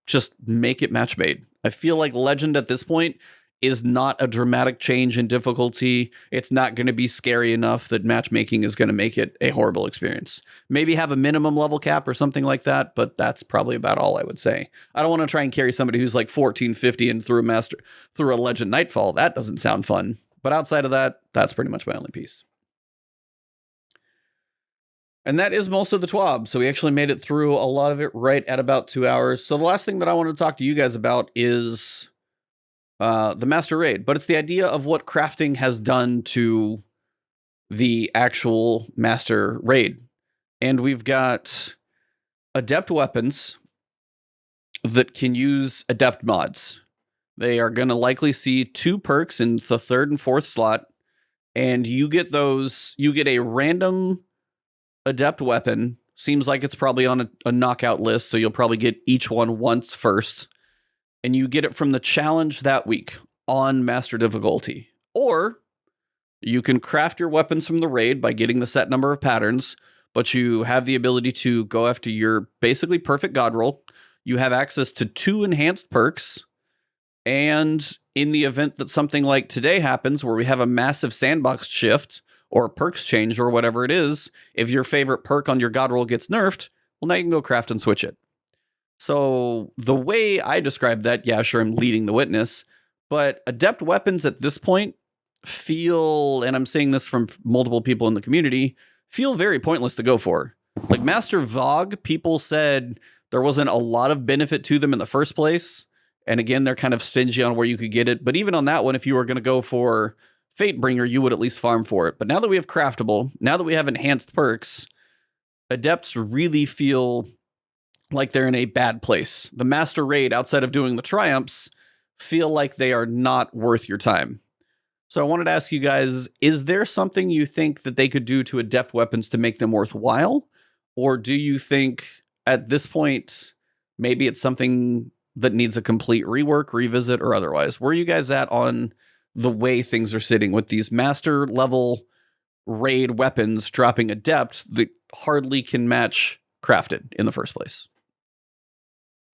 just make it match made. I feel like legend at this point is not a dramatic change in difficulty. It's not going to be scary enough that matchmaking is going to make it a horrible experience. Maybe have a minimum level cap or something like that, but that's probably about all I would say. I don't want to try and carry somebody who's like 1450 and through a legend nightfall. That doesn't sound fun. But outside of that, that's pretty much my only piece. And that is most of the TWAB. So we actually made it through a lot of it right at about 2 hours. So the last thing that I want to talk to you guys about is the Master Raid, but it's the idea of what crafting has done to the actual Master Raid. And we've got Adept weapons that can use Adept mods. They are going to likely see 2 perks in the 3rd and 4th slot, and you get those. You get a random Adept weapon. Seems like it's probably on a knockout list, so you'll probably get each one once first. And you get it from the challenge that week on Master difficulty. Or you can craft your weapons from the raid by getting the set number of patterns, but you have the ability to go after your basically perfect god roll. You have access to 2 enhanced perks. And in the event that something like today happens, where we have a massive sandbox shift or perks change or whatever it is, if your favorite perk on your god roll gets nerfed, well, now you can go craft and switch it. So the way I describe that, yeah, sure, I'm leading the witness, but Adept weapons at this point feel, and I'm saying this from multiple people in the community, feel very pointless to go for. Like Master Vogue, people said there wasn't a lot of benefit to them in the first place. And again, they're kind of stingy on where you could get it. But even on that one, if you were going to go for Fatebringer, you would at least farm for it. But now that we have Craftable, now that we have enhanced perks, Adepts really feel like they're in a bad place. The Master Raid, outside of doing the triumphs, feel like they are not worth your time. So I wanted to ask you guys, is there something you think that they could do to Adept weapons to make them worthwhile? Or do you think at this point, maybe it's something that needs a complete rework, revisit, or otherwise? Where are you guys at on the way things are sitting with these Master level raid weapons dropping Adept that hardly can match Crafted in the first place?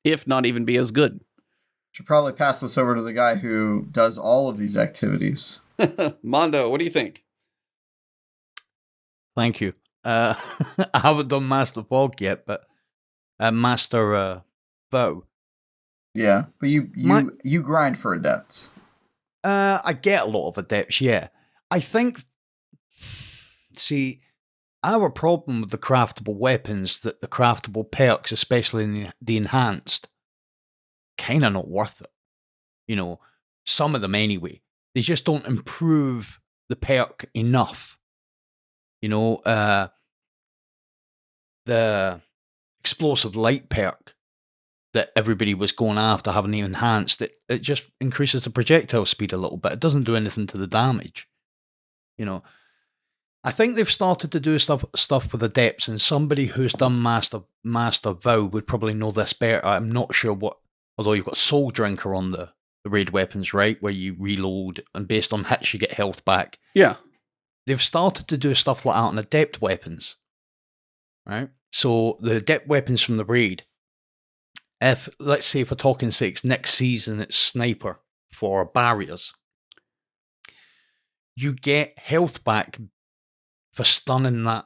If not even be as good. Should probably pass this over to the guy who does all of these activities. Mondo, what do you think? Thank you. I haven't done Master Fog yet, but Master Bow. Yeah, but you grind for Adepts. I get a lot of Adepts, yeah. I think, see, our problem with the craftable weapons, that the craftable perks, especially in the enhanced, kind of not worth it. You know, some of them anyway. They just don't improve the perk enough. You know, the explosive light perk that everybody was going after having the enhanced, it just increases the projectile speed a little bit. It doesn't do anything to the damage. You know, I think they've started to do stuff with Adepts, and somebody who's done Master Vow would probably know this better. I'm not sure what, although you've got Soul Drinker on the raid weapons, right? Where you reload, and based on hits you get health back. Yeah. they've started to do stuff like that on Adept weapons, right? So the Adept weapons from the raid, if, let's say, if we're talking sakes, next season it's Sniper for barriers, you get health back for stunning that.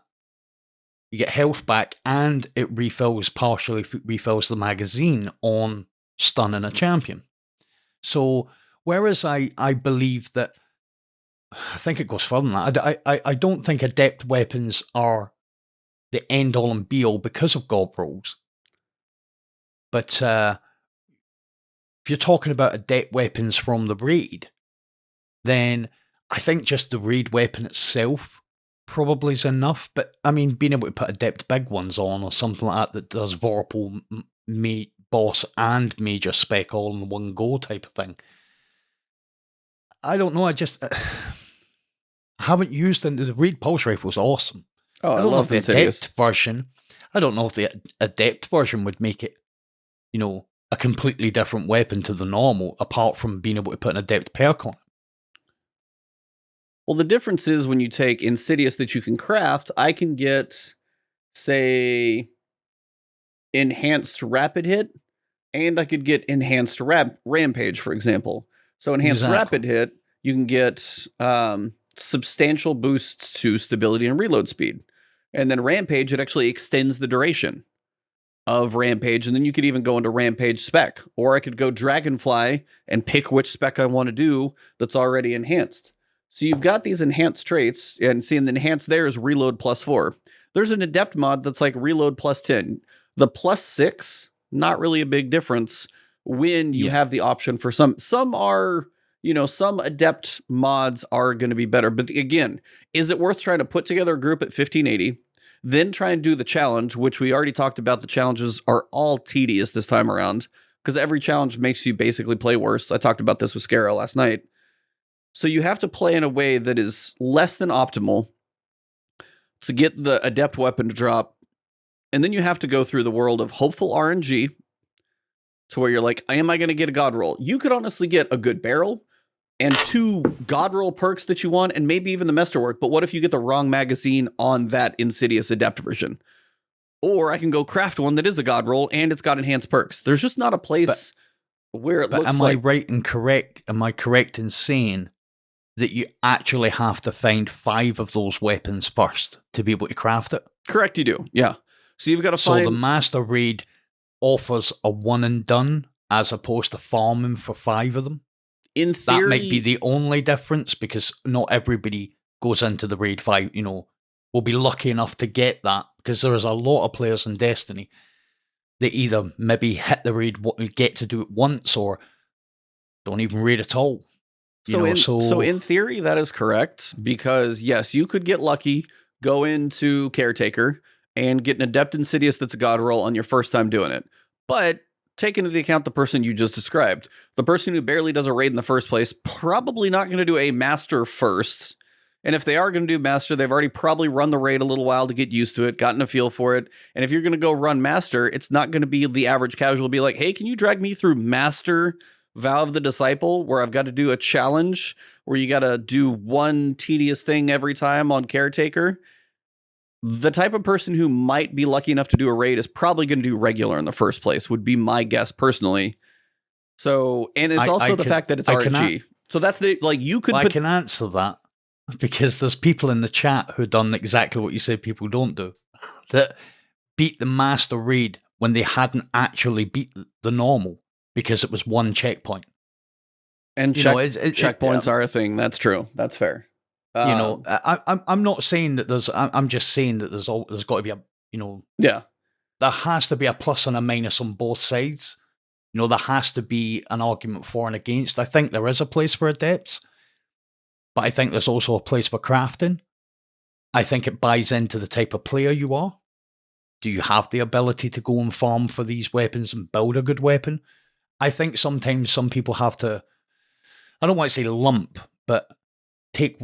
You get health back, and it partially refills the magazine on stunning a champion. So, whereas I believe that, I think it goes further than that. I don't think Adept weapons are the end all and be all because of gob rolls. But if you're talking about Adept weapons from the raid, then I think just the raid weapon itself probably is enough. But I mean, being able to put Adept big ones on or something like that does Vorpal, boss, and major spec all in one go type of thing. I don't know. I just haven't used it. The raid pulse rifle is awesome. Oh, I don't know if the Insidious. Adept version. I don't know if the Adept version would make it, a completely different weapon to the normal, apart from being able to put an Adept perk on it. Well, the difference is when you take Insidious that you can craft, I can get, say, enhanced rapid hit, and I could get enhanced rampage, for example. So enhanced rapid hit, you can get substantial boosts to stability and reload speed. And then rampage, it actually extends the duration of rampage, and then you could even go into rampage spec. Or I could go dragonfly and pick which spec I want to do that's already enhanced. So you've got these enhanced traits, and seeing the enhanced there is reload +4. There's an Adept mod that's like reload +10. The +6, not really a big difference when you have the option for some are, some Adept mods are going to be better. But again, is it worth trying to put together a group at 1580, then try and do the challenge, which we already talked about? The challenges are all tedious this time around because every challenge makes you basically play worse. I talked about this with Scarrow last night. So you have to play in a way that is less than optimal to get the Adept weapon to drop. And then you have to go through the world of hopeful RNG to where you're like, am I going to get a God roll? You could honestly get a good barrel and 2 God roll perks that you want, and maybe even the Mesterwork. But what if you get the wrong magazine on that Insidious Adept version? Or I can go craft one that is a God roll and it's got enhanced perks. There's just not a place where it looks like... Am I correct in saying that you actually have to find 5 of those weapons first to be able to craft it? Correct, you do. Yeah. So you've got to find... So the Master Raid offers a one and done as opposed to farming for 5 of them? In theory... That might be the only difference, because not everybody goes into the Raid 5, will be lucky enough to get that, because there's a lot of players in Destiny that either maybe hit the raid, get to do it once, or don't even raid at all. So in theory, that is correct, because yes, you could get lucky, go into Caretaker, and get an Adept Insidious that's a God roll on your first time doing it. But take into account the person you just described. The person who barely does a raid in the first place, probably not going to do a Master first. And if they are going to do Master, they've already probably run the raid a little while to get used to it, gotten a feel for it. And if you're going to go run Master, it's not going to be the average casual be like, hey, can you drag me through Master Vow of the Disciple, where I've got to do a challenge where you got to do one tedious thing every time on Caretaker? The type of person who might be lucky enough to do a raid is probably going to do regular in the first place, would be my guess personally. So, and it's also the fact that it's RNG. So that's you could... I can answer that, because there's people in the chat who done exactly what you said people don't do, that beat the Master Raid when they hadn't actually beat the normal, because it was one checkpoint. And checkpoints are a thing. That's true. That's fair. I'm not saying that I'm just saying that there's got to be there has to be a plus and a minus on both sides. There has to be an argument for and against. I think there is a place for Adepts, but I think there's also a place for crafting. I think it buys into the type of player you are. Do you have the ability to go and farm for these weapons and build a good weapon? I think sometimes some people have to, I don't want to say lump, but take,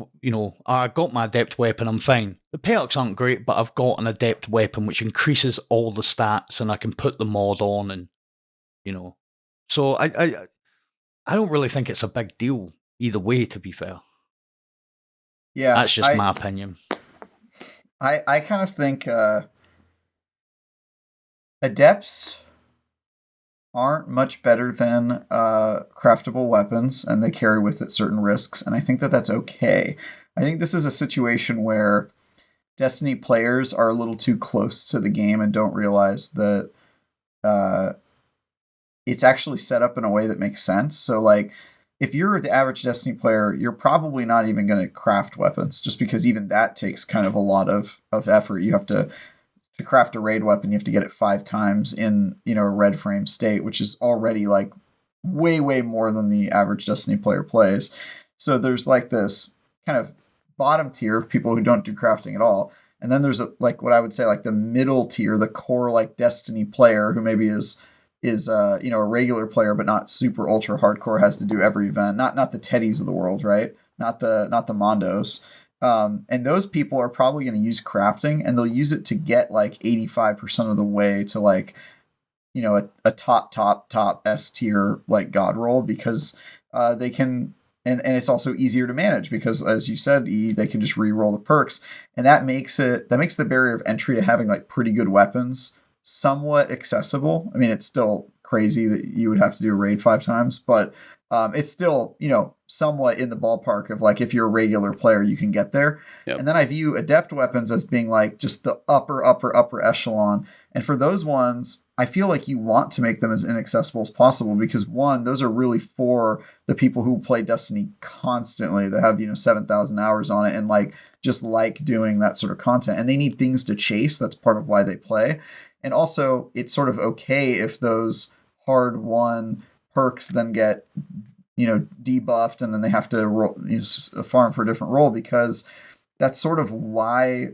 I got my Adept weapon, I'm fine. The perks aren't great, but I've got an Adept weapon which increases all the stats, and I can put the mod on, and, So I don't really think it's a big deal either way, to be fair. Yeah, That's just my opinion. I kind of think Adepts aren't much better than craftable weapons, and they carry with it certain risks, and I think that that's okay. I think this is a situation where Destiny players are a little too close to the game and don't realize that it's actually set up in a way that makes sense. So, like, if you're the average Destiny player, you're probably not even going to craft weapons, just because even that takes kind of a lot of effort. You have to craft a raid weapon, you have to get it 5 times in, a red frame state, which is already like way more than the average Destiny player plays. So there's like this kind of bottom tier of people who don't do crafting at all, and then there's like what I would say like the middle tier, the core like Destiny player who maybe is a regular player but not super ultra hardcore, has to do every event, not the Teddies of the world, right? Not the Mondos. And those people are probably going to use crafting, and they'll use it to get like 85% of the way to like, a top S tier like god roll, because they can, and it's also easier to manage because, as you said, they can just re-roll the perks, and that makes the barrier of entry to having like pretty good weapons somewhat accessible. I mean, it's still crazy that you would have to do a raid 5 times, but it's still, somewhat in the ballpark of like, if you're a regular player, you can get there. Yep. And then I view Adept weapons as being like just the upper echelon. And for those ones, I feel like you want to make them as inaccessible as possible, because one, those are really for the people who play Destiny constantly, that have, 7,000 hours on it and like just like doing that sort of content. And they need things to chase. That's part of why they play. And also, it's sort of okay if those hard won perks then get debuffed, and then they have to roll, farm for a different role, because that's sort of why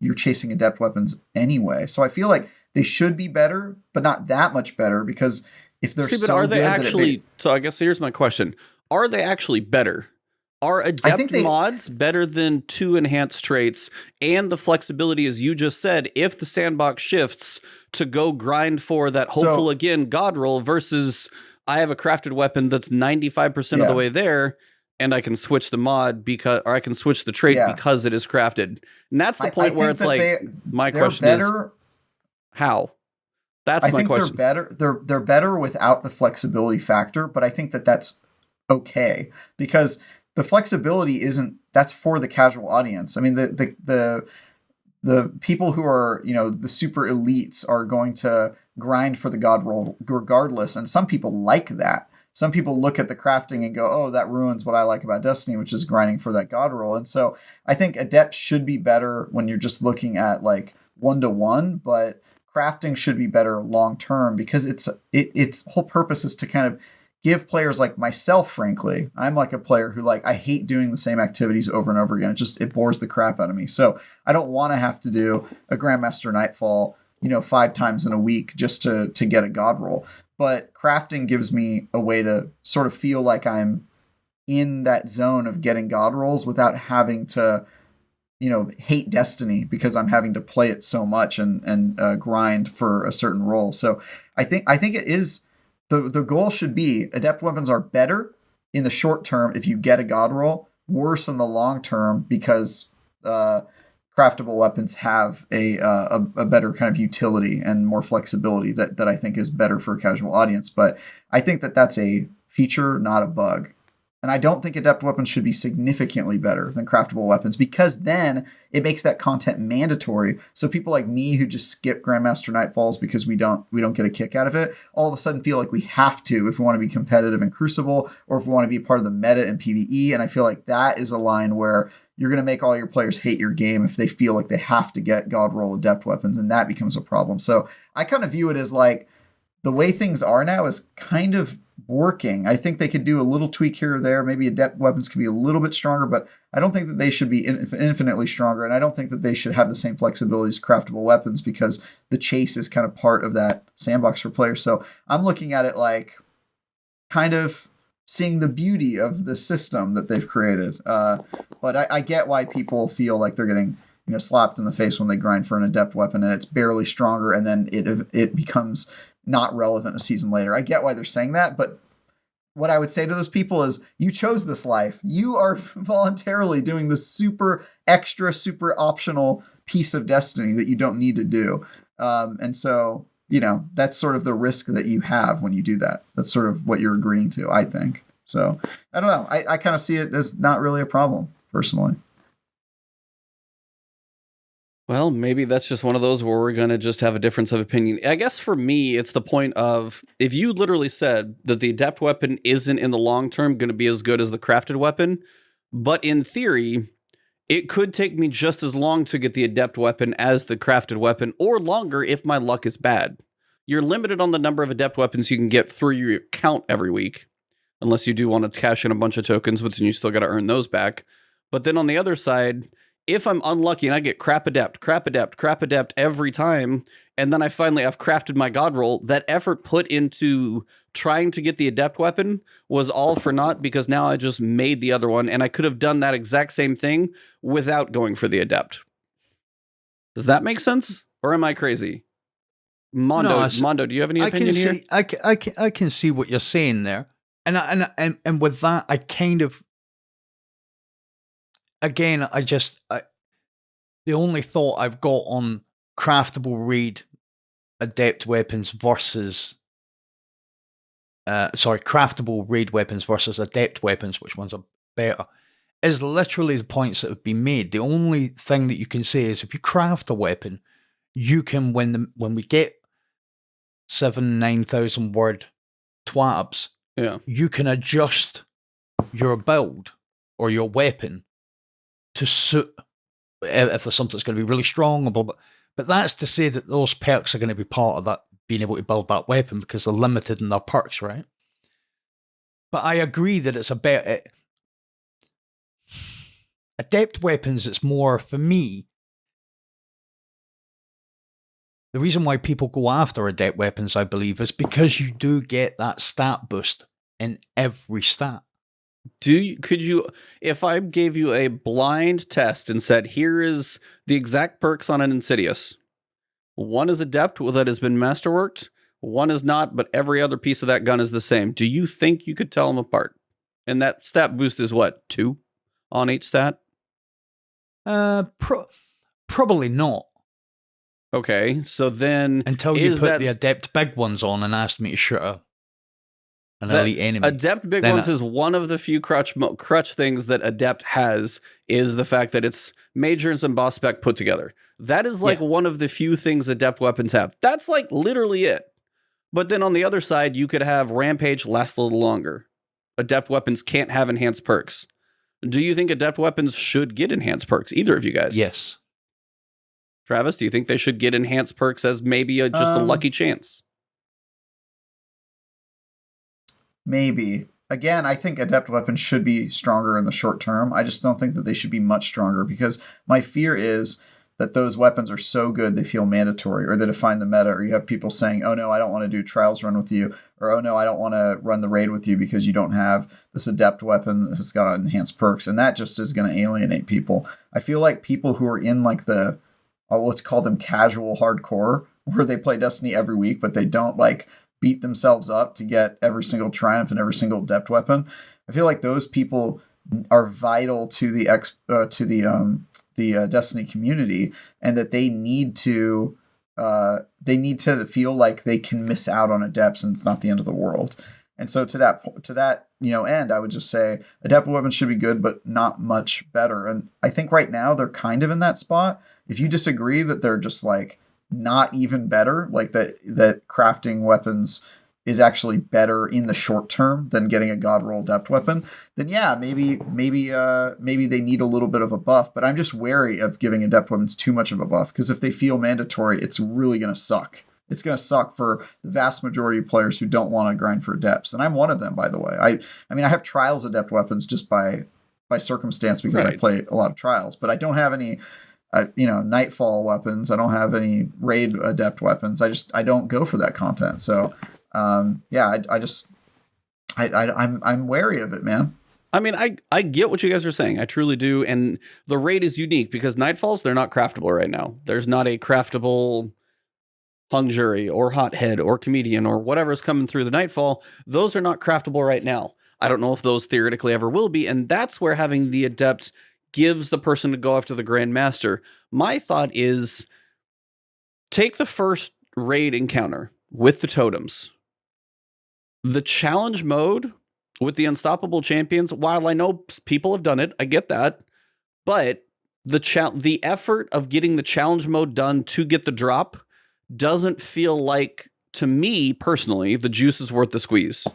you're chasing Adept weapons anyway. So I feel like they should be better, but not that much better, because if they're so are they good actually? So I guess here's my question: are they actually better? Are Adept mods better than 2 enhanced traits and the flexibility, as you just said, if the sandbox shifts to go grind for that hopeful again god roll, versus I have a crafted weapon that's 95% of the way there, and I can switch the mod or I can switch the trait because it is crafted. And that's the point where it's like, my question is, how? That's my question. They're better without the flexibility factor, but I think that that's okay, because the flexibility that's for the casual audience. I mean, the people who are, the super elites are going to grind for the god roll regardless, and some people like that. Some people look at the crafting and go, oh, that ruins what I like about Destiny, which is grinding for that god roll. And so I think Adept should be better when you're just looking at like 1-to-1, but crafting should be better long term, because its whole purpose is to kind of give players like myself, frankly, I'm like a player who like, I hate doing the same activities over and over again. It bores the crap out of me. So I don't want to have to do a Grandmaster Nightfall, 5 times in a week just to get a god roll. But crafting gives me a way to sort of feel like I'm in that zone of getting god rolls without having to, hate Destiny because I'm having to play it so much and grind for a certain role. So I think it is, the goal should be Adept weapons are better in the short term if you get a god roll, worse in the long term because craftable weapons have a better kind of utility and more flexibility that I think is better for a casual audience. But I think that that's a feature, not a bug. And I don't think Adept weapons should be significantly better than craftable weapons, because then it makes that content mandatory. So people like me who just skip Grandmaster Nightfalls because we don't get a kick out of it, all of a sudden feel like we have to if we want to be competitive in Crucible, or if we want to be part of the meta in PvE. And I feel like that is a line where you're going to make all your players hate your game if they feel like they have to get god roll Adept weapons, and that becomes a problem. So I kind of view it as like the way things are now is kind of working. I think they could do a little tweak here or there. Maybe Adept weapons could be a little bit stronger, but I don't think that they should be infinitely stronger. And I don't think that they should have the same flexibility as craftable weapons, because the chase is kind of part of that sandbox for players. So I'm looking at it like kind of seeing the beauty of the system that they've created. But I get why people feel like they're getting slapped in the face when they grind for an Adept weapon and it's barely stronger, and then it becomes not relevant a season later. I get why they're saying that, but what I would say to those people is, you chose this life. You are voluntarily doing this super extra, super optional piece of destiny that you don't need to do. And so, that's sort of the risk that you have when you do that. That's sort of what you're agreeing to, I think. So I don't know. I kind of see it as not really a problem, personally. Well, maybe that's just one of those where we're going to just have a difference of opinion. I guess for me, it's the point of, if you literally said that the Adept weapon isn't in the long term going to be as good as the crafted weapon, but in theory, it could take me just as long to get the Adept weapon as the crafted weapon, or longer if my luck is bad. You're limited on the number of Adept weapons you can get through your account every week, unless you do want to cash in a bunch of tokens, but then you still got to earn those back. But then on the other side, if I'm unlucky and I get crap adept every time, and then I finally have crafted my god roll, that effort put into trying to get the adept weapon was all for naught, because now I just made the other one, and I could have done that exact same thing without going for the adept. Does that make sense? Or am I crazy? Mondo, do you have any opinion here? I can see what you're saying there. And with that, I kind of, again, the only thought I've got on craftable raid adept weapons versus, craftable raid weapons versus adept weapons, which ones are better, is literally the points that have been made. The only thing that you can say is, if you craft a weapon, you can, when we get 9,000 word twabs, you can adjust your build or your weapon to suit if there's something that's going to be really strong, or blah, blah. But that's to say that those perks are going to be part of that, being able to build that weapon, because they're limited in their perks, right? But I agree that it's a better adept weapons. It's more, for me, the reason why people go after adept weapons, I believe, is because you do get that stat boost in every stat. Could you, if I gave you a blind test and said, here is the exact perks on an Insidious, one is adept that has been masterworked, one is not, but every other piece of that gun is the same, do you think you could tell them apart? And that stat boost is what, 2 on each stat? Probably not. Okay, so then, until you put the adept big ones on and asked me to shoot an elite enemy. Adept big ones is one of the few crutch things that Adept has, is the fact that it's majors and boss spec put together. That is like one of the few things Adept weapons have. That's like literally it. But then on the other side, you could have Rampage last a little longer. Adept weapons can't have enhanced perks. Do you think Adept weapons should get enhanced perks? Either of you guys? Yes. Travis, do you think they should get enhanced perks as maybe just a lucky chance? Maybe. Again, I think adept weapons should be stronger in the short term. I just don't think that they should be much stronger, because my fear is that those weapons are so good they feel mandatory, or they define the meta, or you have people saying, oh no, I don't want to do trials run with you, or oh no, I don't want to run the raid with you because you don't have this adept weapon that has got enhanced perks, and that just is going to alienate people. I feel like people who are in like the, let's call them casual hardcore, where they play Destiny every week, but they don't like beat themselves up to get every single triumph and every single adept weapon. I feel like those people are vital to the Destiny community, and that they need to feel like they can miss out on adepts, and it's not the end of the world. And so to that end, I would just say adept weapons should be good, but not much better. And I think right now they're kind of in that spot. If you disagree that they're just like not even better, like that crafting weapons is actually better in the short term than getting a god roll adept weapon, then yeah, maybe they need a little bit of a buff. But I'm just wary of giving adept weapons too much of a buff, because if they feel mandatory, it's really going to suck. It's going to suck for the vast majority of players who don't want to grind for adepts, and I'm one of them, by the way. I mean, I have trials adept weapons just by circumstance, because I play a lot of trials, but I don't have any Nightfall weapons. I don't have any raid adept weapons. I don't go for that content. So, I'm wary of it, man. I mean, I get what you guys are saying. I truly do. And the raid is unique because Nightfalls, they're not craftable right now. There's not a craftable Hung Jury or Hothead or Comedian or whatever's coming through the Nightfall, those are not craftable right now. I don't know if those theoretically ever will be, and that's where having the Adept gives the person to go after the Grandmaster. My thought is, take the first raid encounter with the totems. The challenge mode with the Unstoppable Champions, while I know people have done it, I get that, but the effort of getting the challenge mode done to get the drop doesn't feel like, to me personally, the juice is worth the squeeze.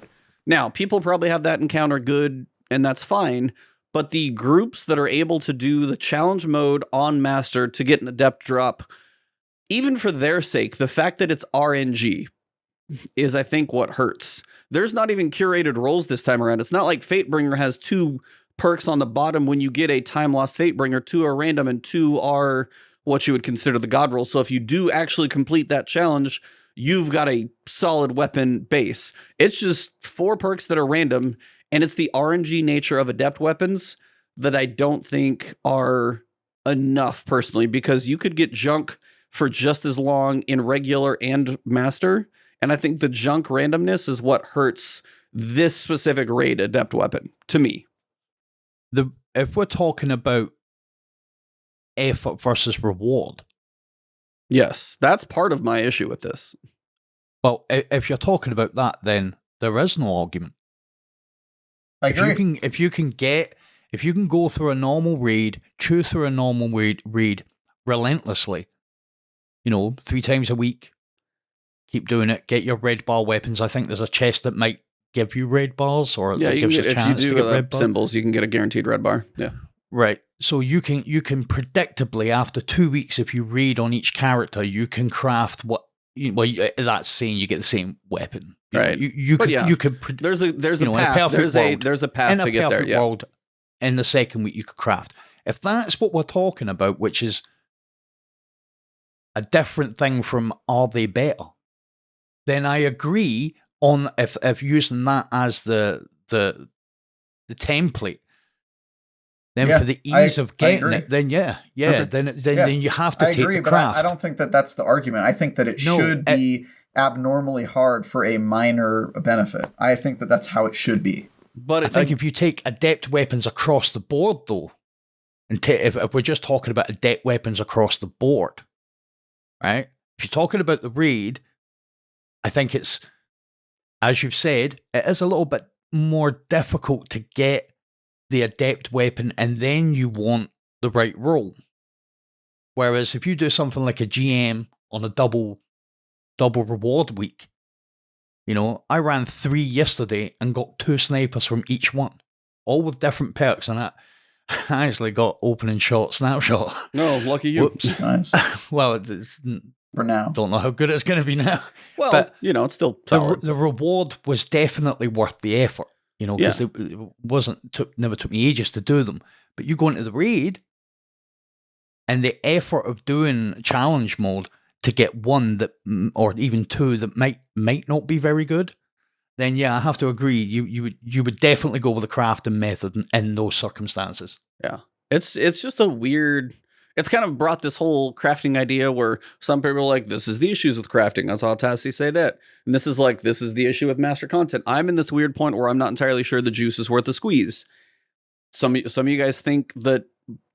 Now, people probably have that encounter good, and that's fine, but the groups that are able to do the challenge mode on Master to get an Adept drop, even for their sake, the fact that it's RNG is, I think, what hurts. There's not even curated roles this time around. It's not like Fatebringer has 2 perks on the bottom when you get a time-lost Fatebringer. 2 are random and 2 are what you would consider the god roll. So if you do actually complete that challenge, you've got a solid weapon base. It's just 4 perks that are random, and it's the RNG nature of Adept weapons that I don't think are enough personally, because you could get junk for just as long in regular and Master, and I think the junk randomness is what hurts this specific raid Adept weapon, to me. If we're talking about effort versus reward. Yes, that's part of my issue with this. Well, if you're talking about that, then there is no argument. I agree. If you can go through a normal raid, chew through a normal raid relentlessly, 3 times a week, keep doing it, get your red bar weapons. I think there's a chest that might give you red bars, or yeah, it gives you a chance to get red bars. Symbols, you can get a guaranteed red bar. Yeah. Right. So you can predictably, after 2 weeks, if you raid on each character, you can craft that's saying you get the same weapon. Right. You could. There's a path. There's a path to get there. In a perfect world, in the second week, you could craft. If that's what we're talking about, which is a different thing from are they better, then I agree on if using that as the template. Then for the ease of getting it, then then you have to take the craft. But I don't think that that's the argument. I think that it should be abnormally hard for a minor benefit. I think that that's how it should be. But I think if you take Adept weapons across the board, though, and if we're just talking about Adept weapons across the board, right? If you're talking about the raid, I think it's, as you've said, it is a little bit more difficult to get the Adept weapon, and then you want the right roll. Whereas if you do something like a GM on a double reward week, I ran 3 yesterday and got 2 snipers from each one, all with different perks, and I actually got opening shot snapshot. No, lucky you. Whoops, nice. Well, for now, don't know how good it's going to be now. Well, but it's still solid. The reward was definitely worth the effort. Because it never took me ages to do them. But you go into the raid, and the effort of doing challenge mode to get 1 that, or even 2 that might not be very good, then I have to agree. You would definitely go with the crafting method in those circumstances. Yeah, it's just a weird. It's kind of brought this whole crafting idea where some people are like, this is the issues with crafting. That's all Tassie say that. And this is the issue with master content. I'm in this weird point where I'm not entirely sure the juice is worth the squeeze. Some of you guys think that,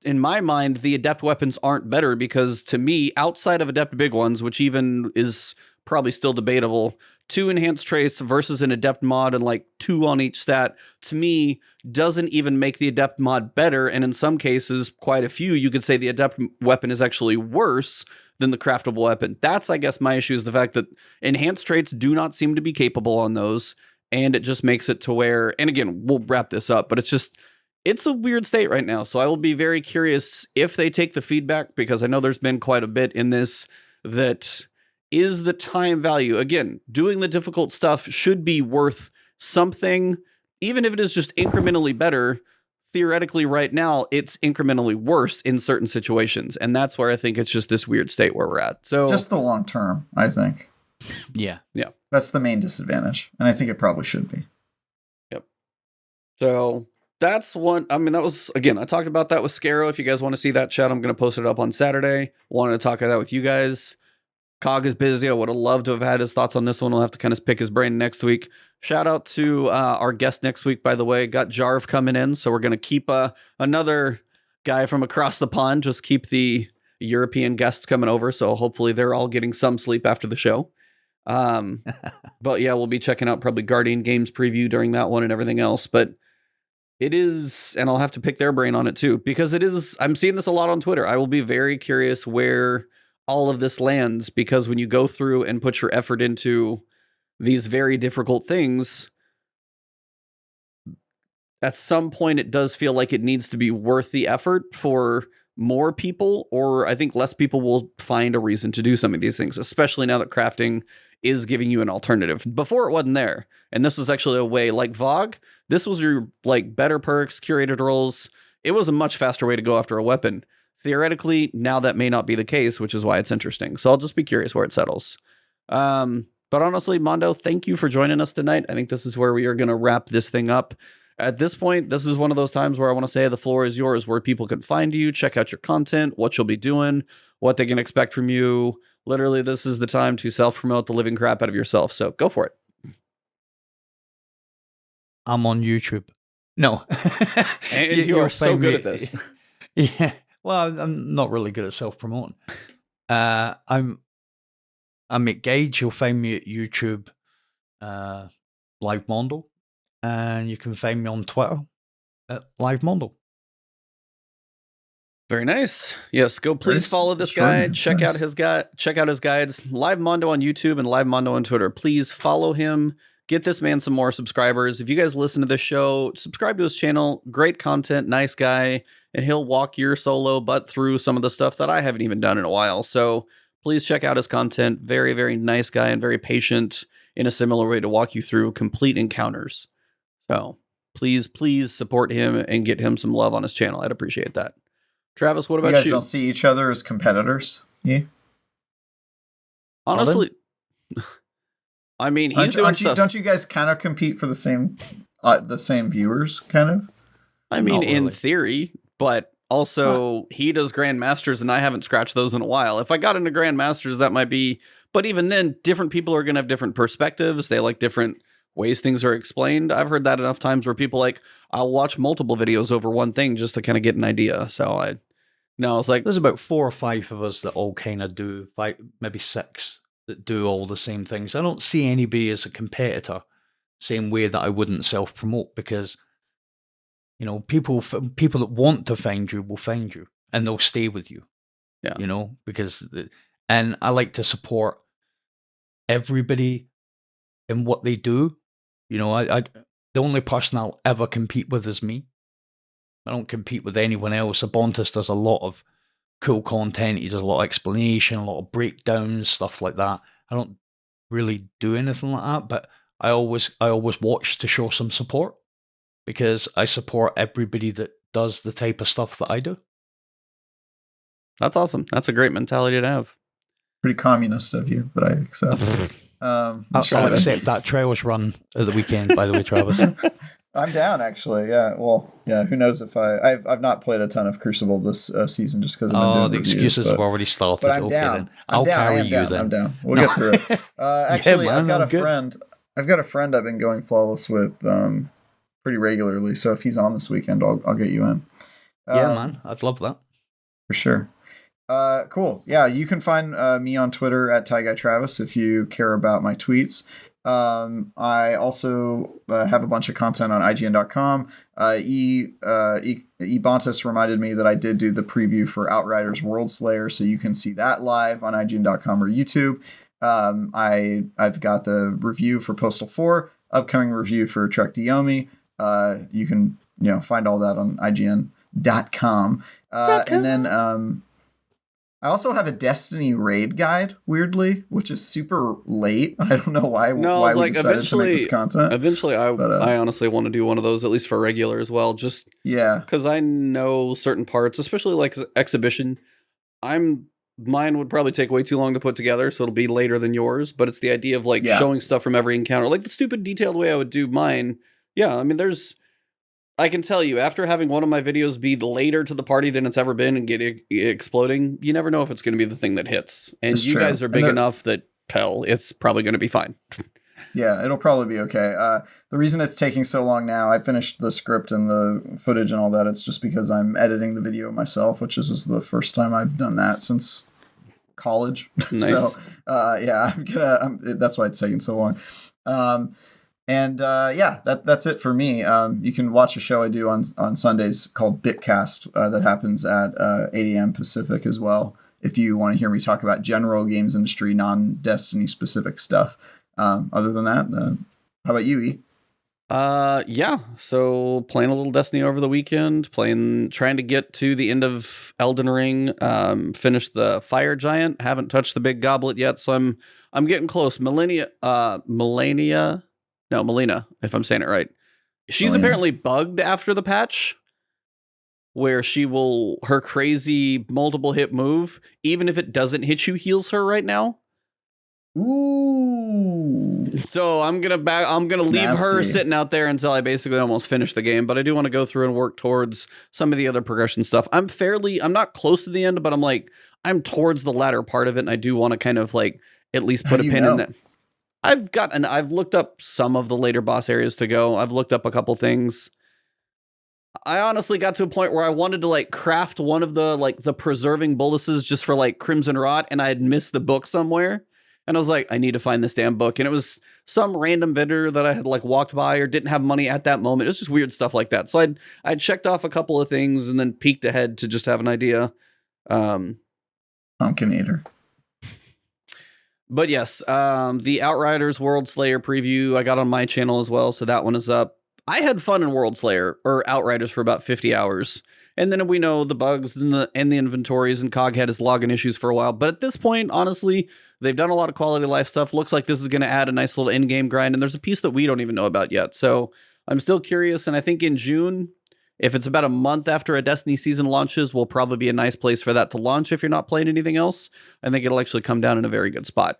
in my mind, the Adept weapons aren't better because, to me, outside of Adept big ones, which even is probably still debatable, 2 enhanced traits versus an Adept mod and 2 on each stat, to me, doesn't even make the Adept mod better. And in some cases, quite a few, you could say the Adept weapon is actually worse than the craftable weapon. That's, I guess, my issue, is the fact that enhanced traits do not seem to be capable on those. And it just makes it to where, and again, we'll wrap this up, but it's a weird state right now. So I will be very curious if they take the feedback, because I know there's been quite a bit in this that is the time value. Again, doing the difficult stuff should be worth something, even if it is just incrementally better. Theoretically, right now, it's incrementally worse in certain situations. And that's where I think it's just this weird state where we're at. So just the long term, I think. Yeah. That's the main disadvantage. And I think it probably should be. Yep. So that's one. I mean, that was, again, I talked about that with Scaro. If you guys want to see that chat, I'm going to post it up on Saturday. Wanted to talk about that with you guys. Cog is busy. I would have loved to have had his thoughts on this one. We'll have to kind of pick his brain next week. Shout out to our guest next week, by the way. Got Jarv coming in, so we're going to keep another guy from across the pond. Just keep the European guests coming over, so hopefully they're all getting some sleep after the show. But yeah, we'll be checking out probably Guardian Games preview during that one and everything else. But it is, and I'll have to pick their brain on it too, because it is, I'm seeing this a lot on Twitter. I will be very curious where all of this lands, because when you go through and put your effort into these very difficult things, at some point it does feel like it needs to be worth the effort for more people, or I think less people will find a reason to do some of these things, especially now that crafting is giving you an alternative. Before it wasn't there. And this was actually a way like VOG. This was your like better perks, curated roles. It was a much faster way to go after a weapon. Theoretically, now that may not be the case, which is why it's interesting. So I'll just be curious where it settles. But honestly, Mondo, thank you for joining us tonight. I think this is where we are going to wrap this thing up. At this point, this is one of those times where I want to say the floor is yours, where people can find you, check out your content, what you'll be doing, what they can expect from you. Literally, this is the time to self-promote the living crap out of yourself. So go for it. I'm on YouTube. No. And you're so good at this. Yeah. Well, I'm not really good at self-promoting. I'm at Gage. You'll find me at YouTube, LiveMondo, and you can find me on Twitter at LiveMondo. Very nice. Yes, go please follow this guy. Check out his guides. LiveMondo on YouTube and LiveMondo on Twitter. Please follow him. Get this man some more subscribers. If you guys listen to this show, subscribe to his channel. Great content, nice guy, and he'll walk your solo butt through some of the stuff that I haven't even done in a while. So please check out his content. Very, very nice guy and very patient in a similar way to walk you through complete encounters. So please, please support him and get him some love on his channel. I'd appreciate that. Travis, what about you? You guys don't see each other as competitors? Yeah. Honestly, I mean, he's doing stuff. Don't you guys kind of compete for the same viewers, kind of? I mean, in theory, but also he does Grandmasters, and I haven't scratched those in a while. If I got into Grandmasters, that might be. But even then, different people are going to have different perspectives. They like different ways things are explained. I've heard that enough times where people like, I'll watch multiple videos over one thing just to kind of get an idea. So it's like there's about 4 or 5 of us that all kind of do, maybe 6 that do all the same things. I don't see anybody as a competitor, same way that I wouldn't self-promote, because you know, people that want to find you will find you and they'll stay with you. Yeah, you know, and I like to support everybody in what they do. You know, I the only person I'll ever compete with is me. I don't compete with anyone else. Abontis does a lot of cool content. He does a lot of explanation, a lot of breakdowns, stuff like that. I don't really do anything like that, but I always watch to show some support, because I support everybody that does the type of stuff that I do. That's awesome. That's a great mentality to have. Pretty communist of you, but I accept. I'll accept that trails run at the weekend, by the way, Travis. I'm down, actually. Yeah. Well, yeah. Who knows if I've not played a ton of Crucible this season just because I've been doing reviews, excuses have already started. But I'm down. Then. I'll carry you then. I'm down. We'll get through it. Actually, I've got a friend. I've got a friend I've been going flawless with pretty regularly. So if he's on this weekend, I'll get you in. Yeah, man. I'd love that. For sure. Cool. Yeah, you can find me on Twitter at TyGuyTravis if you care about my tweets. I also have a bunch of content on IGN.com. Ebontis reminded me that I did do the preview for Outriders World Slayer, so you can see that live on IGN.com or YouTube. I've got the review for Postal 4, upcoming review for Trek to Yomi. You can find all that on IGN.com. And then I also have a Destiny raid guide, weirdly, which is super late. I don't know why we decided to make this content. Eventually, I honestly want to do one of those, at least for regular as well. Just because I know certain parts, especially like exhibition. Mine would probably take way too long to put together, so it'll be later than yours. But it's the idea of showing stuff from every encounter, like the stupid detailed way I would do mine. Yeah, I mean, there's I can tell you, after having one of my videos be later to the party than it's ever been and get exploding, you never know if it's going to be the thing that hits. And It's you true. guys are big enough that, hell, it's probably going to be fine. Yeah, it'll probably be okay. The reason it's taking so long now, I finished the script and the footage and all that. It's just because I'm editing the video myself, which is the first time I've done that since college. Nice. So, yeah, that's why it's taking so long. That's it for me. You can watch a show I do on Sundays called Bitcast that happens at 8 a.m. Pacific as well. If you want to hear me talk about general games industry, non-Destiny specific stuff. Other than that, how about you, E? Yeah. So playing a little Destiny over the weekend, trying to get to the end of Elden Ring, finished the Fire Giant, haven't touched the big goblet yet, so I'm getting close. Melina, if I'm saying it right. She's apparently bugged after the patch where her crazy multiple hit move, even if it doesn't hit you, heals her right now. Ooh. So I'm gonna leave her sitting out there until I basically almost finish the game. But I do want to go through and work towards some of the other progression stuff. I'm not close to the end, but I'm towards the latter part of it, and I do want to kind of like at least put a pin in that. I've looked up some of the later boss areas to go. I've looked up a couple things. I honestly got to a point where I wanted to like craft one of the preserving boluses just for like Crimson Rot, and I had missed the book somewhere. And I was like, I need to find this damn book. And it was some random vendor that I had like walked by or didn't have money at that moment. It was just weird stuff like that. So I'd checked off a couple of things and then peeked ahead to just have an idea. Pumpkinator. But yes, the Outriders World Slayer preview I got on my channel as well. So that one is up. I had fun in World Slayer or Outriders for about 50 hours. And then we know the bugs and the inventories and Coghead is logging issues for a while. But at this point, honestly, they've done a lot of quality of life stuff. Looks like this is going to add a nice little in-game grind. And there's a piece that we don't even know about yet. So I'm still curious. And I think in June, if it's about a month after a Destiny season launches, will probably be a nice place for that to launch if you're not playing anything else. I think it'll actually come down in a very good spot.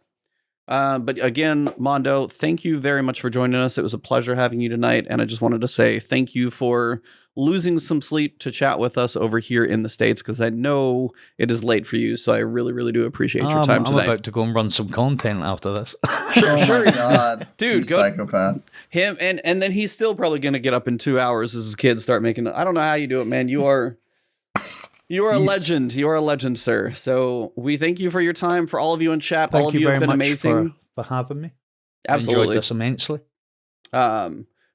But again, Mondo, thank you very much for joining us. It was a pleasure having you tonight. And I just wanted to say thank you for losing some sleep to chat with us over here in the States, because I know it is late for you. So I really, really do appreciate your time tonight. I'm about to go and run some content after this. Sure. God. Dude, go psychopath. Him and then he's still probably going to get up in 2 hours as his kids start making. I don't know how you do it, man. You are a legend. You are a legend, sir. So we thank you for your time. For all of you in chat, all of you have been amazing for having me. Absolutely, I enjoyed this immensely.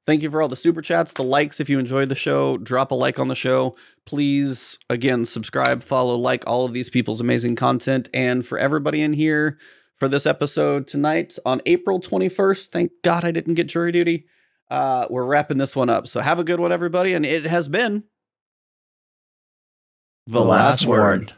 Thank you for all the super chats, the likes. If you enjoyed the show, drop a like on the show. Please, again, subscribe, follow, like all of these people's amazing content. And for everybody in here for this episode tonight on April 21st, thank God I didn't get jury duty. We're wrapping this one up. So have a good one, everybody. And it has been The Last Word.